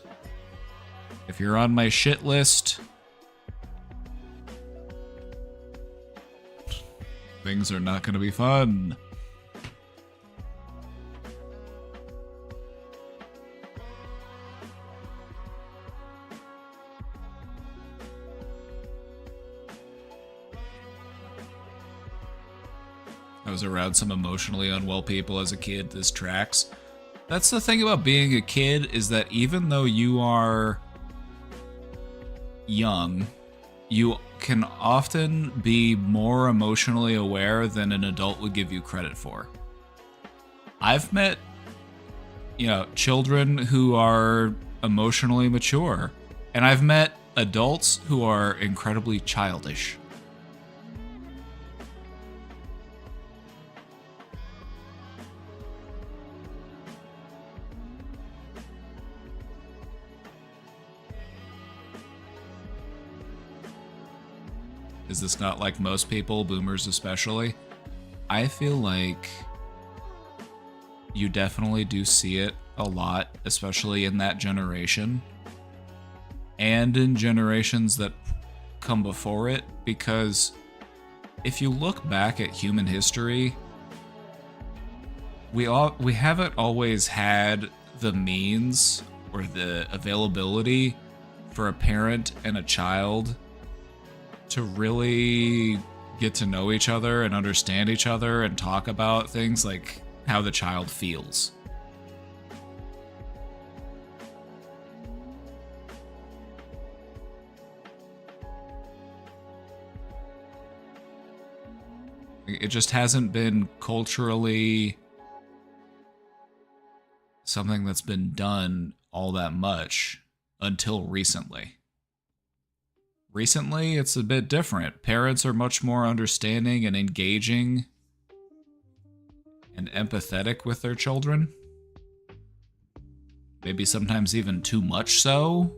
If you're on my shit list, things are not going to be fun. I was around some emotionally unwell people as a kid. This tracks. That's the thing about being a kid, is that even though you are young, you can often be more emotionally aware than an adult would give you credit for. I've met, children who are emotionally mature, and I've met adults who are incredibly childish. Is this not like most people, boomers especially? I feel like you definitely do see it a lot, especially in that generation and in generations that come before it, because if you look back at human history, we haven't always had the means or the availability for a parent and a child to really get to know each other and understand each other and talk about things like how the child feels. It just hasn't been culturally something that's been done all that much until recently. Recently, it's a bit different. Parents are much more understanding and engaging and empathetic with their children. Maybe sometimes even too much so.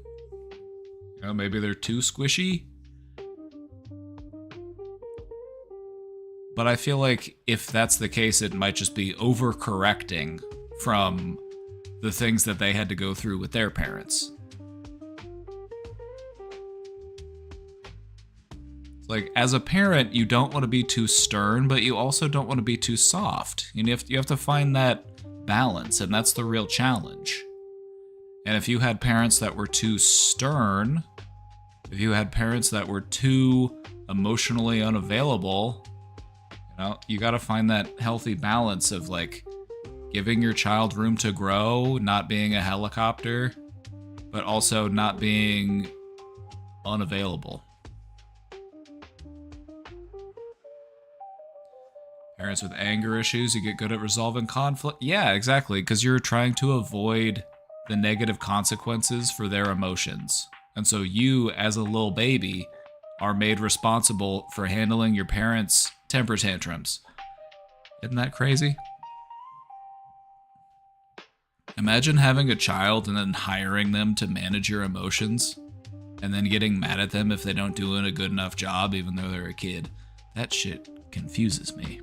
Maybe they're too squishy. But I feel like if that's the case, it might just be overcorrecting from the things that they had to go through with their parents. Like, as a parent, you don't want to be too stern, but you also don't want to be too soft. You have to find that balance, and that's the real challenge. And if you had parents that were too stern, if you had parents that were too emotionally unavailable, you got to find that healthy balance of, like, giving your child room to grow, not being a helicopter, but also not being unavailable. Parents with anger issues, you get good at resolving conflict. Yeah, exactly, because you're trying to avoid the negative consequences for their emotions. And so you, as a little baby, are made responsible for handling your parents' temper tantrums. Isn't that crazy? Imagine having a child and then hiring them to manage your emotions, and then getting mad at them if they don't do a good enough job even though they're a kid. That shit confuses me.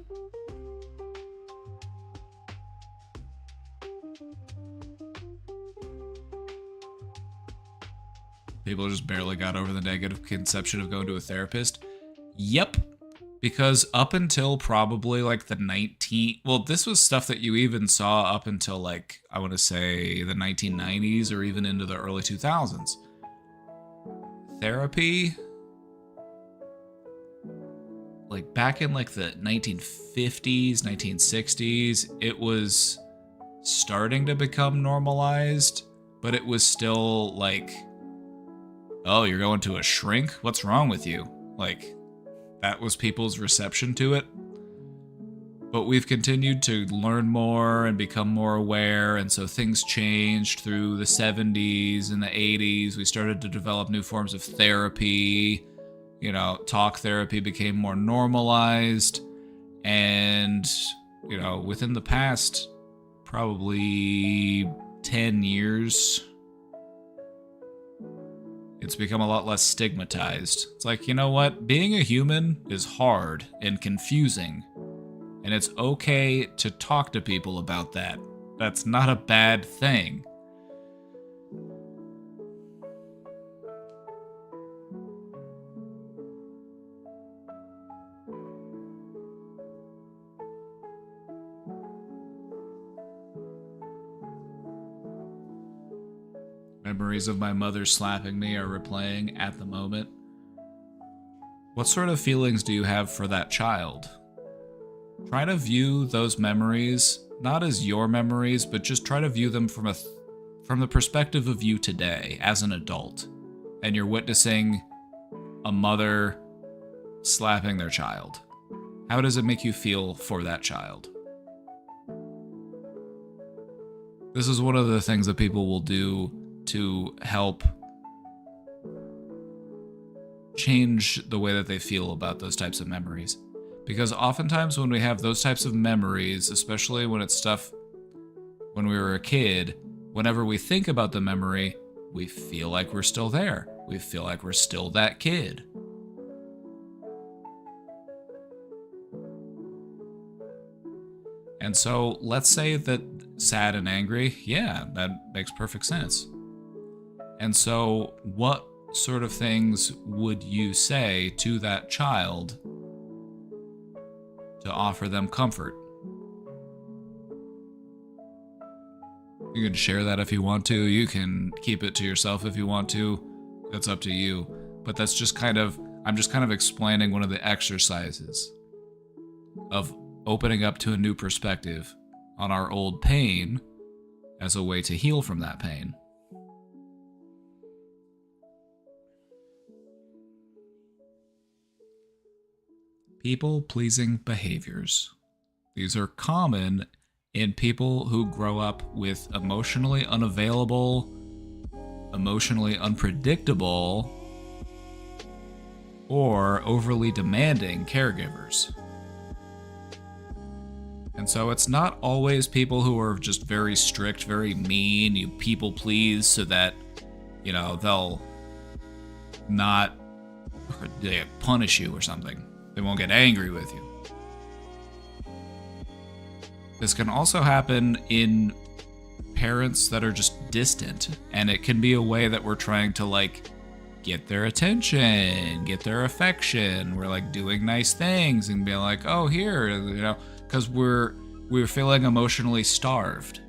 People just barely got over the negative conception of going to a therapist. Yep. Because up until probably like this was stuff that you even saw up until like, I want to say the 1990s or even into the early 2000s. Therapy, like back in like the 1950s, 1960s, it was starting to become normalized, but it was still like, oh, you're going to a shrink? What's wrong with you? Like, that was people's reception to it. But we've continued to learn more and become more aware, and so things changed through the 70s and the 80s. We started to develop new forms of therapy. Talk therapy became more normalized. And, within the past probably 10 years, It's become a lot less stigmatized. It's like, you know what? Being a human is hard and confusing. And it's okay to talk to people about that. That's not a bad thing. Memories of my mother slapping me are replaying at the moment. What sort of feelings do you have for that child? Try to view those memories not as your memories, but just try to view them from the perspective of you today as an adult, and you're witnessing a mother slapping their child. How does it make you feel for that child? This is one of the things that people will do to help change the way that they feel about those types of memories. Because oftentimes when we have those types of memories, especially when it's stuff when we were a kid, whenever we think about the memory, we feel like we're still there. We feel like we're still that kid. And so let's say that sad and angry, yeah, that makes perfect sense. And so what sort of things would you say to that child to offer them comfort? You can share that if you want to. You can keep it to yourself if you want to. That's up to you. But that's just kind of, I'm just kind of explaining one of the exercises of opening up to a new perspective on our old pain as a way to heal from that pain. People-pleasing behaviors. These are common in people who grow up with emotionally unavailable, emotionally unpredictable, or overly demanding caregivers. And so it's not always people who are just very strict, very mean, you people please so that, you know, they'll not punish you or something. They won't get angry with you. This can also happen in parents that are just distant, and it can be a way that we're trying to like get their attention, get their affection. We're like doing nice things and being like, oh, here, you know, because we're feeling emotionally starved.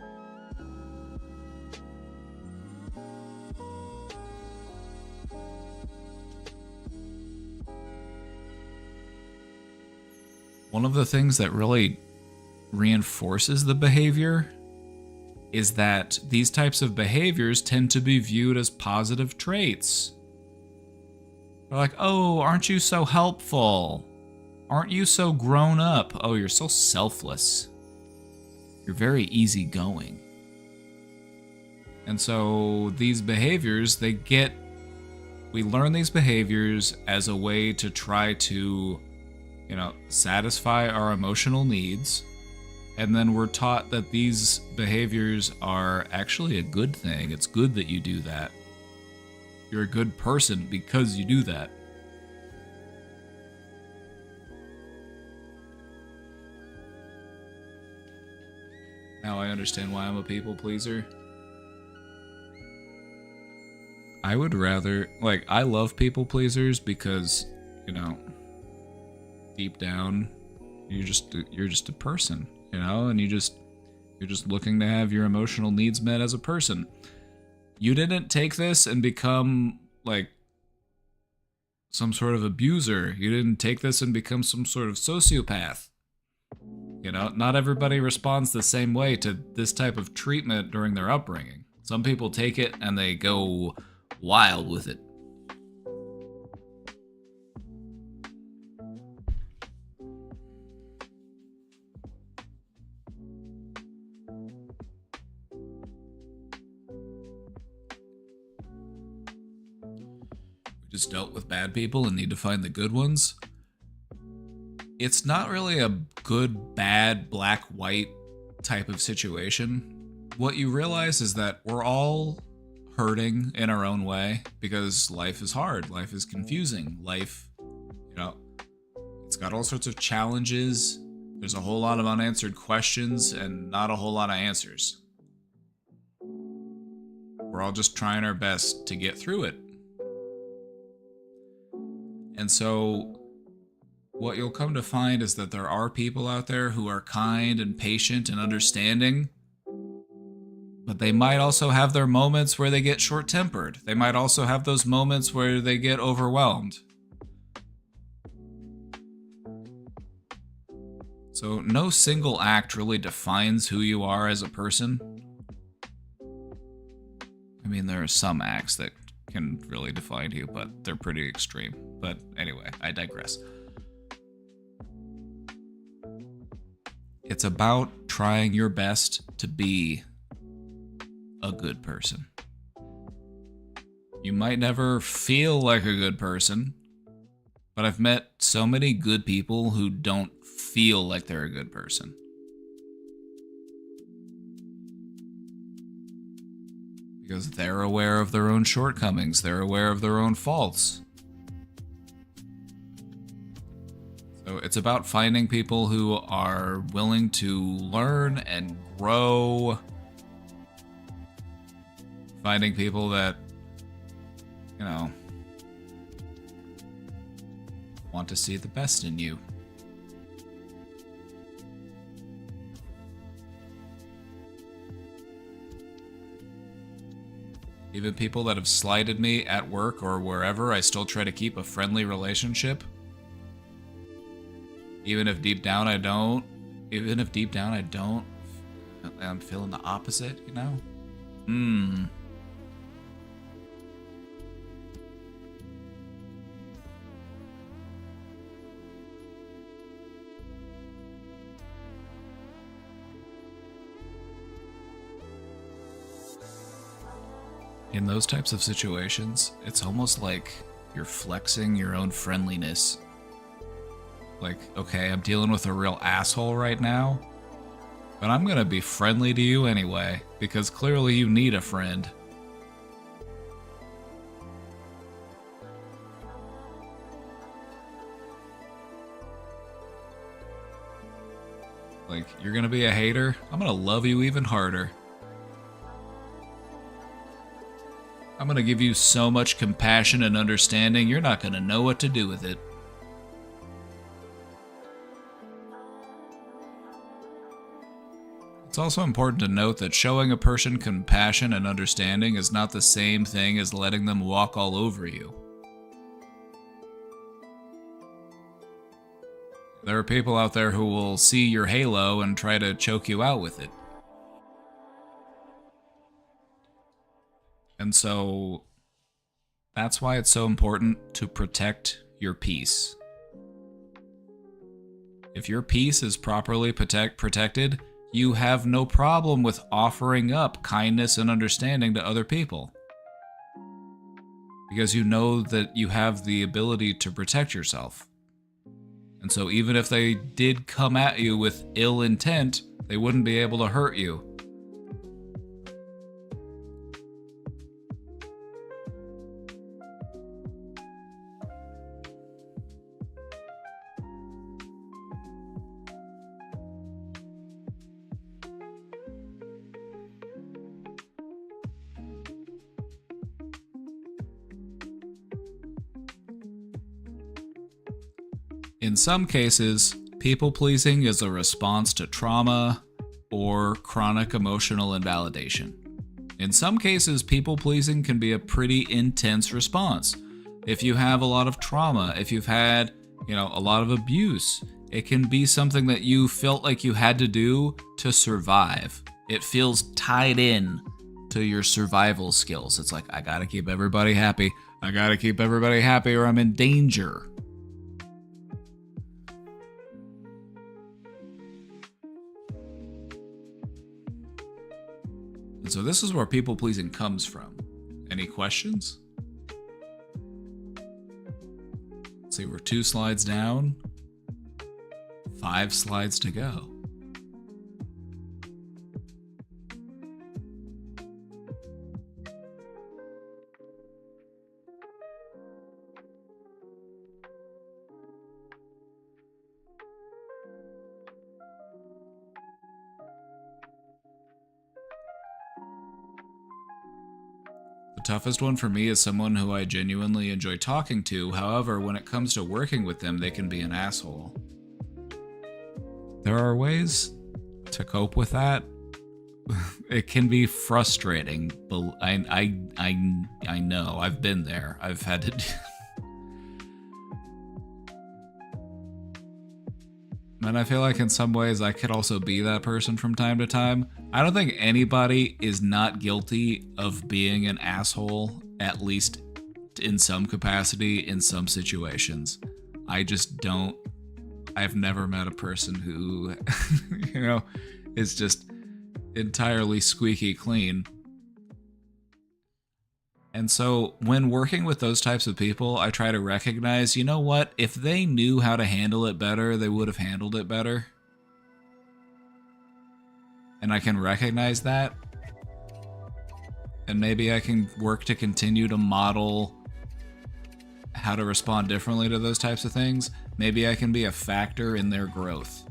One of the things that really reinforces the behavior is that these types of behaviors tend to be viewed as positive traits. They're like, oh, aren't you so helpful? Aren't you so grown up? Oh, you're so selfless. You're very easygoing. And so these behaviors, we learn these behaviors as a way to try to, you know, satisfy our emotional needs. And then we're taught that these behaviors are actually a good thing. It's good that you do that. You're a good person because you do that. Now I understand why I'm a people pleaser. I would rather, like, I love people pleasers because, you know, deep down, you're just a person, you know, and you're just looking to have your emotional needs met as a person. You didn't take this and become like some sort of abuser. You didn't take this and become some sort of sociopath. You know, not everybody responds the same way to this type of treatment during their upbringing. Some people take it and they go wild with it. We just dealt with bad people and need to find the good ones. It's not really a good, bad, black, white type of situation. What you realize is that we're all hurting in our own way because life is hard, life is confusing, life, you know, it's got all sorts of challenges. There's a whole lot of unanswered questions and not a whole lot of answers. We're all just trying our best to get through it. And so what you'll come to find is that there are people out there who are kind and patient and understanding, but they might also have their moments where they get short-tempered. They might also have those moments where they get overwhelmed. So no single act really defines who you are as a person. I mean, there are some acts that can really define you, but they're pretty extreme. But anyway, I digress. It's about trying your best to be a good person. You might never feel like a good person, but I've met so many good people who don't feel like they're a good person. Because they're aware of their own shortcomings, they're aware of their own faults. So it's about finding people who are willing to learn and grow. Finding people that, you know, want to see the best in you. Even people that have slighted me at work or wherever, I still try to keep a friendly relationship. Even if deep down I don't. I'm feeling the opposite, you know? In those types of situations, it's almost like you're flexing your own friendliness. Like, okay, I'm dealing with a real asshole right now, but I'm gonna be friendly to you anyway, because clearly you need a friend. Like, you're gonna be a hater? I'm gonna love you even harder. I'm gonna give you so much compassion and understanding, you're not gonna know what to do with it. It's also important to note that showing a person compassion and understanding is not the same thing as letting them walk all over you. There are people out there who will see your halo and try to choke you out with it. And so that's why it's so important to protect your peace. If your peace is properly protected, you have no problem with offering up kindness and understanding to other people. Because you know that you have the ability to protect yourself. And so even if they did come at you with ill intent, they wouldn't be able to hurt you. In some cases, people-pleasing is a response to trauma or chronic emotional invalidation. In some cases, people-pleasing can be a pretty intense response. If you have a lot of trauma, if you've had, a lot of abuse, it can be something that you felt like you had to do to survive. It feels tied in to your survival skills. It's like, I gotta keep everybody happy. I gotta keep everybody happy or I'm in danger. And so this is where people-pleasing comes from. Any questions? Let's see, we're 2 slides down. 5 slides to go. The toughest one for me is someone who I genuinely enjoy talking to. However, when it comes to working with them, they can be an asshole. There are ways to cope with that. It can be frustrating, but I know. I've been there. I've had to And I feel like in some ways I could also be that person from time to time. I don't think anybody is not guilty of being an asshole, at least in some capacity, in some situations. I just don't. I've never met a person who, is just entirely squeaky clean. And so when working with those types of people, I try to recognize, you know what? If they knew how to handle it better, they would have handled it better. And I can recognize that. And maybe I can work to continue to model how to respond differently to those types of things. Maybe I can be a factor in their growth.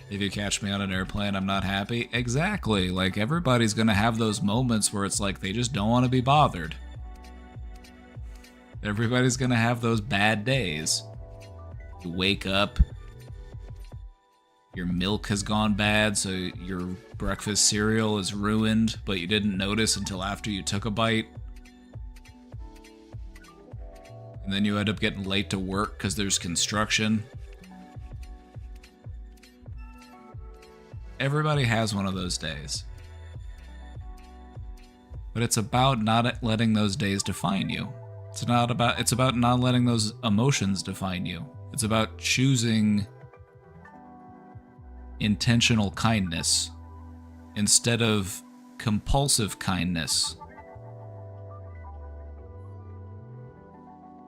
If you catch me on an airplane, I'm not happy. Exactly. Like, everybody's gonna have those moments where it's like they just don't want to be bothered. Everybody's gonna have those bad days. You wake up, your milk has gone bad, so your breakfast cereal is ruined, but you didn't notice until after you took a bite. And then you end up getting late to work because there's construction. Everybody has one of those days. But it's about not letting those days define you. It's about not letting those emotions define you. It's about choosing intentional kindness instead of compulsive kindness.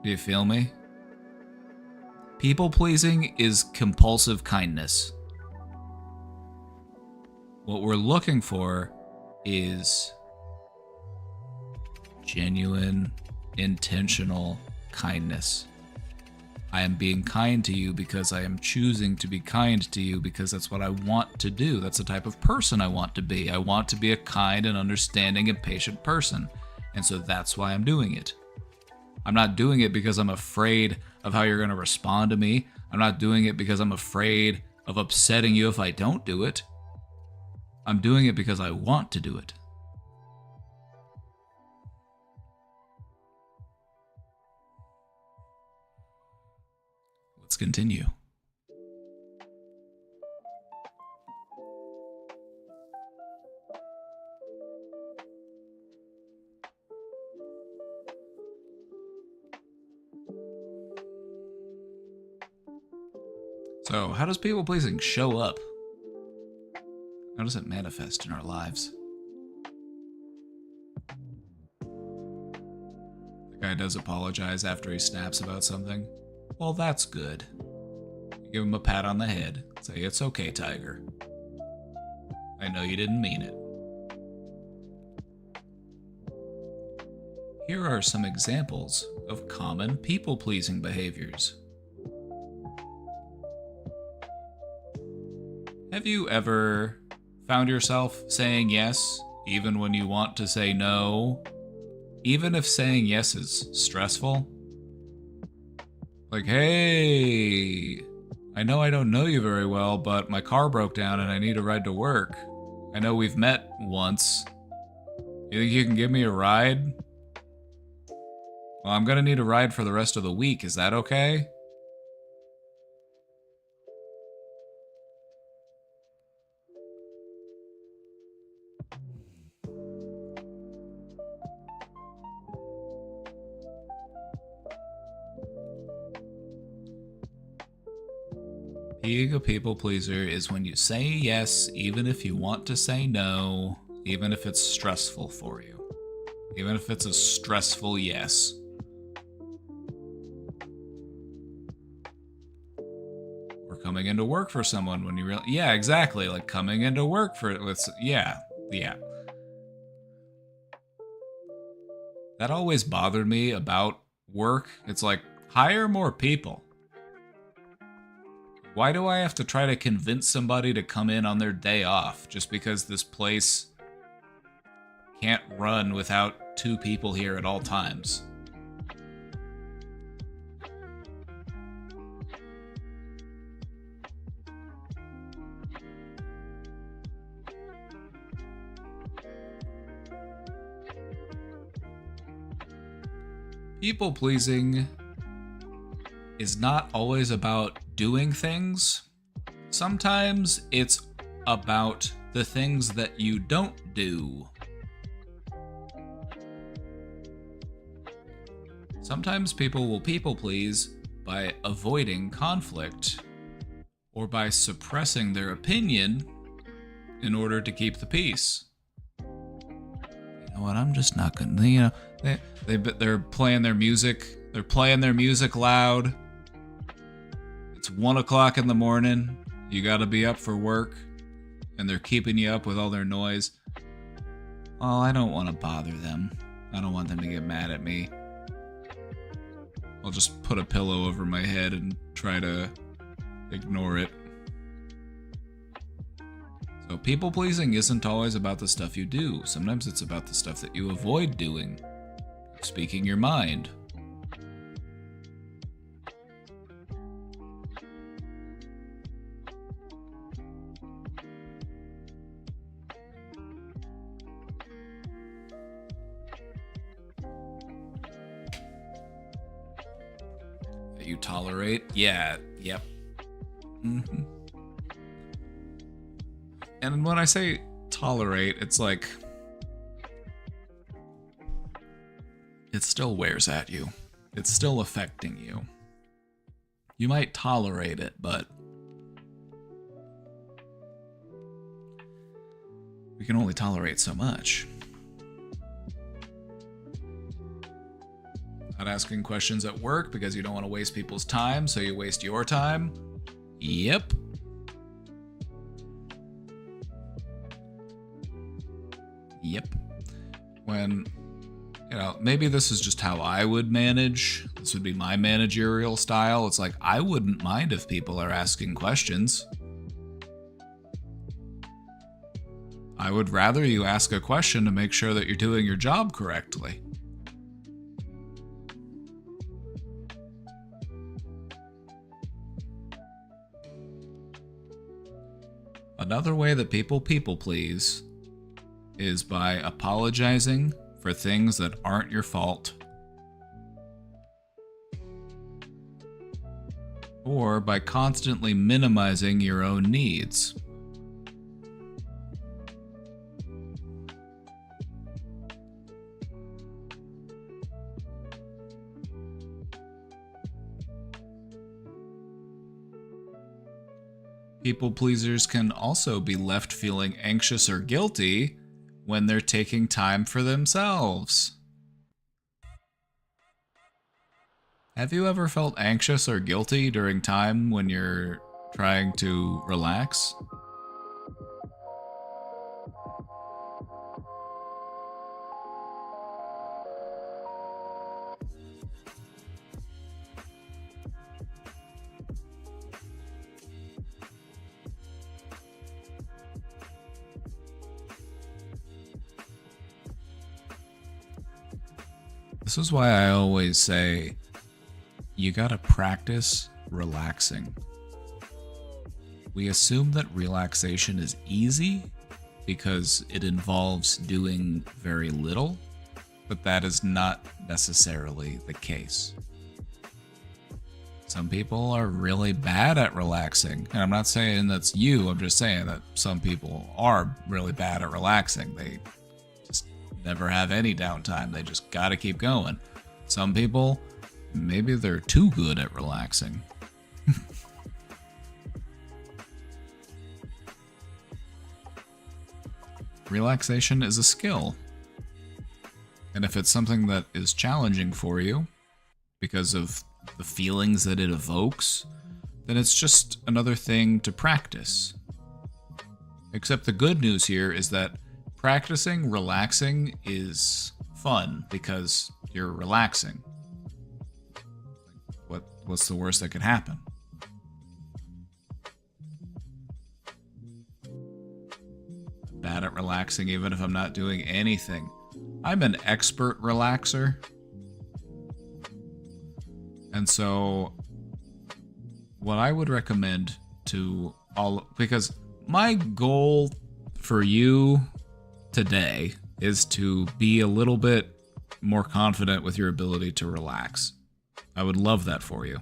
Do you feel me? People pleasing is compulsive kindness. What we're looking for is genuine, intentional kindness. I am being kind to you because I am choosing to be kind to you because that's what I want to do. That's the type of person I want to be. I want to be a kind and understanding and patient person. And so that's why I'm doing it. I'm not doing it because I'm afraid of how you're going to respond to me. I'm not doing it because I'm afraid of upsetting you if I don't do it. I'm doing it because I want to do it. Let's continue. So, how does people pleasing show up? How does it manifest in our lives? The guy does apologize after he snaps about something. Well, that's good. You give him a pat on the head. Say, it's okay, Tiger. I know you didn't mean it. Here are some examples of common people-pleasing behaviors. Have you ever found yourself saying yes, even when you want to say no, even if saying yes is stressful? Like, hey, I know I don't know you very well, but my car broke down and I need a ride to work. I know we've met once. You think you can give me a ride? Well, I'm gonna need a ride for the rest of the week. Is that okay? Being a people pleaser is when you say yes, even if you want to say no, even if it's stressful for you. Even if it's a stressful yes. Or coming into work for someone when you really... Yeah, exactly. Like coming into work for... Yeah. That always bothered me about work. It's like, hire more people. Why do I have to try to convince somebody to come in on their day off just because this place can't run without 2 people here at all times? People pleasing is not always about doing things. Sometimes it's about the things that you don't do. Sometimes people will people please by avoiding conflict or by suppressing their opinion in order to keep the peace. You know what? I'm just not gonna. You know, they're playing their music. They're playing their music loud. It's 1 o'clock in the morning. You gotta be up for work, and they're keeping you up with all their noise. Oh, I don't want to bother them. I don't want them to get mad at me. I'll just put a pillow over my head and try to ignore it. So people pleasing isn't always about the stuff you do. Sometimes it's about the stuff that you avoid doing. Speaking your mind. That you tolerate? Yeah, yep. Mm-hmm. And when I say tolerate, it's like it still wears at you. It's still affecting you. You might tolerate it, but we can only tolerate so much. Not asking questions at work because you don't want to waste people's time, so you waste your time. Yep. Yep. When, you know, maybe this is just how I would manage. This would be my managerial style. It's like, I wouldn't mind if people are asking questions. I would rather you ask a question to make sure that you're doing your job correctly. Another way that people please is by apologizing for things that aren't your fault, or by constantly minimizing your own needs. People pleasers can also be left feeling anxious or guilty when they're taking time for themselves. Have you ever felt anxious or guilty during time when you're trying to relax? This is why I always say, you gotta practice relaxing. We assume that relaxation is easy because it involves doing very little, but that is not necessarily the case. Some people are really bad at relaxing, and I'm not saying that's you, I'm just saying that some people are really bad at relaxing. They just never have any downtime, they just gotta keep going. Some people, maybe they're too good at relaxing. Relaxation is a skill. And if it's something that is challenging for you because of the feelings that it evokes, then it's just another thing to practice. Except the good news here is that practicing relaxing is fun because you're relaxing. What's the worst that could happen? bad at relaxing even if I'm not doing anything. I'm an expert relaxer. And so what I would recommend to all, because my goal for you today is to be a little bit more confident with your ability to relax. I would love that for you.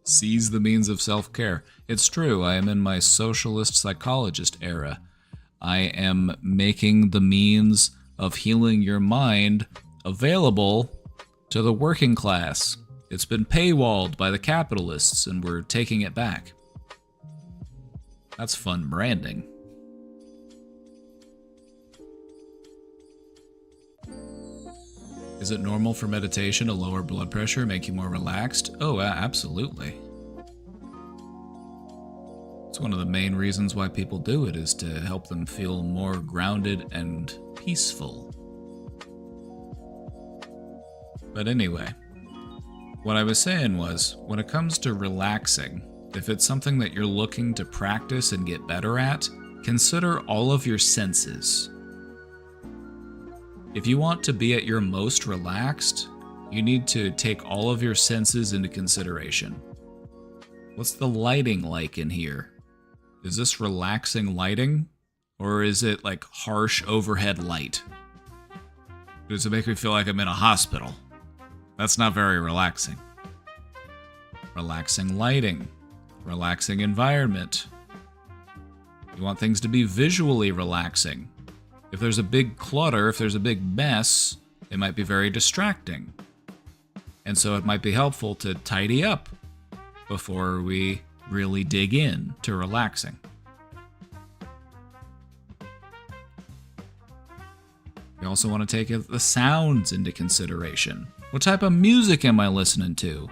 Seize the means of self-care. It's true, I am in my socialist psychologist era. I am making the means of healing your mind available to the working class. It's been paywalled by the capitalists, and we're taking it back. That's fun branding. Is it normal for meditation to lower blood pressure, make you more relaxed? Oh, absolutely. It's one of the main reasons why people do it, is to help them feel more grounded and peaceful. But anyway, what I was saying was, when it comes to relaxing, if it's something that you're looking to practice and get better at, consider all of your senses. If you want to be at your most relaxed, you need to take all of your senses into consideration. What's the lighting like in here? Is this relaxing lighting? Or is it like harsh overhead light? Does it make me feel like I'm in a hospital? That's not very relaxing. Relaxing lighting. Relaxing environment. You want things to be visually relaxing. If there's a big clutter, if there's a big mess, it might be very distracting. And so it might be helpful to tidy up before we really dig in to relaxing. We also want to take the sounds into consideration. What type of music am I listening to?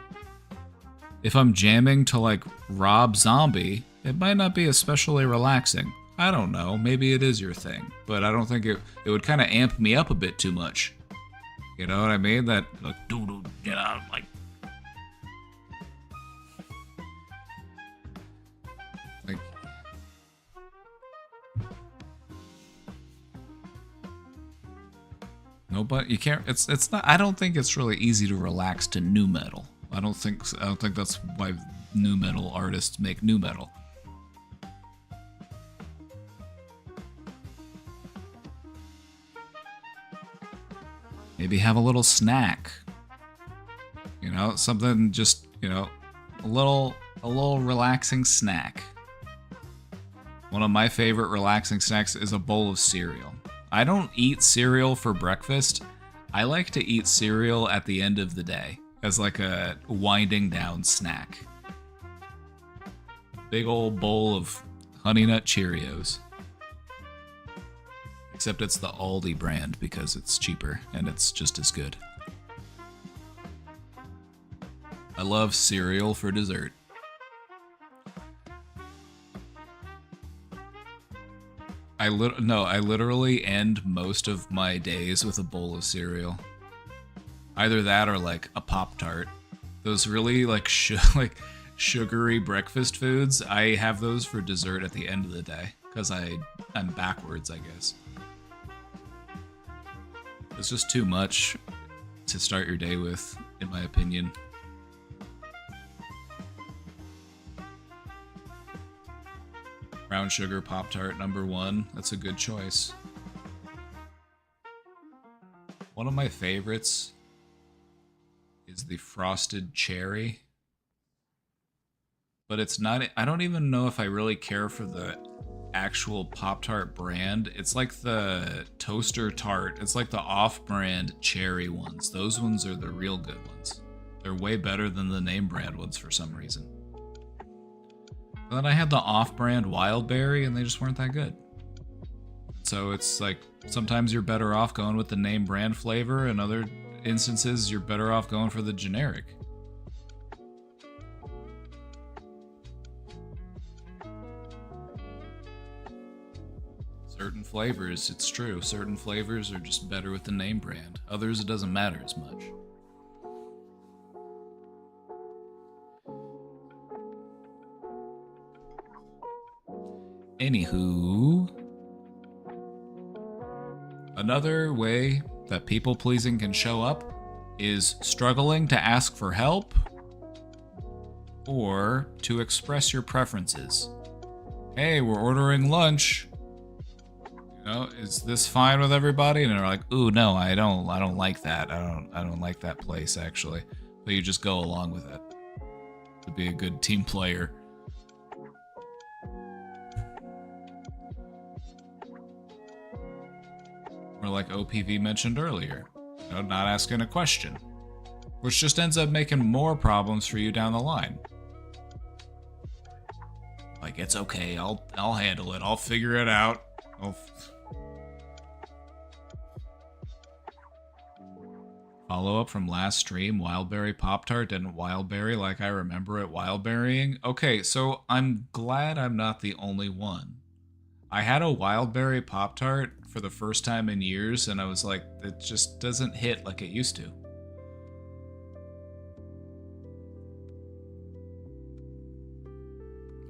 If I'm jamming to like Rob Zombie, it might not be especially relaxing. I don't know, maybe it is your thing, but I don't think it would kind of amp me up a bit too much. You know what I mean? That like, you know, like no, but you can't. It's not. I don't think it's really easy to relax to nu metal. I don't think that's why nu metal artists make nu metal. Maybe have a little snack. You know, something just, you know, a little relaxing snack. One of my favorite relaxing snacks is a bowl of cereal. I don't eat cereal for breakfast. I like to eat cereal at the end of the day as like a winding down snack. Big old bowl of Honey Nut Cheerios. Except it's the Aldi brand because it's cheaper and it's just as good. I love cereal for dessert. I literally end most of my days with a bowl of cereal. Either that or like a Pop-Tart. Those really like sugary breakfast foods, I have those for dessert at the end of the day because I'm backwards, I guess. It's just too much to start your day with, in my opinion. Brown sugar Pop-Tart #1. That's a good choice. One of my favorites is the frosted cherry. But it's not, I don't even know if I really care for the actual Pop-Tart brand. It's like the toaster tart. It's like the off-brand cherry ones. Those ones are the real good ones. They're way better than the name brand ones for some reason. And then I had the off-brand wild berry and they just weren't that good. So it's like sometimes you're better off going with the name brand flavor, and other instances you're better off going for the generic. Certain flavors, it's true, certain flavors are just better with the name brand. Others, it doesn't matter as much. Anywho, another way that people pleasing can show up is struggling to ask for help or to express your preferences. Hey, we're ordering lunch. You know, is this fine with everybody? And they're like, "Ooh, no, I don't like that. I don't like that place actually." But you just go along with it to be a good team player. Or like OPV mentioned earlier, you know, not asking a question, which just ends up making more problems for you down the line. Like, it's okay, I'll handle it, I'll figure it out. Follow up from last stream, Wildberry Pop-Tart didn't Wildberry like I remember it Wildberrying. Okay, so I'm glad I'm not the only one. I had a Wildberry Pop-Tart for the first time in years, and I was like, it just doesn't hit like it used to.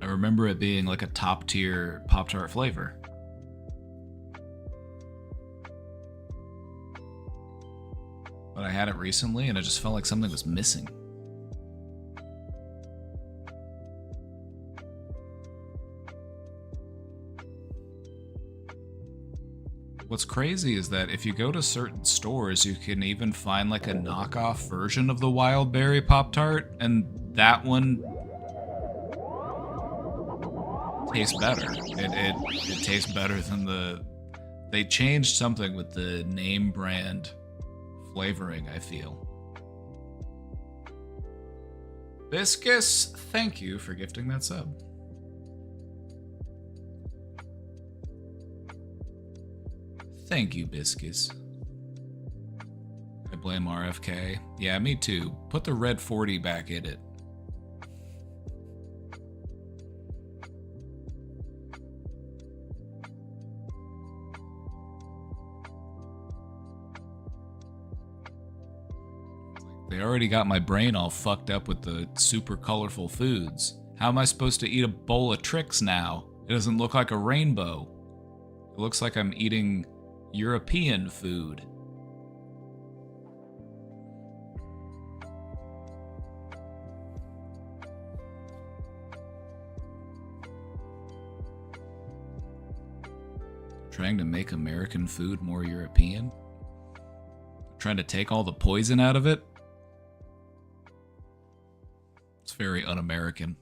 I remember it being like a top-tier Pop-Tart flavor. But I had it recently, and I just felt like something was missing. What's crazy is that if you go to certain stores, you can even find like a knockoff version of the Wildberry Pop-Tart, and that one tastes better. It tastes better than the... They changed something with the name brand flavoring, I feel. Biscus, thank you for gifting that sub. Thank you, Biscus. I blame RFK. Yeah, me too. Put the red 40 back in it. They already got my brain all fucked up with the super colorful foods. How am I supposed to eat a bowl of Trix now? It doesn't look like a rainbow. It looks like I'm eating European food. Trying to make American food more European? Trying to take all the poison out of it? It's very un-American.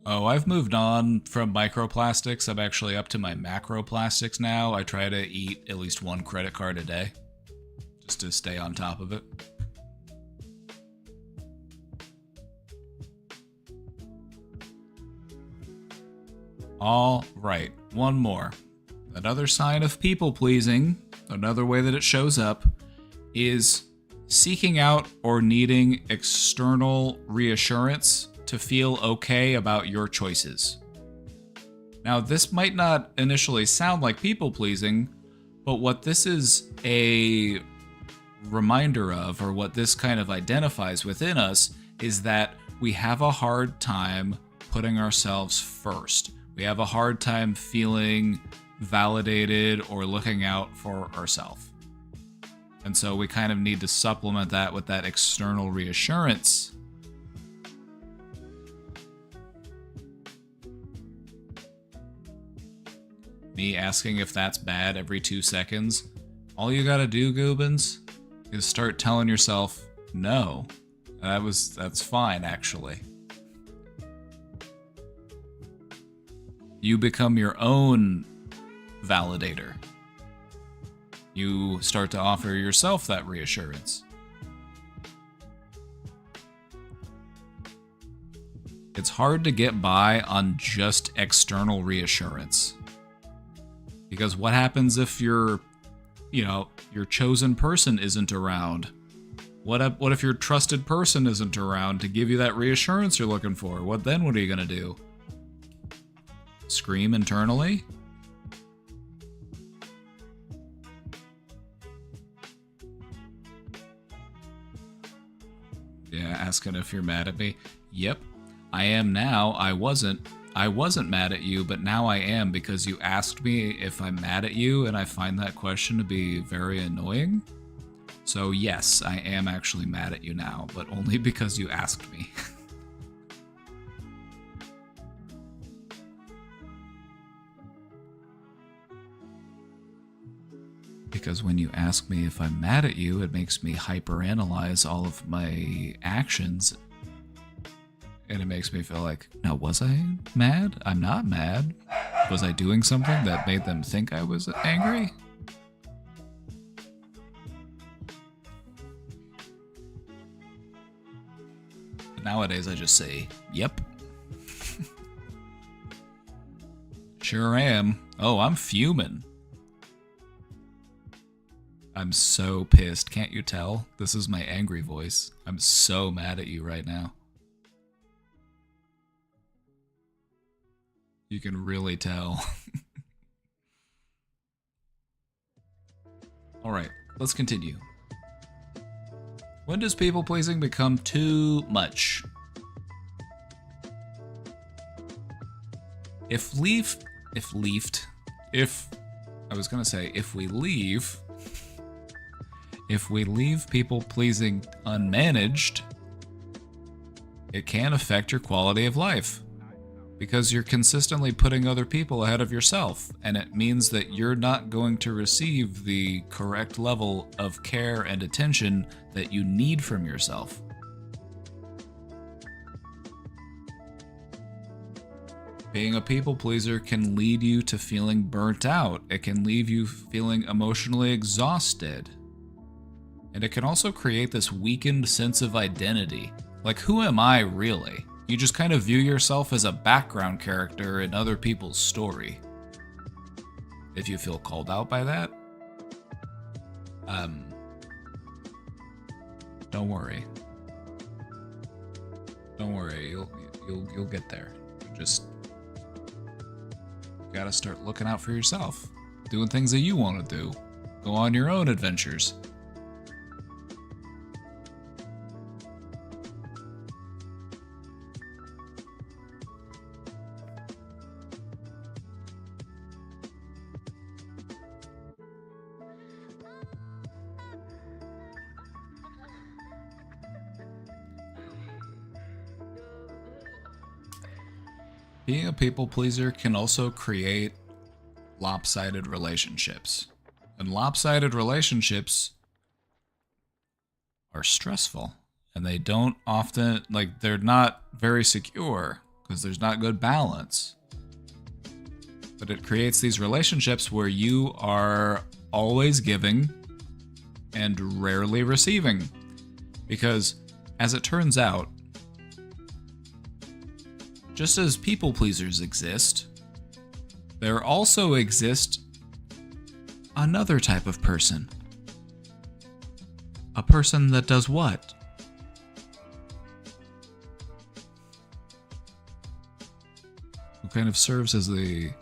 Oh, I've moved on from microplastics. I'm actually up to my macroplastics now. I try to eat at least one credit card a day, just to stay on top of it. All right, one more. Another sign of people-pleasing, another way that it shows up, is seeking out or needing external reassurance to feel okay about your choices. Now, this might not initially sound like people-pleasing, but what this is a reminder of, or what this kind of identifies within us, is that we have a hard time putting ourselves first. We have a hard time feeling validated or looking out for ourselves. And so we kind of need to supplement that with that external reassurance. Me asking if that's bad every 2 seconds. All you gotta do, Goobins, is start telling yourself, no. That's fine, actually. You become your own validator. You start to offer yourself that reassurance. It's hard to get by on just external reassurance. Because what happens if your chosen person isn't around? What if your trusted person isn't around to give you that reassurance you're looking for? What are you gonna do? Scream internally? Yeah, asking if you're mad at me. Yep, I am now. I wasn't mad at you, but now I am because you asked me if I'm mad at you, and I find that question to be very annoying. So yes, I am actually mad at you now, but only because you asked me. Because when you ask me if I'm mad at you, it makes me hyperanalyze all of my actions. And it makes me feel like, now was I mad? I'm not mad. Was I doing something that made them think I was angry? But nowadays I just say, yep. Sure am. Oh, I'm fuming. I'm so pissed. Can't you tell? This is my angry voice. I'm so mad at you right now. You can really tell. Alright, let's continue. When does people pleasing become too much? If we leave people pleasing unmanaged, it can affect your quality of life. Because you're consistently putting other people ahead of yourself, and it means that you're not going to receive the correct level of care and attention that you need from yourself. Being a people pleaser can lead you to feeling burnt out. It can leave you feeling emotionally exhausted. And it can also create this weakened sense of identity. Like, who am I really? You just kind of view yourself as a background character in other people's story. If you feel called out by that, don't worry. Don't worry, you'll get there. Just gotta start looking out for yourself, doing things that you want to do. Go on your own adventures. Being a people pleaser can also create lopsided relationships. And lopsided relationships are stressful. And they don't often, they're not very secure because there's not good balance. But it creates these relationships where you are always giving and rarely receiving. Because, as it turns out, just as people pleasers exist, there also exists another type of person. A person that does what? Who kind of serves as the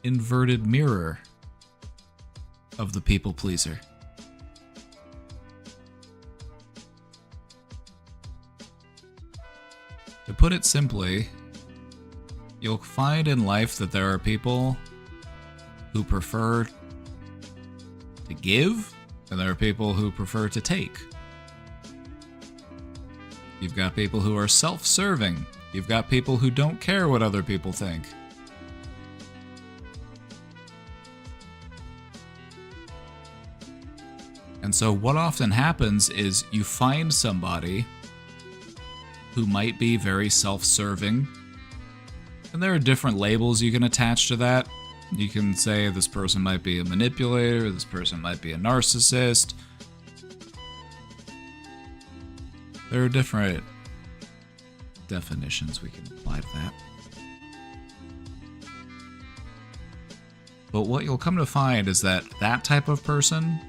inverted mirror of the people pleaser. To put it simply, you'll find in life that there are people who prefer to give, and there are people who prefer to take. You've got people who are self-serving. You've got people who don't care what other people think. And so what often happens is you find somebody who might be very self-serving. And there are different labels you can attach to that. You can say this person might be a manipulator, this person might be a narcissist. There are different definitions we can apply to that. But what you'll come to find is that that type of person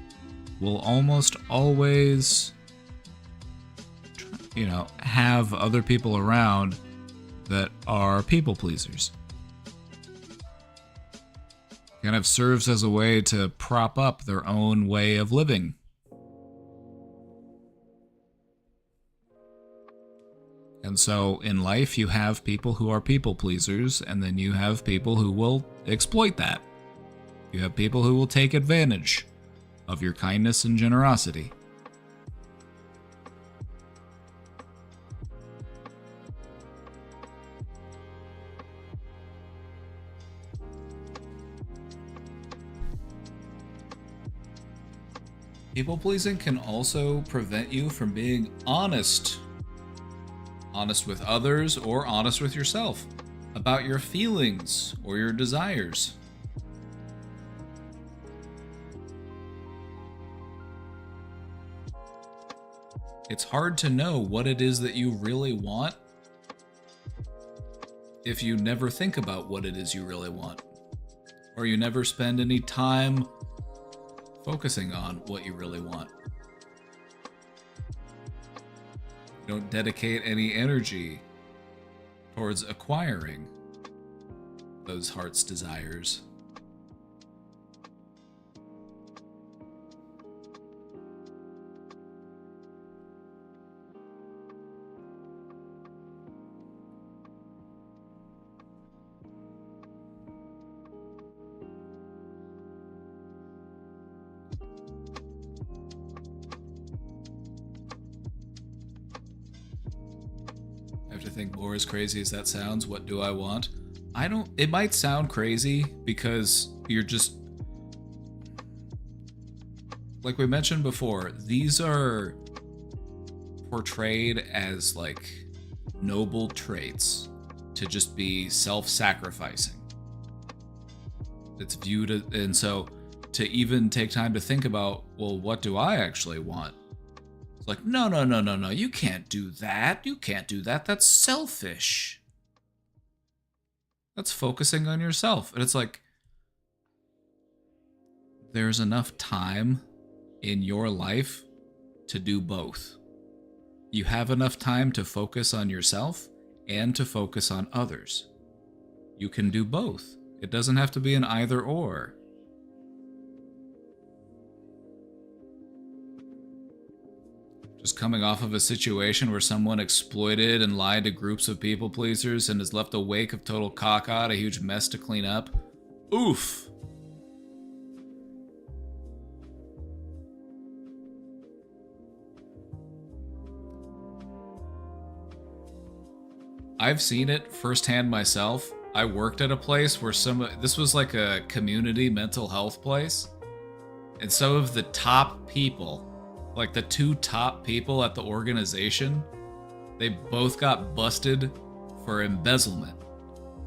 will almost always, have other people around that are people pleasers. Kind of serves as a way to prop up their own way of living. And so in life, you have people who are people pleasers, and then you have people who will exploit that. You have people who will take advantage of your kindness and generosity. People pleasing can also prevent you from being honest. Honest with others or honest with yourself about your feelings or your desires. It's hard to know what it is that you really want if you never think about what it is you really want, or you never spend any time focusing on what you really want. You don't dedicate any energy towards acquiring those heart's desires. I have to think more, as crazy as that sounds. What do I want? It might sound crazy because you're just, like we mentioned before, these are portrayed as like noble traits to just be self-sacrificing. It's viewed as, and so to even take time to think about, well, what do I actually want? It's like, no, you can't do that. You can't do that. That's selfish. That's focusing on yourself. And it's like, there's enough time in your life to do both. You have enough time to focus on yourself and to focus on others. You can do both. It doesn't have to be an either or. Just coming off of a situation where someone exploited and lied to groups of people pleasers and has left a wake of total caca, a huge mess to clean up. Oof. I've seen it firsthand myself. I worked at a place where this was like a community mental health place. And some of the top people, like the two top people at the organization, they both got busted for embezzlement.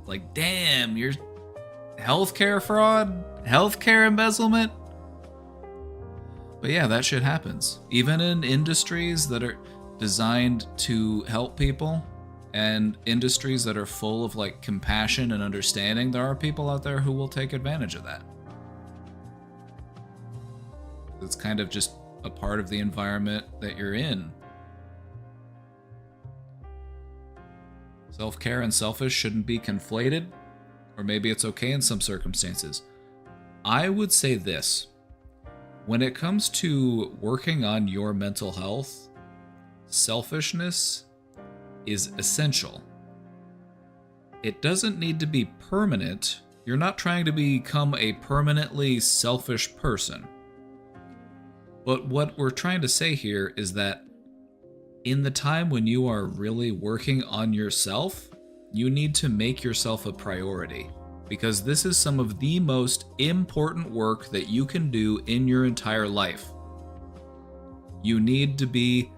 Like, damn, you're healthcare fraud? Healthcare embezzlement? But yeah, that shit happens. Even in industries that are designed to help people and industries that are full of like compassion and understanding, there are people out there who will take advantage of that. It's kind of just a part of the environment that you're in. Self-care and selfish shouldn't be conflated, or maybe it's okay in some circumstances. I would say this: when it comes to working on your mental health, selfishness is essential. It doesn't need to be permanent. You're not trying to become a permanently selfish person. But what we're trying to say here is that in the time when you are really working on yourself, you need to make yourself a priority, because this is some of the most important work that you can do in your entire life. You need to be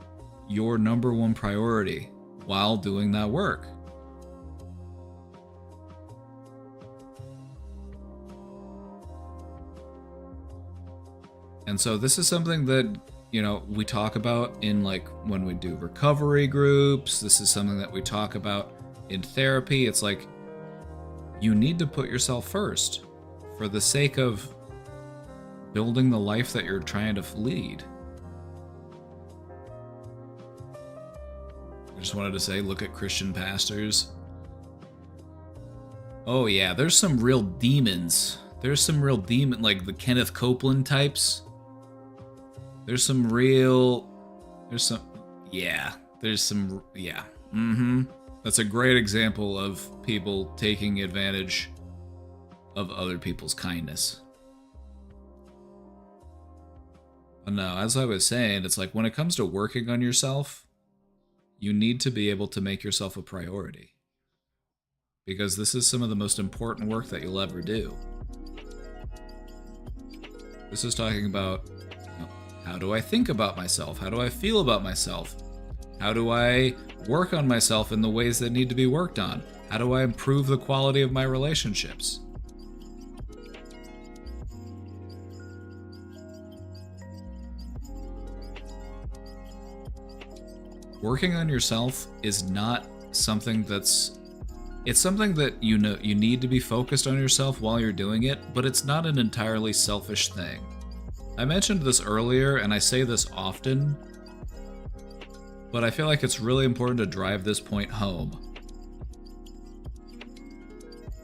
your number one priority while doing that work. And so this is something that, you know, we talk about in like when we do recovery groups. This is something that we talk about in therapy. It's like, you need to put yourself first for the sake of building the life that you're trying to lead. I just wanted to say, look at Christian pastors. Oh yeah, there's some real demons. There's some, like the Kenneth Copeland types. There's some, Mm-hmm. That's a great example of people taking advantage of other people's kindness. But no, as I was saying, it's like when it comes to working on yourself, you need to be able to make yourself a priority. Because this is some of the most important work that you'll ever do. This is talking about, how do I think about myself? How do I feel about myself? How do I work on myself in the ways that need to be worked on? How do I improve the quality of my relationships? Working on yourself is not something that's... It's something that you need to be focused on yourself while you're doing it, but it's not an entirely selfish thing. I mentioned this earlier, and I say this often, but I feel like it's really important to drive this point home.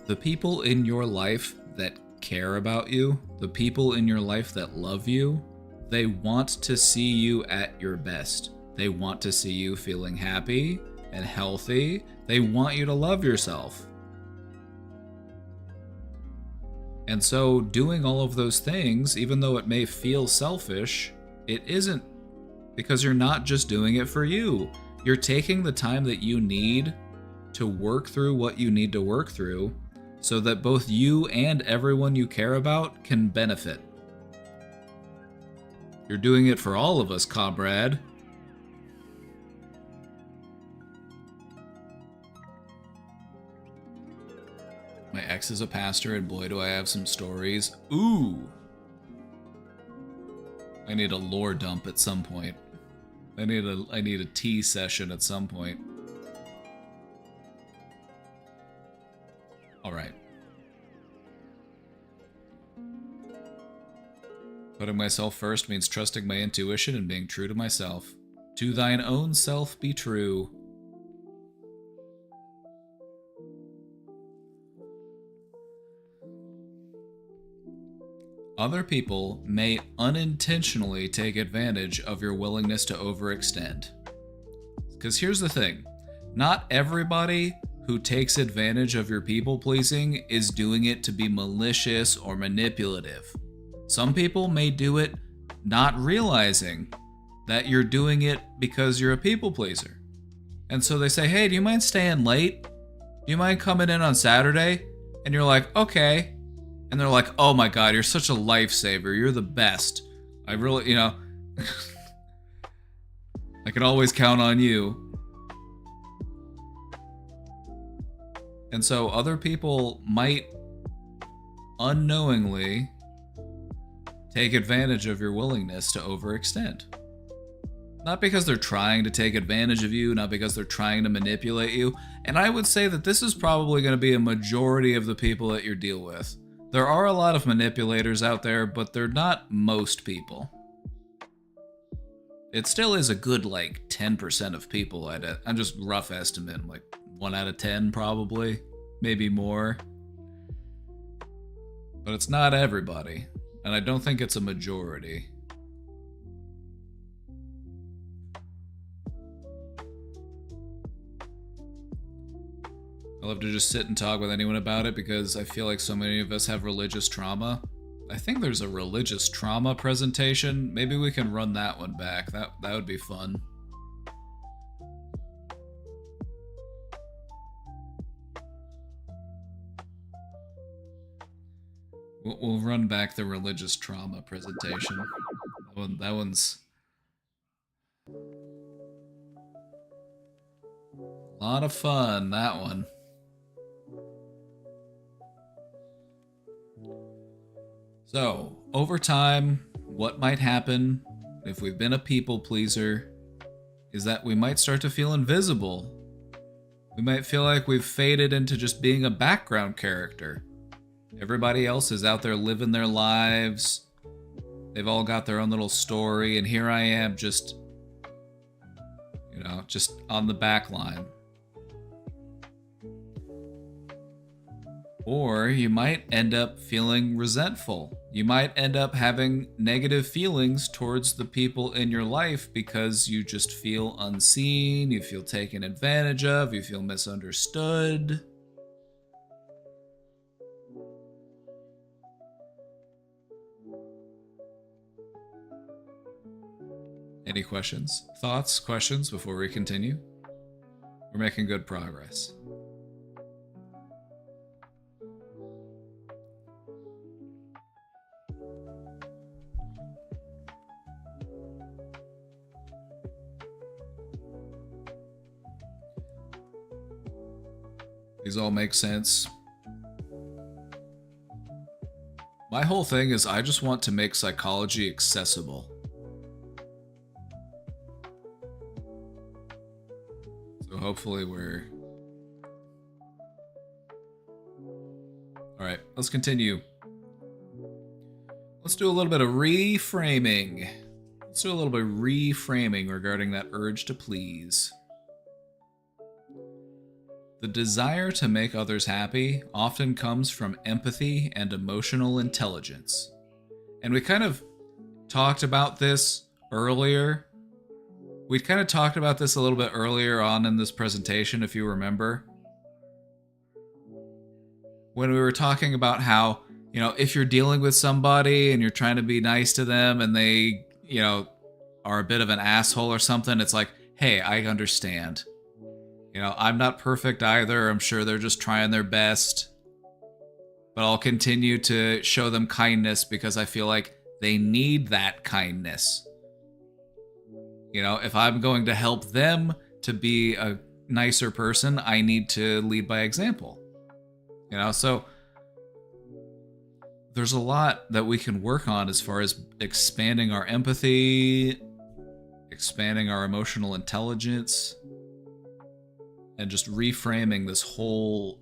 The people in your life that care about you, the people in your life that love you, they want to see you at your best. They want to see you feeling happy and healthy. They want you to love yourself. And so doing all of those things, even though it may feel selfish, it isn't, because you're not just doing it for you. You're taking the time that you need to work through what you need to work through so that both you and everyone you care about can benefit. You're doing it for all of us, comrade. My ex is a pastor, and boy, do I have some stories. Ooh! I need a lore dump at some point. I need a tea session at some point. Alright. Putting myself first means trusting my intuition and being true to myself. To thine own self be true. Other people may unintentionally take advantage of your willingness to overextend. Because here's the thing, not everybody who takes advantage of your people-pleasing is doing it to be malicious or manipulative. Some people may do it not realizing that you're doing it because you're a people-pleaser. And so they say, hey, do you mind staying late? Do you mind coming in on Saturday? And you're like, okay. And they're like, oh my god, you're such a lifesaver. You're the best. I really, I can always count on you. And so other people might unknowingly take advantage of your willingness to overextend. Not because they're trying to take advantage of you, not because they're trying to manipulate you. And I would say that this is probably going to be a majority of the people that you deal with. There are a lot of manipulators out there, but they're not most people. It still is a good, 10% of people. I'm just rough estimate, 1 out of 10 probably, maybe more. But it's not everybody, and I don't think it's a majority. I love to just sit and talk with anyone about it because I feel like so many of us have religious trauma. I think there's a religious trauma presentation. Maybe we can run that one back. That would be fun. We'll run back the religious trauma presentation. That one's a lot of fun, that one. So, over time, what might happen if we've been a people pleaser is that we might start to feel invisible. We might feel like we've faded into just being a background character. Everybody else is out there living their lives. They've all got their own little story, and here I am just on the back line. Or you might end up feeling resentful You might end up having negative feelings towards the people in your life because you just feel unseen, you feel taken advantage of, you feel misunderstood. Any questions, thoughts, questions before we continue? We're making good progress. These all make sense. My whole thing is I just want to make psychology accessible. So hopefully we're... Alright, let's continue. Let's do a little bit of reframing. Let's do a little bit of reframing regarding that urge to please. The desire to make others happy often comes from empathy and emotional intelligence. And we kind of talked about this earlier. We kind of talked about this a little bit earlier on in this presentation, if you remember. When we were talking about how, you know, if you're dealing with somebody and you're trying to be nice to them and they, you know, are a bit of an asshole or something, it's like, hey, I understand. You know, I'm not perfect either. I'm sure they're just trying their best. But I'll continue to show them kindness because I feel like they need that kindness. You know, if I'm going to help them to be a nicer person, I need to lead by example. You know, so there's a lot that we can work on as far as expanding our empathy, expanding our emotional intelligence, and just reframing this whole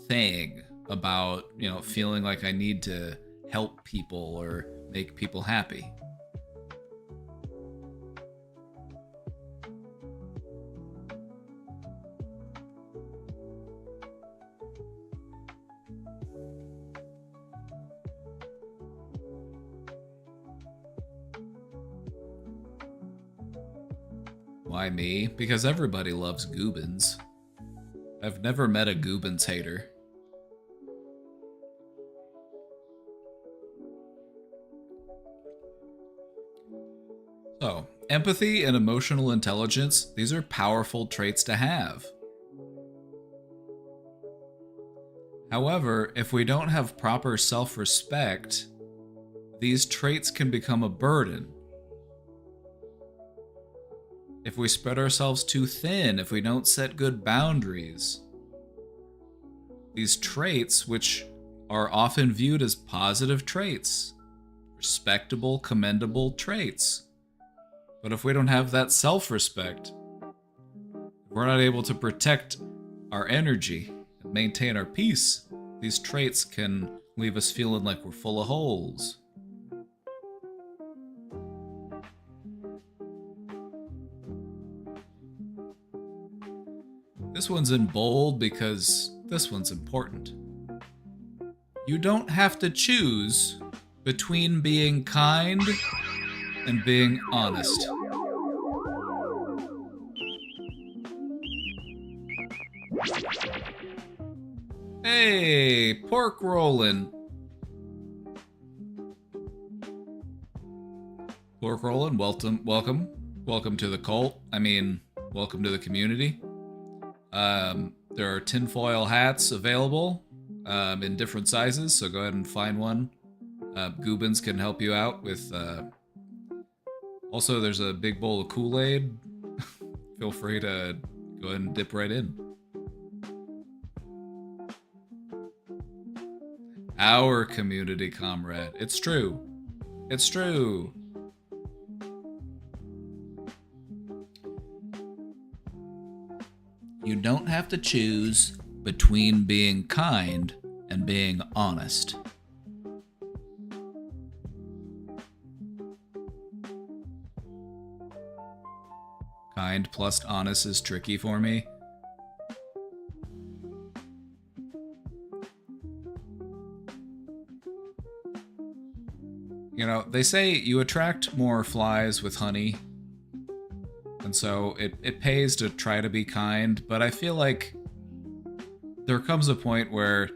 thing about, you know, feeling like I need to help people or make people happy. Why me? Because everybody loves Goobins. I've never met a Goobins hater. So, empathy and emotional intelligence, these are powerful traits to have. However, if we don't have proper self-respect, these traits can become a burden. If we spread ourselves too thin, if we don't set good boundaries, these traits, which are often viewed as positive traits, respectable, commendable traits, but if we don't have that self-respect, we're not able to protect our energy and maintain our peace, these traits can leave us feeling like we're full of holes. This one's in bold because this one's important. You don't have to choose between being kind and being honest. Hey, pork rollin'. Pork rollin', welcome to the cult. I mean, welcome to the community. There are tinfoil hats available in different sizes, so go ahead and find one. Goobins can help you out with... Also, there's a big bowl of Kool-Aid. Feel free to go ahead and dip right in. Our community, comrade. It's true. It's true. You don't have to choose between being kind and being honest. Kind plus honest is tricky for me. they say you attract more flies with honey. And so it pays to try to be kind, but I feel like there comes a point where,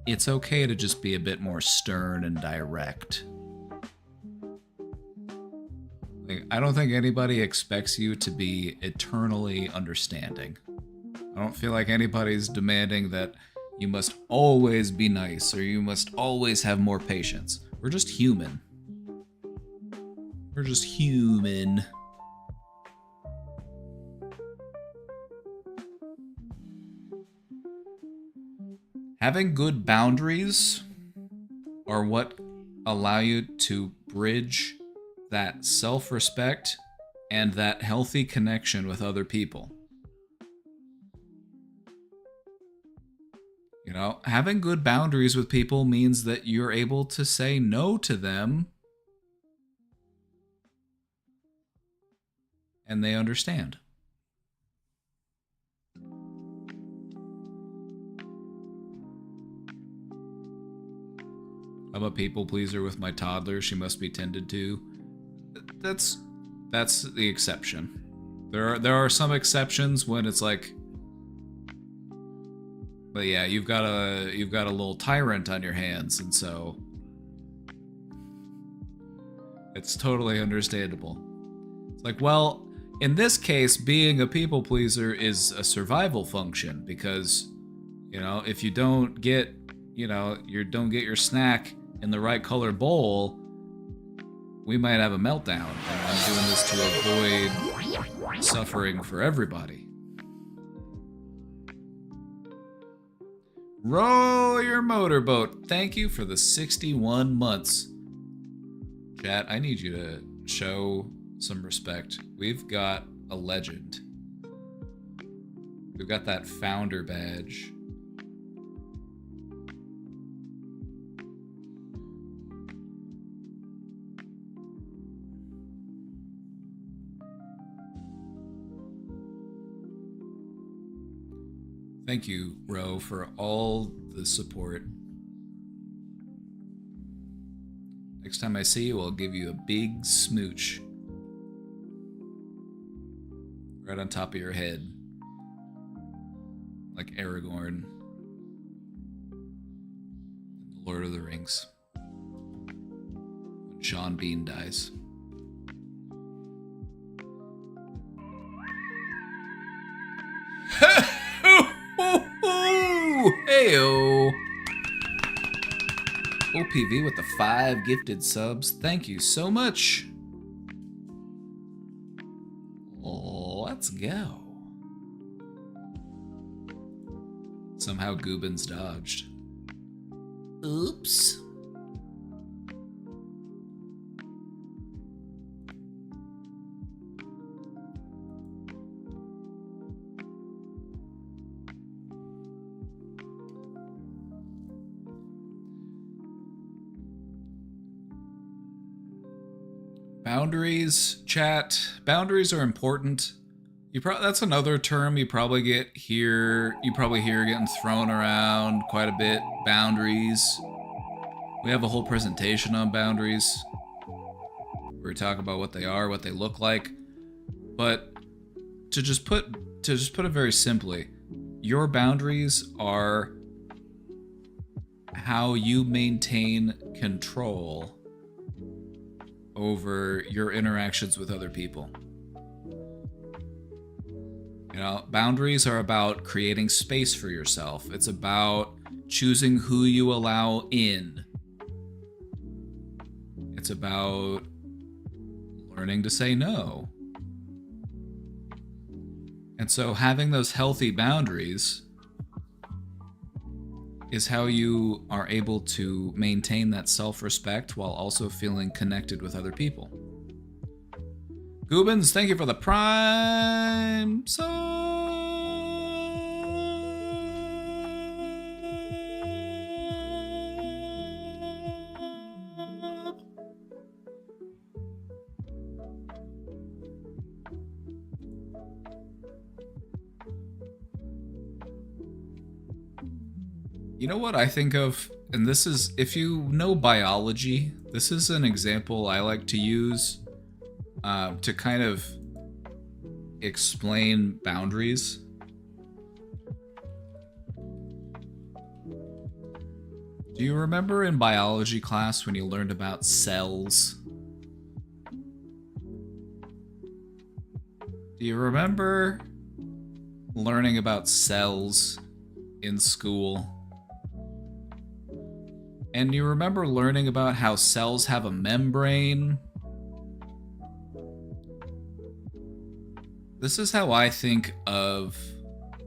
it's okay to just be a bit more stern and direct. Like, I don't think anybody expects you to be eternally understanding. I don't feel like anybody's demanding that you must always be nice or you must always have more patience. We're just human. We're just human. Having good boundaries are what allow you to bridge that self-respect and that healthy connection with other people. Having good boundaries with people means that you're able to say no to them and they understand. I'm a people pleaser with my toddler. She must be tended to. That's the exception. There are some exceptions when it's like, but yeah, you've got a little tyrant on your hands, and so it's totally understandable. It's like, well, in this case, being a people pleaser is a survival function because, if you don't get, you don't get your snack in the right color bowl, we might have a meltdown. And I'm doing this to avoid suffering for everybody. Row your motorboat. Thank you for the 61 months. Chat, I need you to show some respect. We've got a legend. We've got that founder badge. Thank you, Ro, for all the support. Next time I see you, I'll give you a big smooch. Right on top of your head. Like Aragorn. In The Lord of the Rings. When Sean Bean dies. Heyo! OPV with the 5 gifted subs. Thank you so much. Let's go. Somehow Goobins dodged. Oops. Boundaries, chat. Boundaries are important. That's another term you probably get here. You probably hear getting thrown around quite a bit. Boundaries. We have a whole presentation on boundaries where we talk about what they are, what they look like. But to just put it very simply, your boundaries are how you maintain control over your interactions with other people. Boundaries are about creating space for yourself. It's about choosing who you allow in. It's about learning to say no. And so having those healthy boundaries is how you are able to maintain that self-respect while also feeling connected with other people. Goobins, thank you for the prime sub. You know what I think of and this is, if you know biology, this is an example I like to use to kind of explain boundaries. Do you remember in biology class when you learned about cells? Do you remember learning about cells in school? And you remember learning about how cells have a membrane? This is how I think of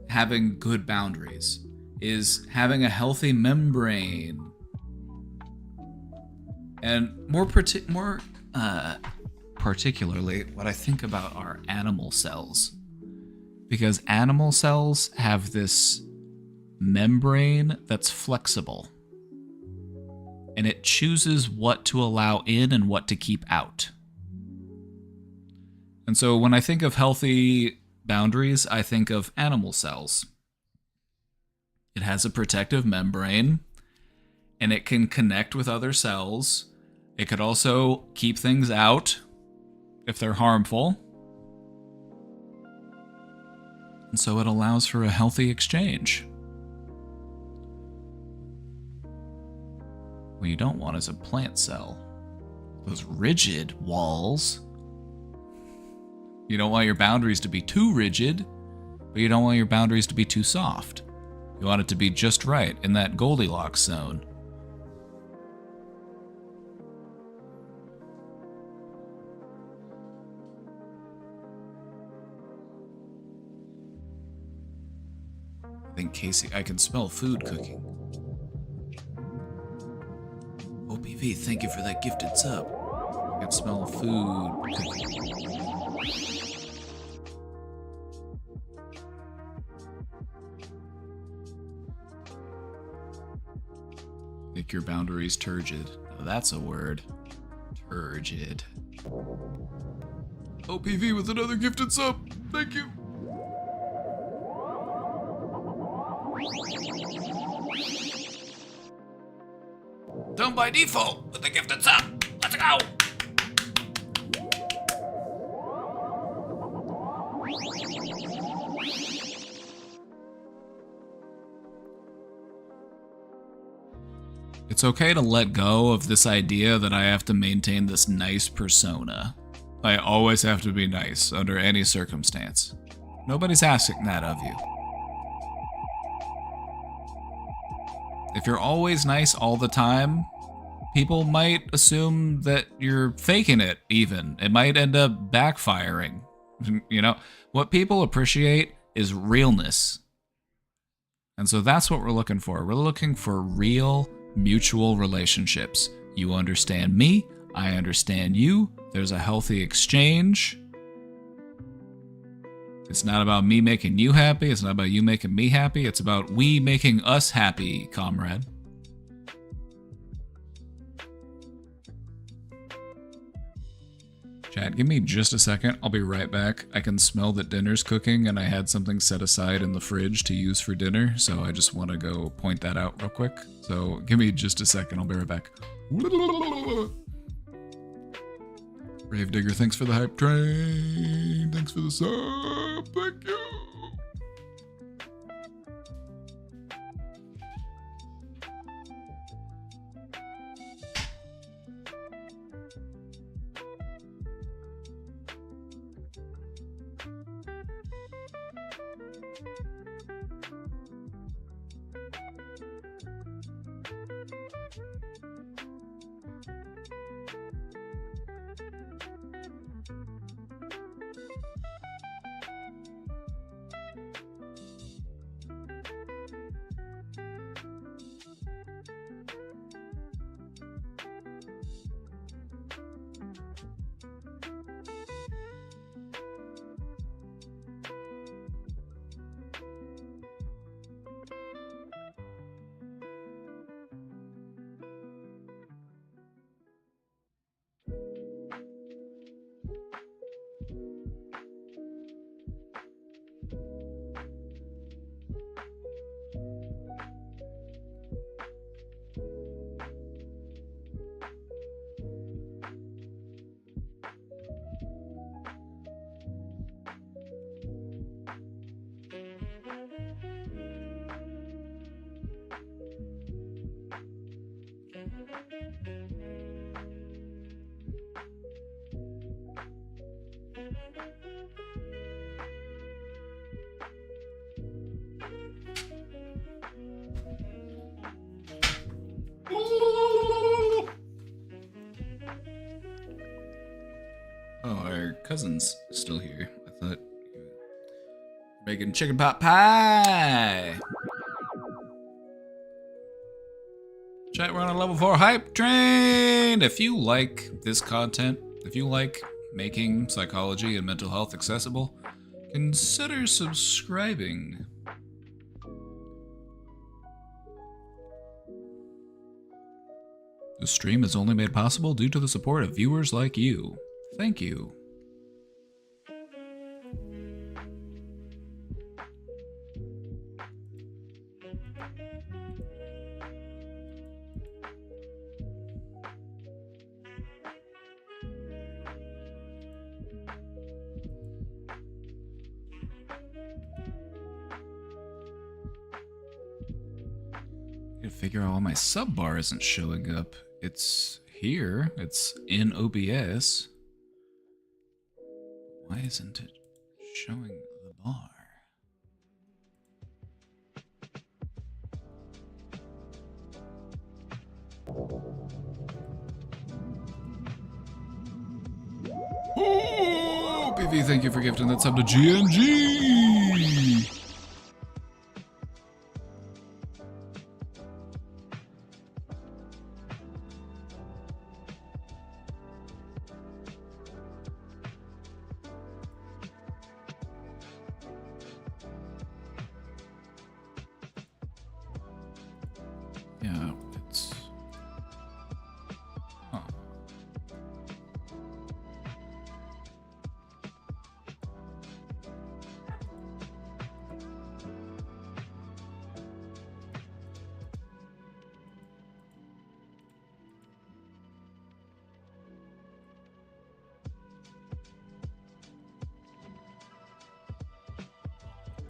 having good boundaries, is having a healthy membrane. And more particularly, what I think about are animal cells. Because animal cells have this membrane that's flexible. And it chooses what to allow in and what to keep out. And so when I think of healthy boundaries, I think of animal cells. It has a protective membrane, and it can connect with other cells. It could also keep things out if they're harmful. And so it allows for a healthy exchange. What you don't want is a plant cell. Those rigid walls. You don't want your boundaries to be too rigid, but you don't want your boundaries to be too soft. You want it to be just right in that Goldilocks zone. I think Casey, I can smell food cooking. OPV, thank you for that gifted sub. I can smell food cooking. Make your boundaries turgid. Now that's a word. Turgid. OPV with another gifted sub. Thank you. Done by default with the gifted sub. Let's go. It's okay to let go of this idea that I have to maintain this nice persona. I always have to be nice under any circumstance. Nobody's asking that of you. If you're always nice all the time, people might assume that you're faking it even. It might end up backfiring. You know, what people appreciate is realness. And so that's what we're looking for. We're looking for real mutual relationships. You understand me, I understand you. There's a healthy exchange. It's not about me making you happy. It's not about you making me happy. It's about we making us happy, comrade. Chat, give me just a second. I'll be right back. I can smell that dinner's cooking, and I had something set aside in the fridge to use for dinner, so I just want to go point that out real quick. So give me just a second. I'll be right back. Grave Digger, thanks for the hype train. Thanks for the sub. Thank you. cousin's still here. I thought you were making chicken pot pie. Chat, we're on a level 4 hype train. If you like this content, if you like making psychology and mental health accessible, consider subscribing. The stream is only made possible due to the support of viewers like you. Thank you. I figure out why my sub bar isn't showing up. It's here. It's in OBS. Why isn't it showing the bar? Oh, PV, thank you for gifting that sub to GNG. Yeah, it's... Huh.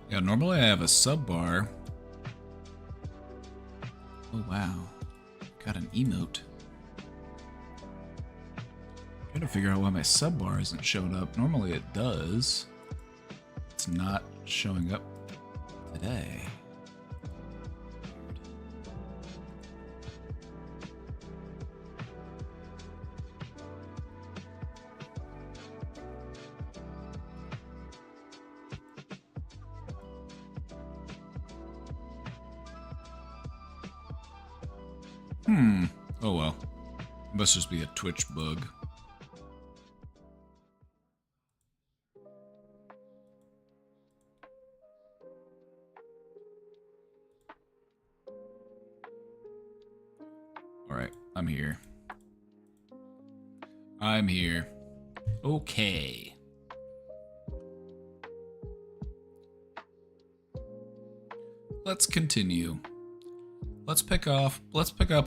Yeah, normally I have a sub bar. Oh wow, got an emote. Trying to figure out why my sub bar isn't showing up. Normally it does. It's not showing up today. Oh well. It must just be a Twitch bug. Alright, I'm here. I'm here. Okay. Let's continue. Let's pick up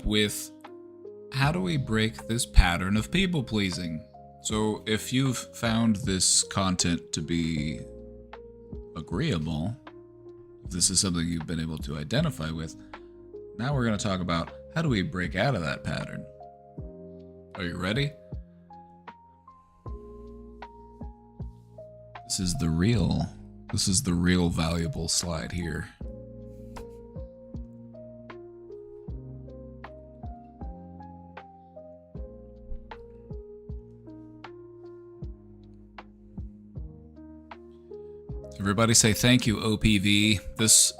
with how do we break this pattern of people pleasing? So if you've found this content to be agreeable, if this is something you've been able to identify with, now we're going to talk about how do we break out of that pattern. Are you ready? This is the real valuable slide here. Everybody say thank you, OPV. This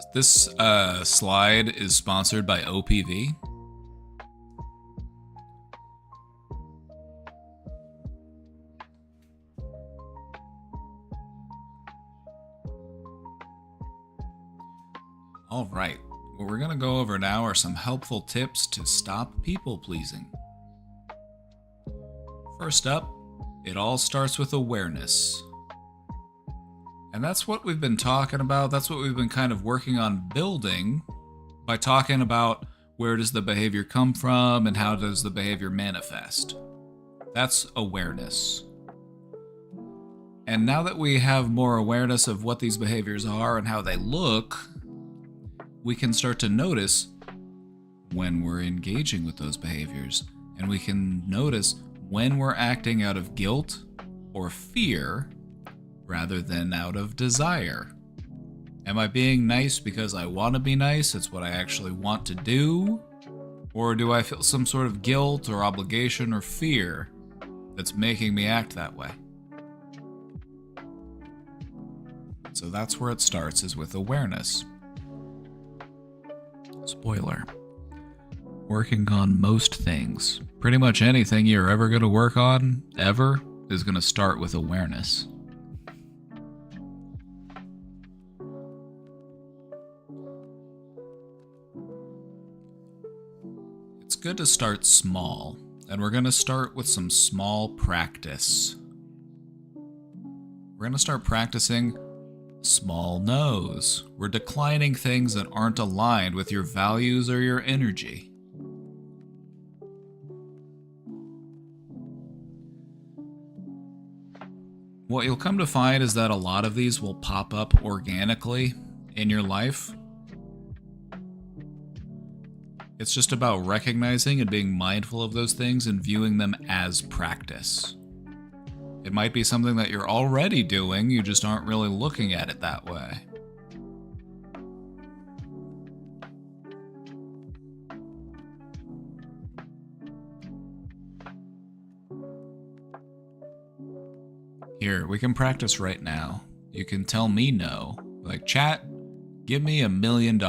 slide is sponsored by OPV. All right, what we're gonna go over now are some helpful tips to stop people pleasing. First up, it all starts with awareness. And that's what we've been talking about. That's what we've been kind of working on building by talking about where does the behavior come from and how does the behavior manifest. That's awareness. And now that we have more awareness of what these behaviors are and how they look, we can start to notice when we're engaging with those behaviors. And we can notice when we're acting out of guilt or fear rather than out of desire. Am I being nice because I want to be nice? It's what I actually want to do? Or do I feel some sort of guilt or obligation or fear that's making me act that way? So that's where it starts, is with awareness. Spoiler. Working on most things, pretty much anything you're ever going to work on, ever, is going to start with awareness. It's good to start small, and we're going to start with some small practice. We're going to start practicing small no's. We're declining things that aren't aligned with your values or your energy. What you'll come to find is that a lot of these will pop up organically in your life. It's just about recognizing and being mindful of those things and viewing them as practice. It might be something that you're already doing, you just aren't really looking at it that way. Here, we can practice right now. You can tell me no. Like, chat, give me $1 million.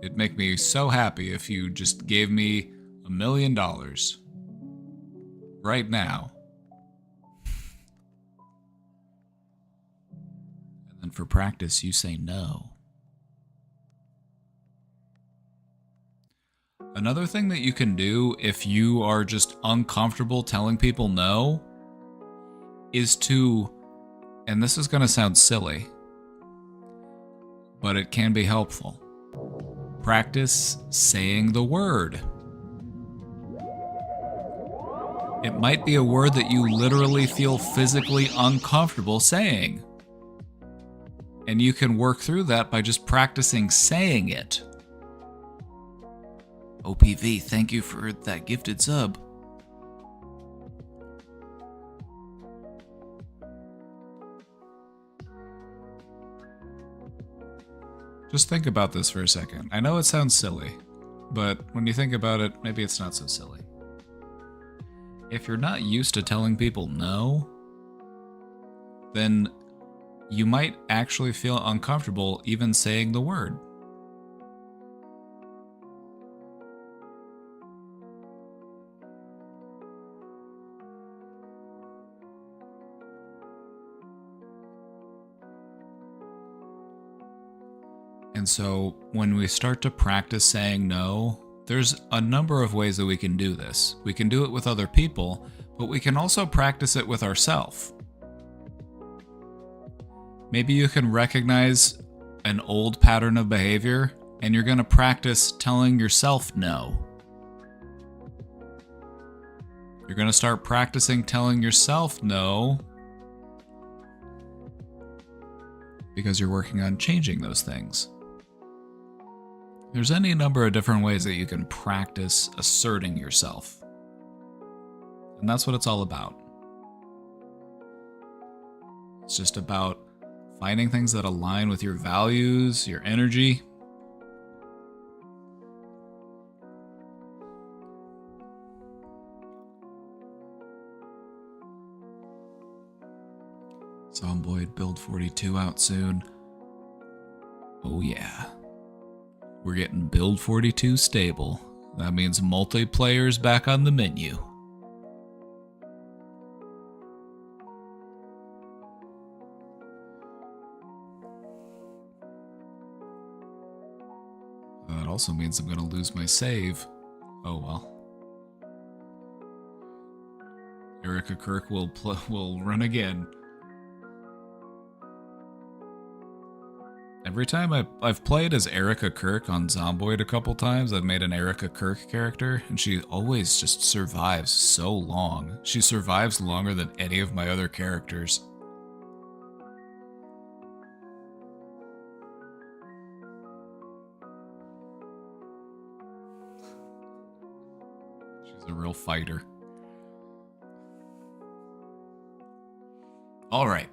It'd make me so happy if you just gave me $1 million. Right now. And then for practice, you say no. Another thing that you can do if you are just uncomfortable telling people no is to, and this is going to sound silly, but it can be helpful. Practice saying the word. It might be a word that you literally feel physically uncomfortable saying. And you can work through that by just practicing saying it. OPV, thank you for that gifted sub. Just think about this for a second. I know it sounds silly, but when you think about it, maybe it's not so silly. If you're not used to telling people no, then you might actually feel uncomfortable even saying the word. And so when we start to practice saying no, there's a number of ways that we can do this. We can do it with other people, but we can also practice it with ourselves. Maybe you can recognize an old pattern of behavior and you're going to practice telling yourself no. You're going to start practicing telling yourself no because you're working on changing those things. There's any number of different ways that you can practice asserting yourself. And that's what it's all about. It's just about finding things that align with your values, your energy. Zomboid Build 42 out soon. Oh yeah. We're getting Build 42 stable. That means multiplayer's back on the menu. That also means I'm gonna lose my save. Oh well. Erica Kirk will run again. Every time I've played as Erica Kirk on Zomboid a couple times, I've made an Erica Kirk character, and she always just survives so long. She survives longer than any of my other characters. She's a real fighter. All right.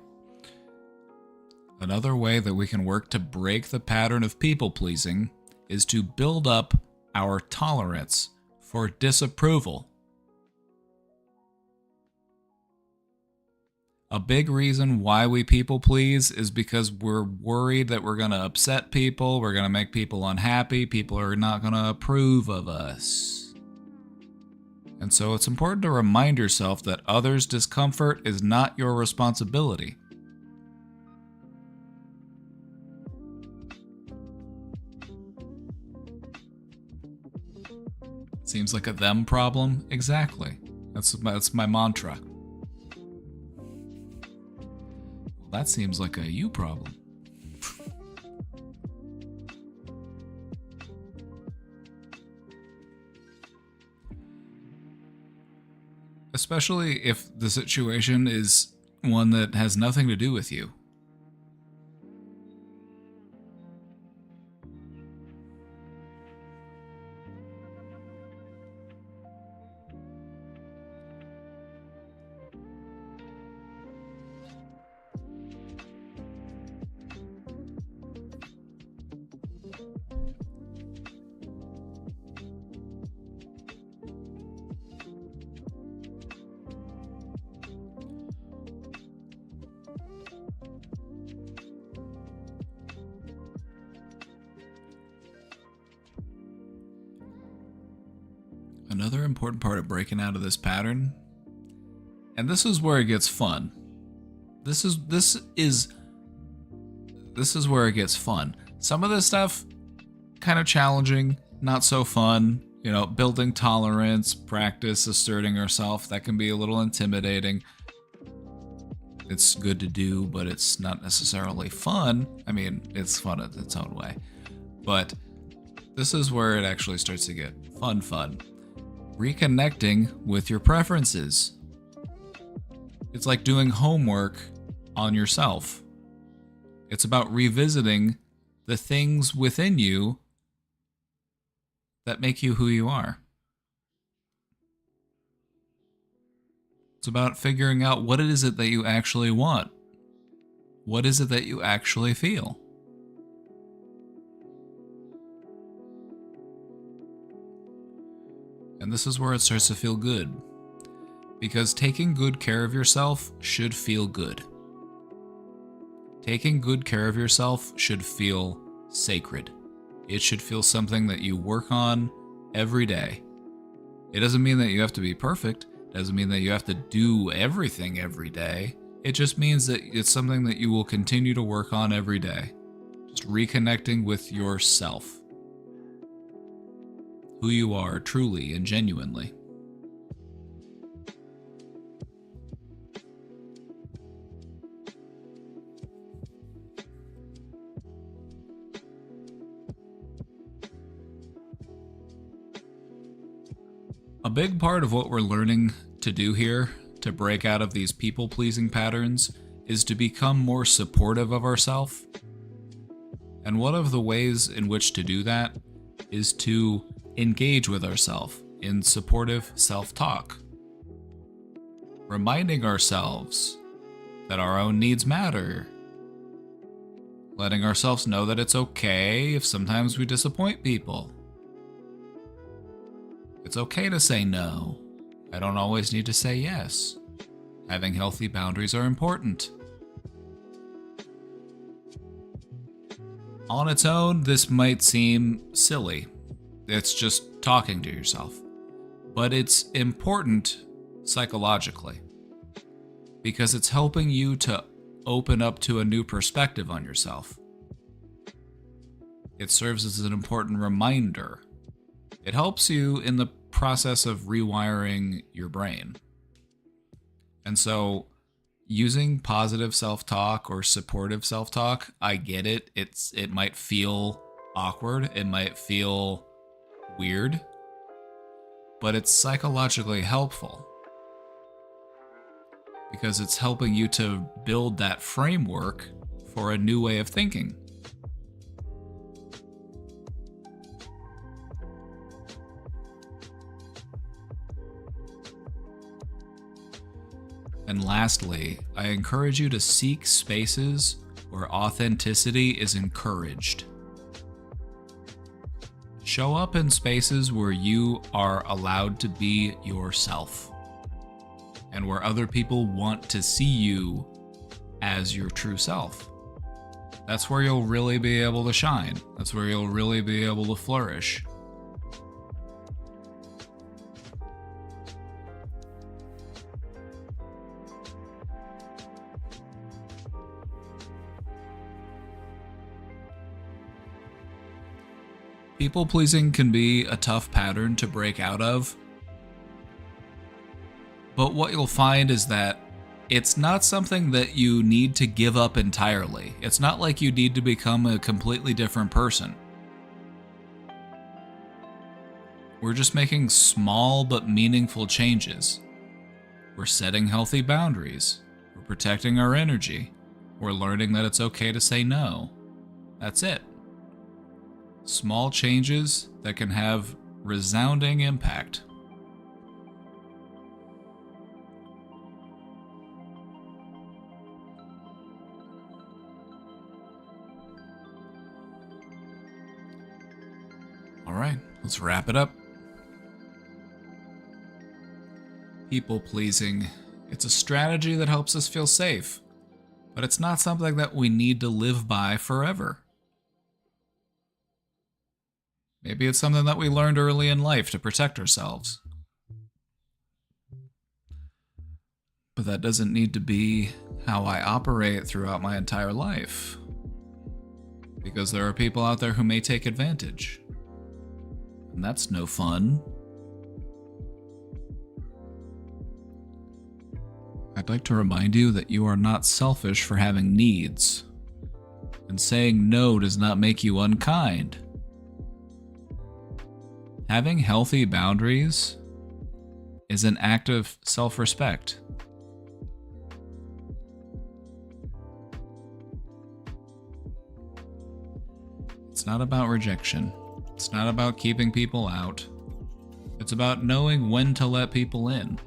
Another way that we can work to break the pattern of people-pleasing is to build up our tolerance for disapproval. A big reason why we people please is because we're worried that we're going to upset people, we're going to make people unhappy, people are not going to approve of us. And so it's important to remind yourself that others' discomfort is not your responsibility. Seems like a them problem? Exactly. That's my mantra. Well, that seems like a you problem. Especially if the situation is one that has nothing to do with you. Another important part of breaking out of this pattern, and this is where it gets fun. This is where it gets fun. Some of this stuff kind of challenging, not so fun. You know, building tolerance, practice asserting yourself, that can be a little intimidating. It's good to do, but it's not necessarily fun. I mean, it's fun in its own way. But this is where it actually starts to get fun. Reconnecting with your preferences. It's like doing homework on yourself. It's about revisiting the things within you that make you who you are. It's about figuring out what it is that you actually want. What is it that you actually feel? And this is where it starts to feel good. Because taking good care of yourself should feel good. Taking good care of yourself should feel sacred. It should feel something that you work on every day. It doesn't mean that you have to be perfect. It doesn't mean that you have to do everything every day. It just means that it's something that you will continue to work on every day. Just reconnecting with yourself. Who you are truly and genuinely. A big part of what we're learning to do here, to break out of these people-pleasing patterns, is to become more supportive of ourselves. And one of the ways in which to do that is to engage with ourselves in supportive self-talk. Reminding ourselves that our own needs matter. Letting ourselves know that it's okay if sometimes we disappoint people. It's okay to say no. I don't always need to say yes. Having healthy boundaries are important. On its own, this might seem silly. It's just talking to yourself. But it's important psychologically. Because it's helping you to open up to a new perspective on yourself. It serves as an important reminder. It helps you in the process of rewiring your brain. And so, using positive self-talk or supportive self-talk, I get it. It might feel awkward. It might feel weird. But it's psychologically helpful. Because it's helping you to build that framework for a new way of thinking. And lastly, I encourage you to seek spaces where authenticity is encouraged. Show up in spaces where you are allowed to be yourself. and where other people want to see you as your true self. That's where you'll really be able to shine. That's where you'll really be able to flourish. People pleasing can be a tough pattern to break out of, but what you'll find is that it's not something that you need to give up entirely. It's not like you need to become a completely different person. We're just making small but meaningful changes. We're setting healthy boundaries. We're protecting our energy. We're learning that it's okay to say no. That's it. Small changes that can have resounding impact. All right, let's wrap it up. People pleasing. It's a strategy that helps us feel safe, but it's not something that we need to live by forever. Maybe it's something that we learned early in life to protect ourselves. But that doesn't need to be how I operate throughout my entire life. Because there are people out there who may take advantage. And that's no fun. I'd like to remind you that you are not selfish for having needs. And saying no does not make you unkind. Having healthy boundaries is an act of self-respect. It's not about rejection. It's not about keeping people out. It's about knowing when to let people in.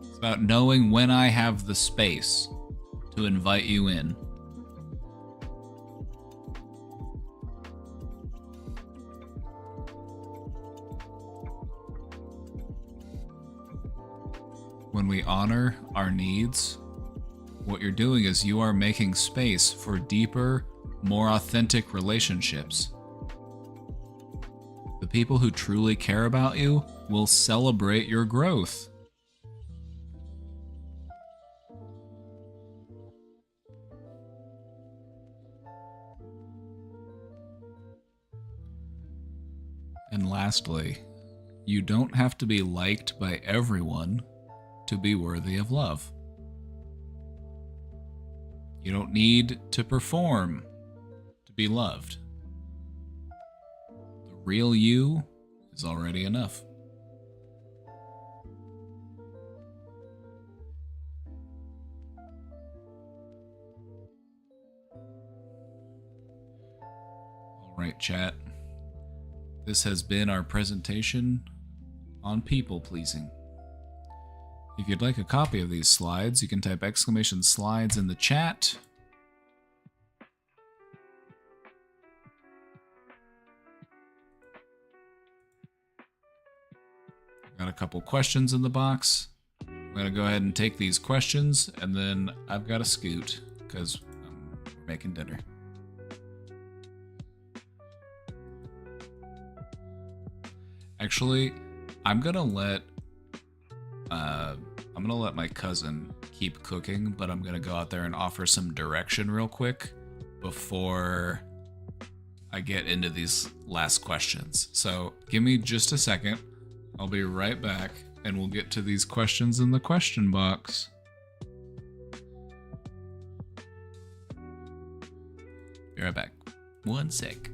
It's about knowing when I have the space to invite you in. When we honor our needs, what you're doing is you are making space for deeper, more authentic relationships. The people who truly care about you will celebrate your growth. And lastly, you don't have to be liked by everyone to be worthy of love. You don't need to perform to be loved. The real you is already enough. All right, chat. This has been our presentation on people pleasing. If you'd like a copy of these slides, you can type !slides in the chat. Got a couple questions in the box. I'm going to go ahead and take these questions, and then I've got to scoot because I'm making dinner. Actually, I'm going to let my cousin keep cooking, but I'm going to go out there and offer some direction real quick before I get into these last questions. So give me just a second. I'll be right back, and we'll get to these questions in the question box. Be right back. One sec.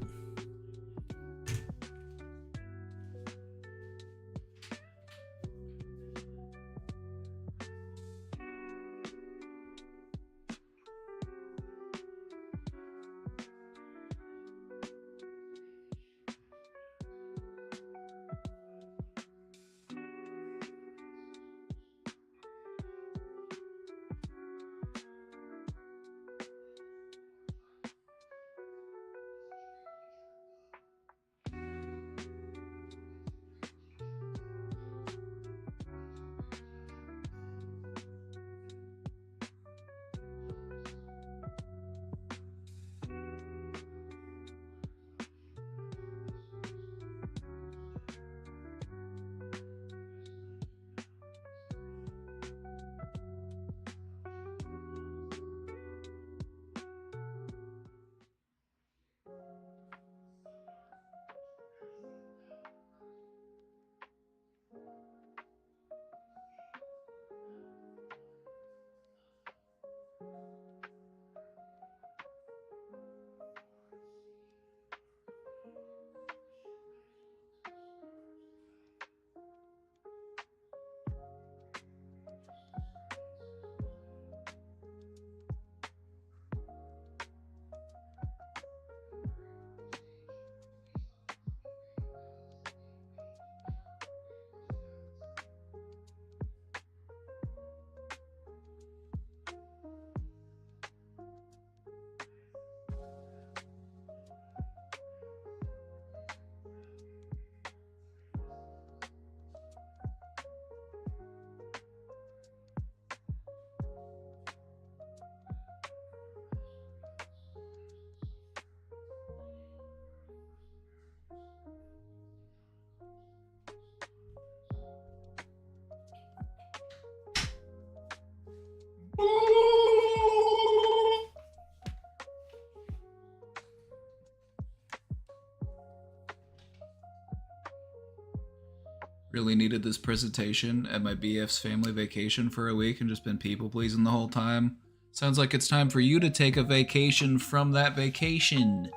Really needed this presentation at my BF's family vacation for a week and just been people pleasing the whole time. Sounds like it's time for you to take a vacation from that vacation.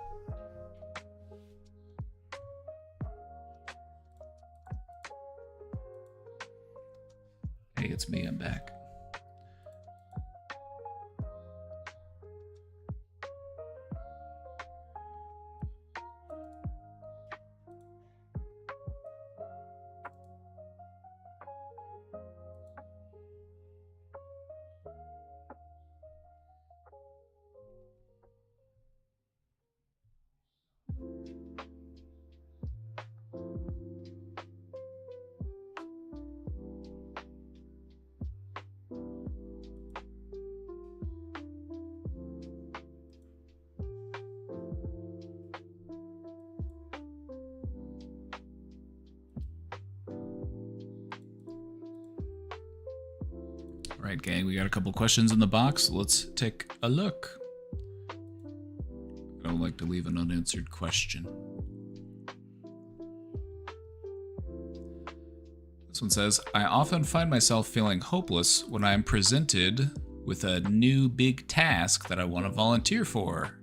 Hey, it's me, I'm back. Alright, gang, we got a couple questions in the box. Let's take a look. I don't like to leave an unanswered question. This one says, I often find myself feeling hopeless when I am presented with a new big task that I want to volunteer for.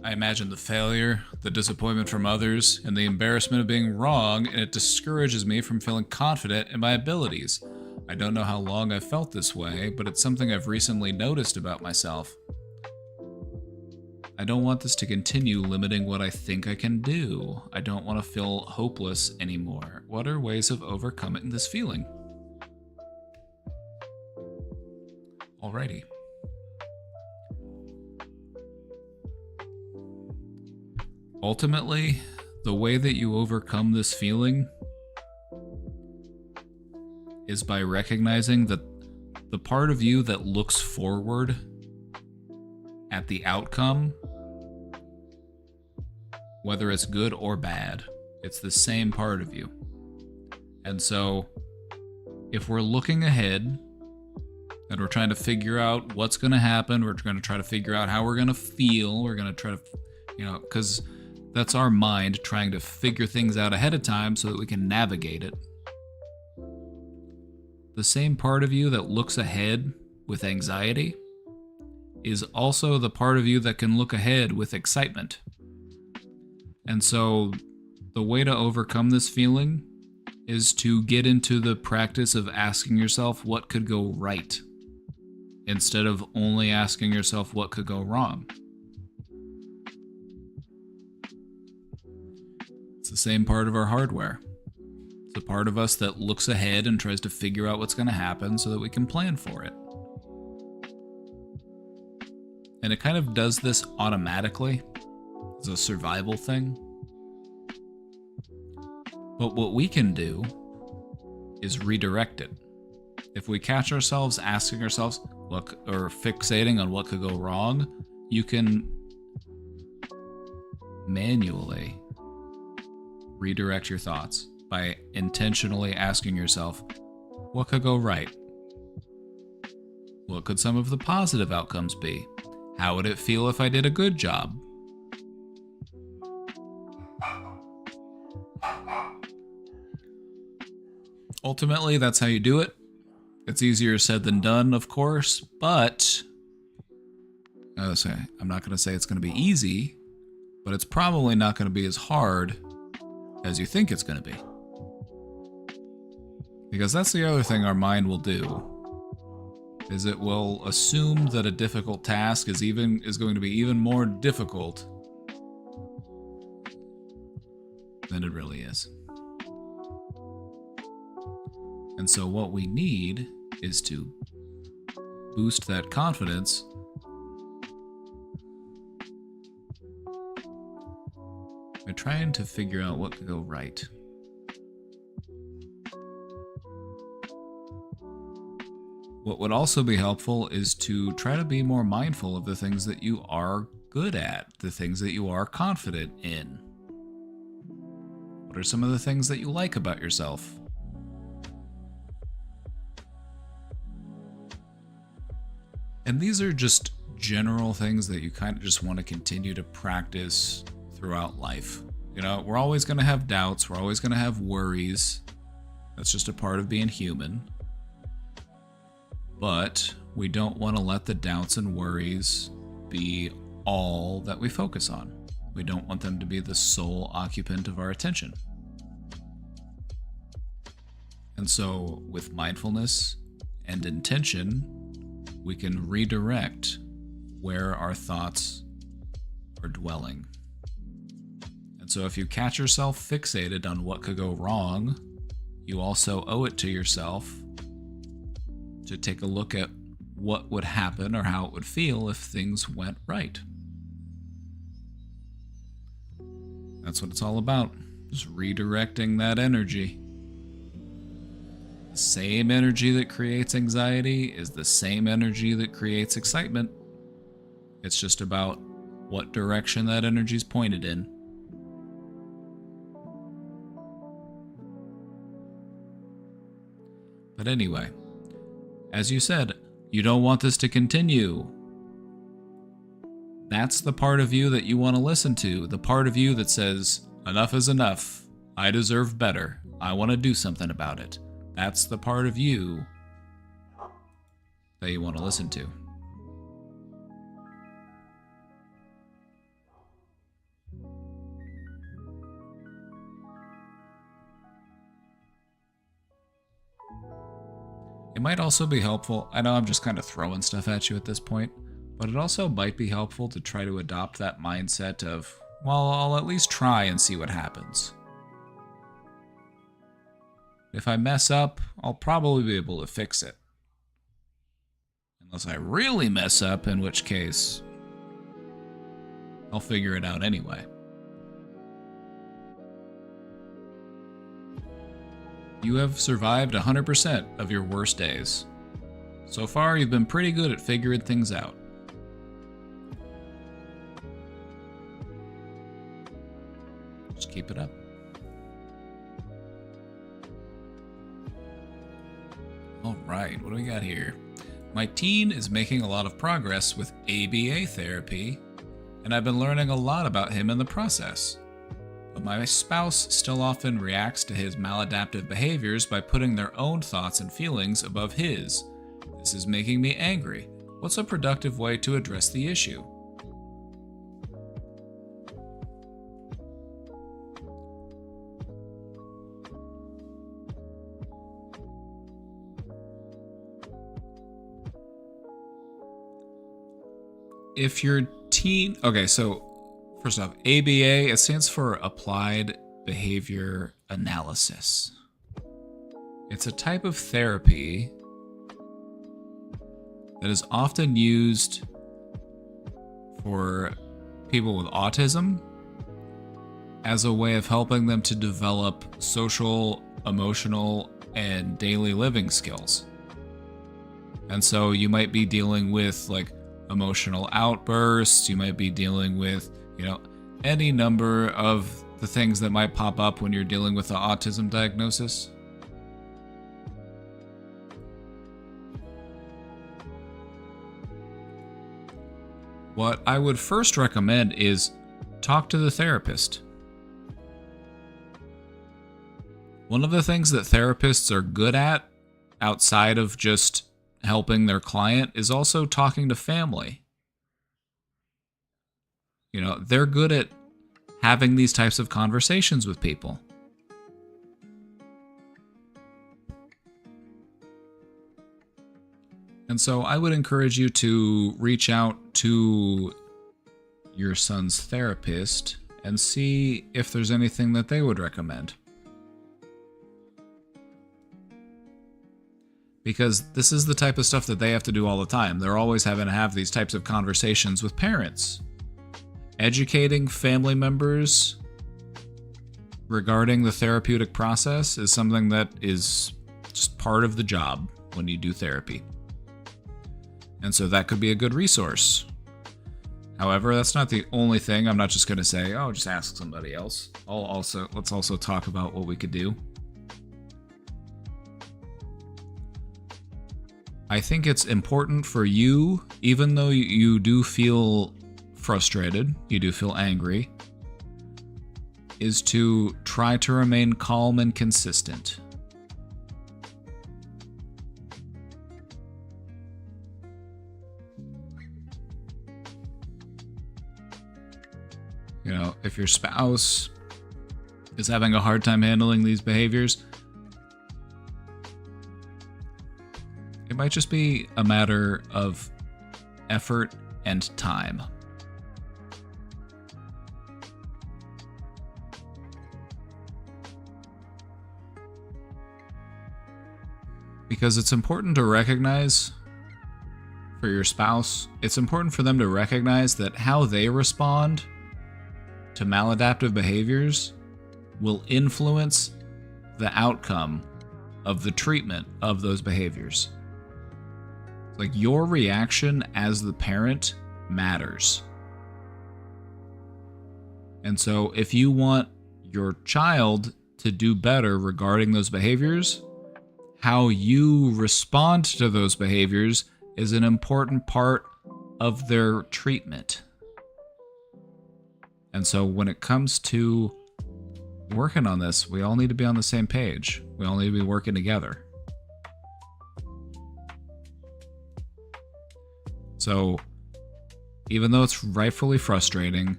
I imagine the failure, the disappointment from others, and the embarrassment of being wrong, and it discourages me from feeling confident in my abilities. I don't know how long I've felt this way, but it's something I've recently noticed about myself. I don't want this to continue limiting what I think I can do. I don't want to feel hopeless anymore. What are ways of overcoming this feeling? Alrighty. Ultimately, the way that you overcome this feeling is by recognizing that the part of you that looks forward at the outcome, whether it's good or bad, it's the same part of you. And so, if we're looking ahead and we're trying to figure out what's going to happen, we're going to try to figure out how we're going to feel, we're going to try to, because that's our mind trying to figure things out ahead of time so that we can navigate it. The same part of you that looks ahead with anxiety is also the part of you that can look ahead with excitement. And so the way to overcome this feeling is to get into the practice of asking yourself what could go right, instead of only asking yourself what could go wrong. It's the same part of our hardware. It's the part of us that looks ahead and tries to figure out what's going to happen so that we can plan for it. And it kind of does this automatically. It's a survival thing. But what we can do is redirect it. If we catch ourselves asking ourselves or fixating on what could go wrong, you can manually redirect your thoughts by intentionally asking yourself, what could go right? What could some of the positive outcomes be? How would it feel if I did a good job? Ultimately, that's how you do it. It's easier said than done, of course, but I'm not going to say it's going to be easy, but it's probably not going to be as hard as you think it's going to be. Because that's the other thing our mind will do, is it will assume that a difficult task is going to be even more difficult than it really is. And so what we need is to boost that confidence by trying to figure out what could go right. What would also be helpful is to try to be more mindful of the things that you are good at, the things that you are confident in. What are some of the things that you like about yourself? And these are just general things that you kind of just want to continue to practice throughout life. You know, we're always going to have doubts, we're always going to have worries. That's just a part of being human. But we don't want to let the doubts and worries be all that we focus on. We don't want them to be the sole occupant of our attention. And so, with mindfulness and intention, we can redirect where our thoughts are dwelling. And so if you catch yourself fixated on what could go wrong, you also owe it to yourself to take a look at what would happen or how it would feel if things went right. That's what it's all about. Just redirecting that energy. The same energy that creates anxiety is the same energy that creates excitement. It's just about what direction that energy is pointed in. But anyway, as you said, you don't want this to continue. That's the part of you that you want to listen to. The part of you that says, enough is enough. I deserve better. I want to do something about it. That's the part of you that you want to listen to. It might also be helpful, I know I'm just kind of throwing stuff at you at this point, but it also might be helpful to try to adopt that mindset of, well, I'll at least try and see what happens. If I mess up, I'll probably be able to fix it. Unless I really mess up, in which case, I'll figure it out anyway. You have survived 100% of your worst days. So far, you've been pretty good at figuring things out. Just keep it up. Alright, what do we got here? My teen is making a lot of progress with ABA therapy, and I've been learning a lot about him in the process. But my spouse still often reacts to his maladaptive behaviors by putting their own thoughts and feelings above his. This is making me angry. What's a productive way to address the issue? If your teen... Okay, so first off, ABA, it stands for Applied Behavior Analysis. It's a type of therapy that is often used for people with autism as a way of helping them to develop social, emotional, and daily living skills. And so you might be dealing with like emotional outbursts, you might be dealing with, any number of the things that might pop up when you're dealing with the autism diagnosis. What I would first recommend is talk to the therapist. One of the things that therapists are good at, outside of just helping their client, is also talking to family. They're good at having these types of conversations with people. And so I would encourage you to reach out to your son's therapist and see if there's anything that they would recommend. Because this is the type of stuff that they have to do all the time. They're always having to have these types of conversations with parents. Educating family members regarding the therapeutic process is something that is just part of the job when you do therapy. And so that could be a good resource. However, that's not the only thing. I'm not just going to say, oh, just ask somebody else. Let's also talk about what we could do. I think it's important for you, even though you do feel frustrated, you do feel angry, is to try to remain calm and consistent. You know, if your spouse is having a hard time handling these behaviors, it might just be a matter of effort and time. Because it's important to recognize for your spouse, it's important for them to recognize that how they respond to maladaptive behaviors will influence the outcome of the treatment of those behaviors. Like, your reaction as the parent matters. And so if you want your child to do better regarding those behaviors, how you respond to those behaviors is an important part of their treatment. And so when it comes to working on this, we all need to be on the same page. We all need to be working together. So even though it's rightfully frustrating,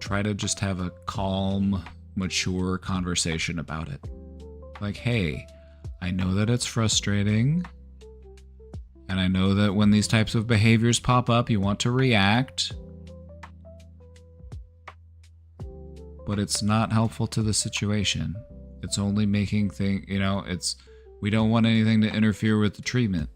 try to just have a calm, mature conversation about it. Like, hey, I know that it's frustrating, and I know that when these types of behaviors pop up, you want to react, but it's not helpful to the situation. It's only making things, we don't want anything to interfere with the treatment.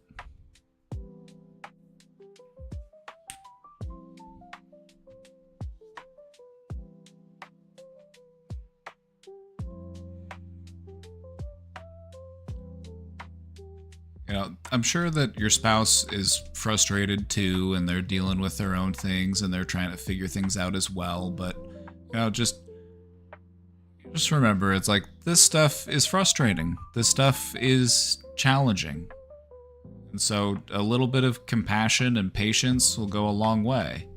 I'm sure that your spouse is frustrated too, and they're dealing with their own things, and they're trying to figure things out as well. But, just remember, it's like, this stuff is frustrating. This stuff is challenging. And so a little bit of compassion and patience will go a long way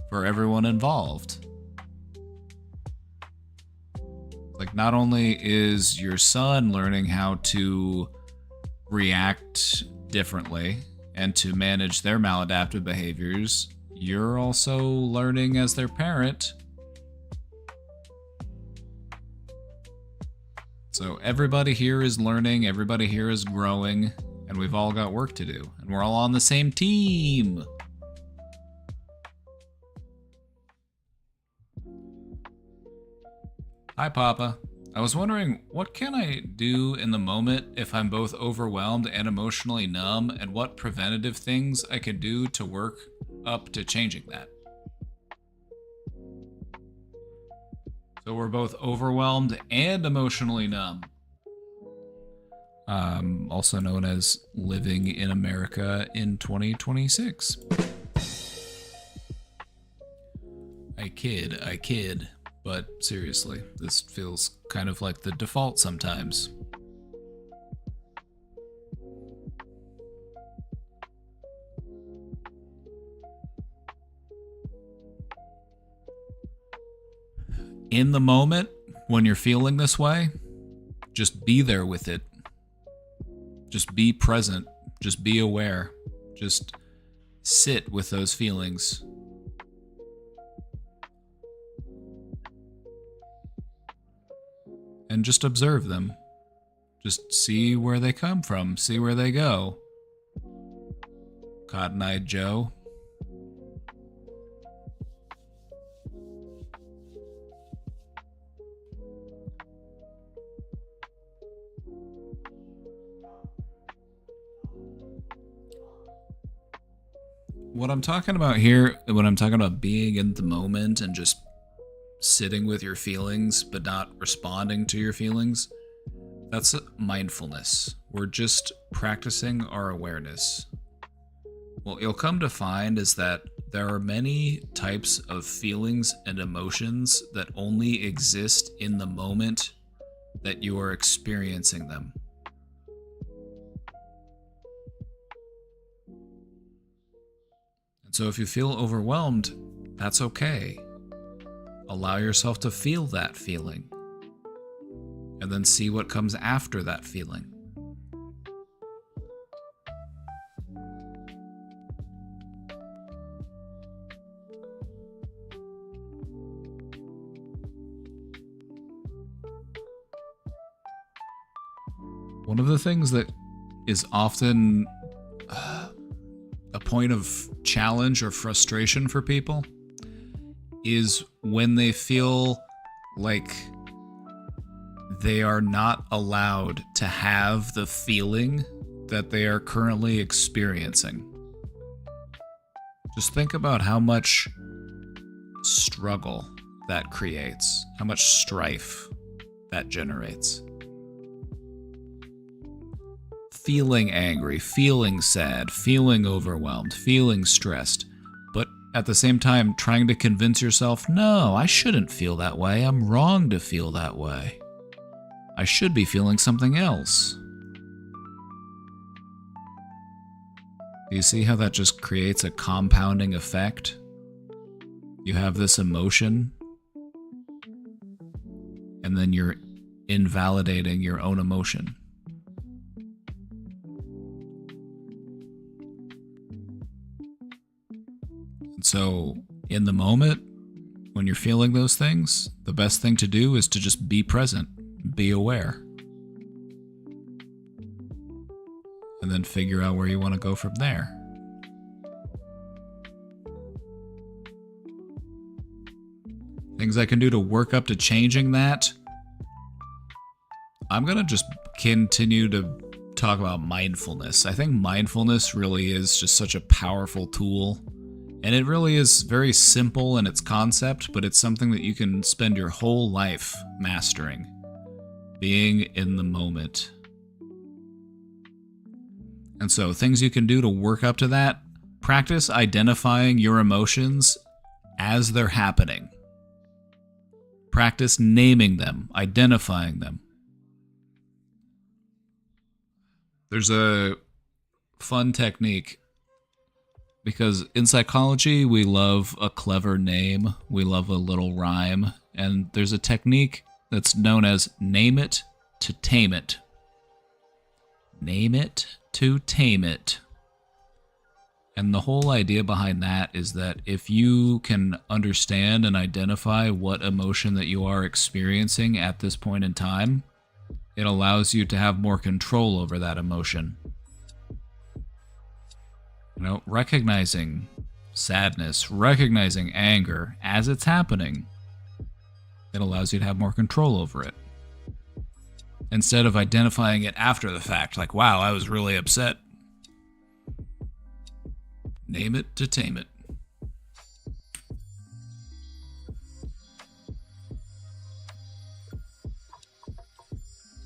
for everyone involved. Like, not only is your son learning how to react differently and to manage their maladaptive behaviors, you're also learning as their parent. So everybody here is learning, everybody here is growing, and we've all got work to do, and we're all on the same team. Hi, Papa. I was wondering, what can I do in the moment if I'm both overwhelmed and emotionally numb, and what preventative things I can do to work up to changing that? So we're both overwhelmed and emotionally numb. Also known as living in America in 2026. I kid. But seriously, this feels kind of like the default sometimes. In the moment, when you're feeling this way, just be there with it. Just be present. Just be aware. Just sit with those feelings. And just observe them. Just see where they come from, see where they go. Cotton-eyed Joe. What I'm talking about here, when I'm talking about being in the moment and just sitting with your feelings but not responding to your feelings, that's mindfulness. We're just practicing our awareness. What you'll come to find is that there are many types of feelings and emotions that only exist in the moment that you are experiencing them. So if you feel overwhelmed, that's okay. Allow yourself to feel that feeling. And then see what comes after that feeling. One of the things that is often a point of challenge or frustration for people is when they feel like they are not allowed to have the feeling that they are currently experiencing. Just think about how much struggle that creates, how much strife that generates. Feeling angry, feeling sad, feeling overwhelmed, feeling stressed, but at the same time trying to convince yourself, no, I shouldn't feel that way. I'm wrong to feel that way. I should be feeling something else. Do you see how that just creates a compounding effect? You have this emotion, and then you're invalidating your own emotion. And so, in the moment, when you're feeling those things, the best thing to do is to just be present, be aware, and then figure out where you want to go from there. Things I can do to work up to changing that. I'm going to just continue to talk about mindfulness. I think mindfulness really is just such a powerful tool. And it really is very simple in its concept, but it's something that you can spend your whole life mastering. Being in the moment. And so, things you can do to work up to that: practice identifying your emotions as they're happening. Practice naming them, identifying them. There's a fun technique, because in psychology, we love a clever name, we love a little rhyme, and there's a technique that's known as name it to tame it. Name it to tame it. And the whole idea behind that is that if you can understand and identify what emotion that you are experiencing at this point in time, it allows you to have more control over that emotion. You know, recognizing sadness, recognizing anger as it's happening, it allows you to have more control over it. Instead of identifying it after the fact, like, wow, I was really upset. Name it to tame it.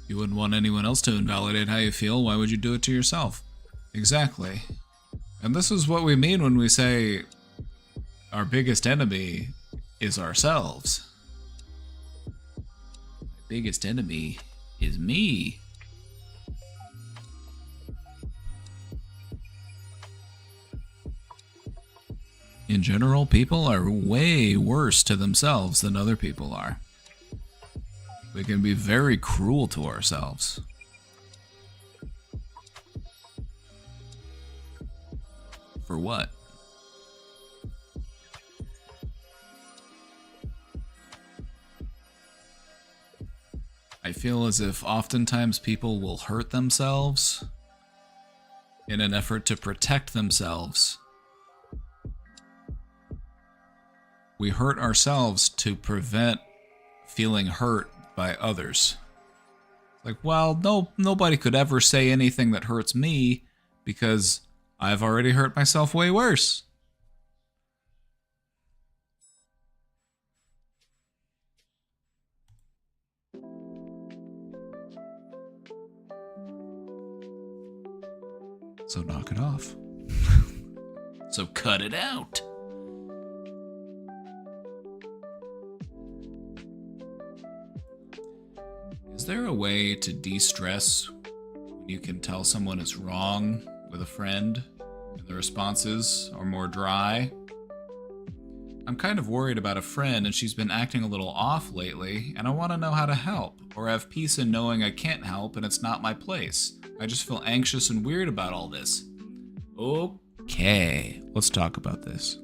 You wouldn't want anyone else to invalidate how you feel. Why would you do it to yourself? Exactly. And this is what we mean when we say our biggest enemy is ourselves. My biggest enemy is me. In general, people are way worse to themselves than other people are. We can be very cruel to ourselves. For what? I feel as if oftentimes people will hurt themselves in an effort to protect themselves. We hurt ourselves to prevent feeling hurt by others. Like, well, nobody could ever say anything that hurts me because I've already hurt myself way worse. So knock it off. So cut it out. Is there a way to de-stress when you can tell someone is wrong with a friend And the responses are more dry. I'm kind of worried about a friend and she's been acting a little off lately, and I want to know how to help, or have peace in knowing I can't help and it's not my place. I just feel anxious and weird about all this. Okay, let's talk about this.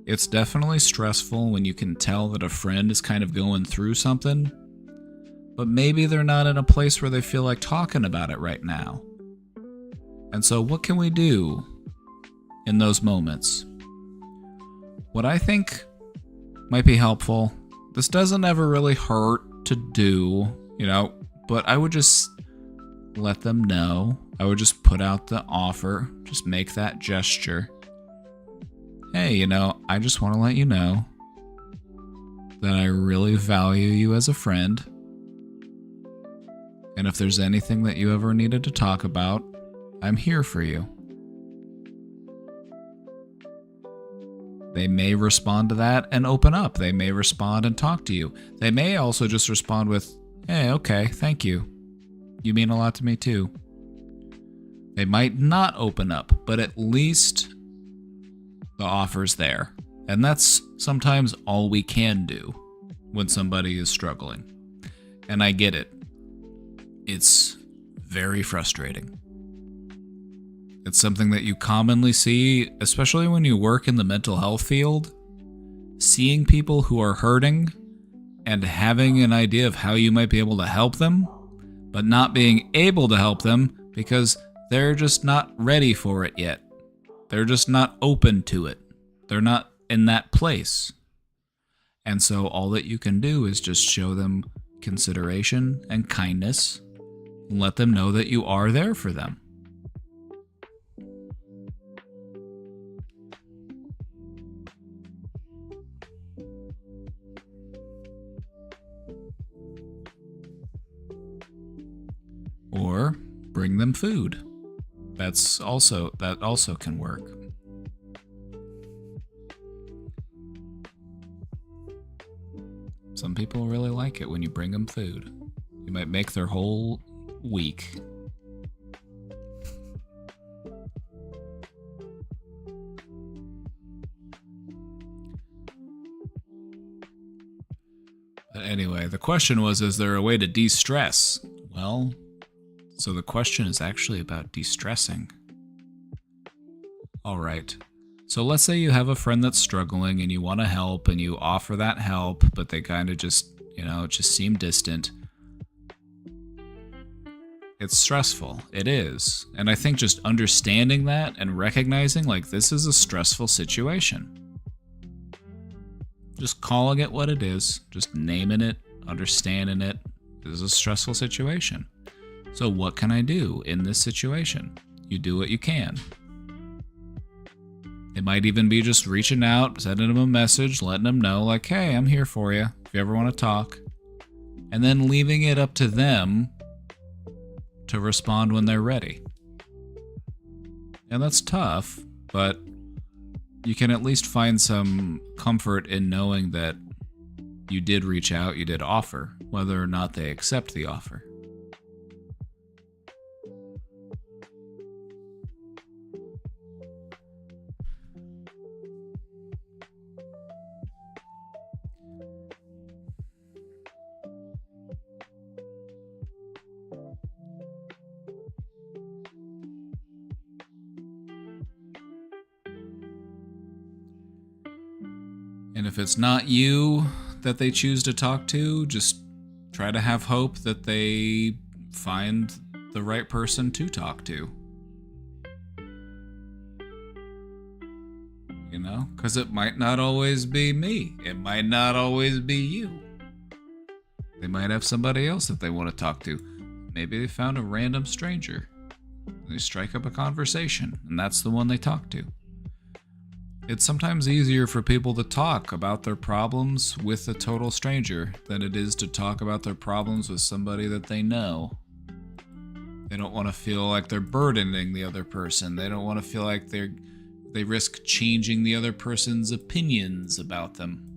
It's definitely stressful when you can tell that a friend is kind of going through something, but maybe they're not in a place where they feel like talking about it right now. And so what can we do in those moments? What I think might be helpful, this doesn't ever really hurt to do, but I would just let them know. I would just put out the offer, just make that gesture. Hey, I just want to let you know that I really value you as a friend. And if there's anything that you ever needed to talk about, I'm here for you. They may respond to that and open up. They may respond and talk to you. They may also just respond with, hey, okay, thank you. You mean a lot to me too. They might not open up, but at least the offer's there. And that's sometimes all we can do when somebody is struggling. And I get it. It's very frustrating. It's something that you commonly see, especially when you work in the mental health field. Seeing people who are hurting and having an idea of how you might be able to help them, but not being able to help them because they're just not ready for it yet. They're just not open to it. They're not in that place. And so all that you can do is just show them consideration and kindness and let them know that you are there for them. Or bring them food. That also can work. Some people really like it when you bring them food. You might make their whole week. But anyway, the question was, is there a way to de-stress? Well, so the question is actually about de-stressing. All right. So let's say you have a friend that's struggling and you want to help and you offer that help, but they kind of just, just seem distant. It's stressful. It is. And I think just understanding that and recognizing this is a stressful situation. Just calling it what it is, just naming it, understanding it. This is a stressful situation. So what can I do in this situation? You do what you can. It might even be just reaching out, sending them a message, letting them know, hey, I'm here for you if you ever want to talk. And then leaving it up to them to respond when they're ready. And that's tough, but you can at least find some comfort in knowing that you did reach out, you did offer, whether or not they accept the offer. And if it's not you that they choose to talk to, just try to have hope that they find the right person to talk to. Because it might not always be me. It might not always be you. They might have somebody else that they want to talk to. Maybe they found a random stranger. They strike up a conversation, and that's the one they talk to. It's sometimes easier for people to talk about their problems with a total stranger than it is to talk about their problems with somebody that they know. They don't want to feel like they're burdening the other person. They don't want to feel like they risk changing the other person's opinions about them.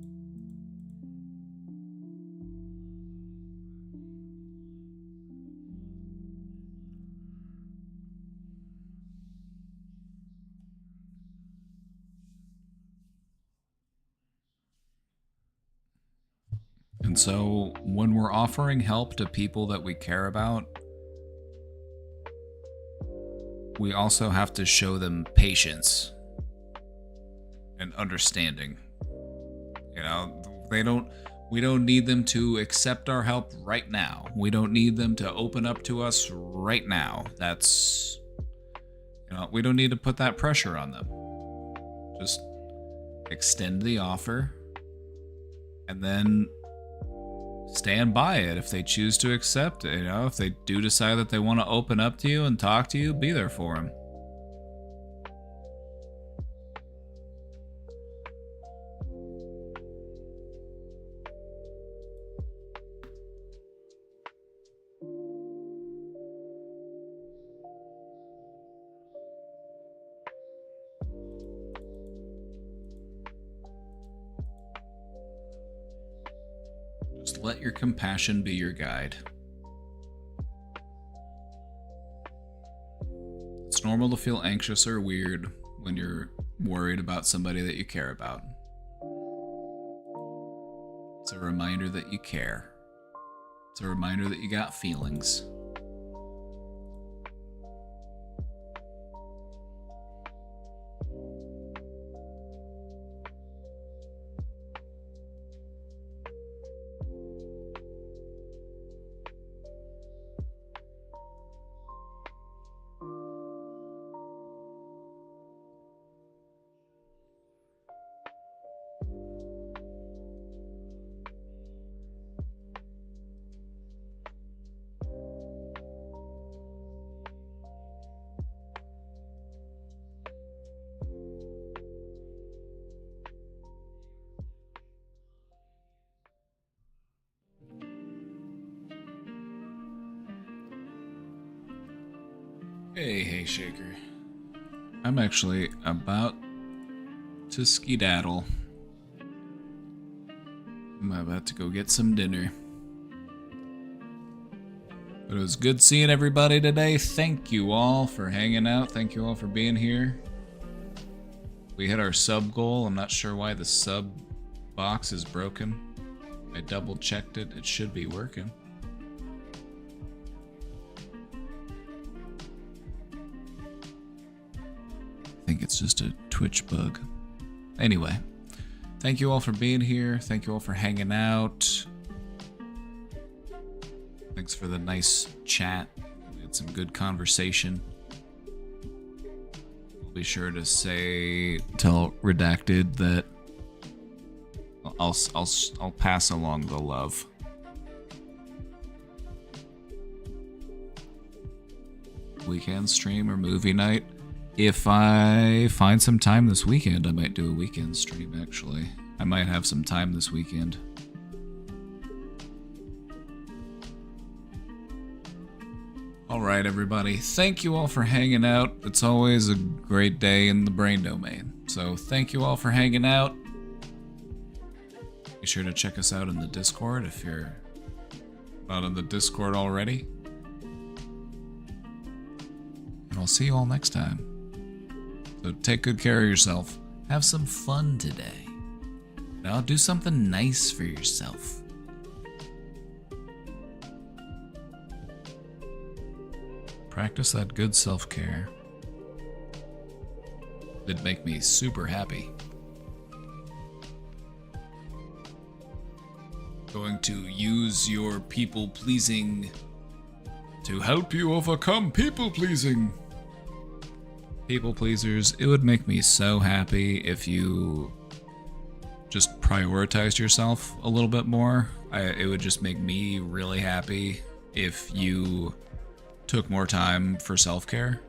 And so when we're offering help to people that we care about, we also have to show them patience and understanding. You know, we don't need them to accept our help right now. We don't need them to open up to us right now. That's, you know, we don't need to put that pressure on them. Just extend the offer and then stand by it. If they choose to accept it, you know, if they do decide that they want to open up to you and talk to you, be there for them. Just let your compassion be your guide. It's normal to feel anxious or weird when you're worried about somebody that you care about. It's a reminder that you care. It's a reminder that you got feelings. Hey, Shaker. I'm actually about to skedaddle. I'm about to go get some dinner. But it was good seeing everybody today. Thank you all for hanging out. Thank you all for being here. We hit our sub goal. I'm not sure why the sub box is broken. I double checked it. It should be working. I think it's just a Twitch bug. Anyway, thank you all for being here. Thank you all for hanging out. Thanks for the nice chat. We had some good conversation. I'll be sure to tell Redacted that I'll pass along the love. Weekend stream or movie night? If I find some time this weekend, I might do a weekend stream, actually. I might have some time this weekend. Alright, everybody. Thank you all for hanging out. It's always a great day in the brain domain. So thank you all for hanging out. Be sure to check us out in the Discord if you're not in the Discord already. And I'll see you all next time. So take good care of yourself. Have some fun today. Now do something nice for yourself. Practice that good self-care. It'd make me super happy. Going to use your people-pleasing to help you overcome people-pleasing. People pleasers, it would make me so happy if you just prioritized yourself a little bit more. It would just make me really happy if you took more time for self-care.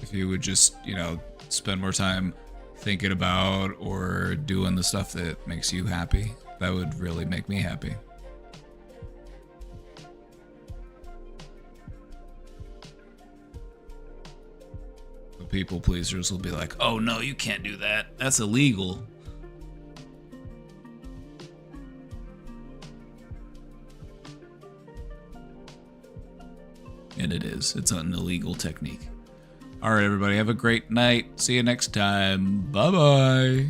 If you would just, you know, spend more time thinking about or doing the stuff that makes you happy. That would really make me happy. People pleasers will be like, oh no, you can't do that. That's illegal. And it is. It's an illegal technique. Alright, everybody, have a great night. See you next time. Bye-bye.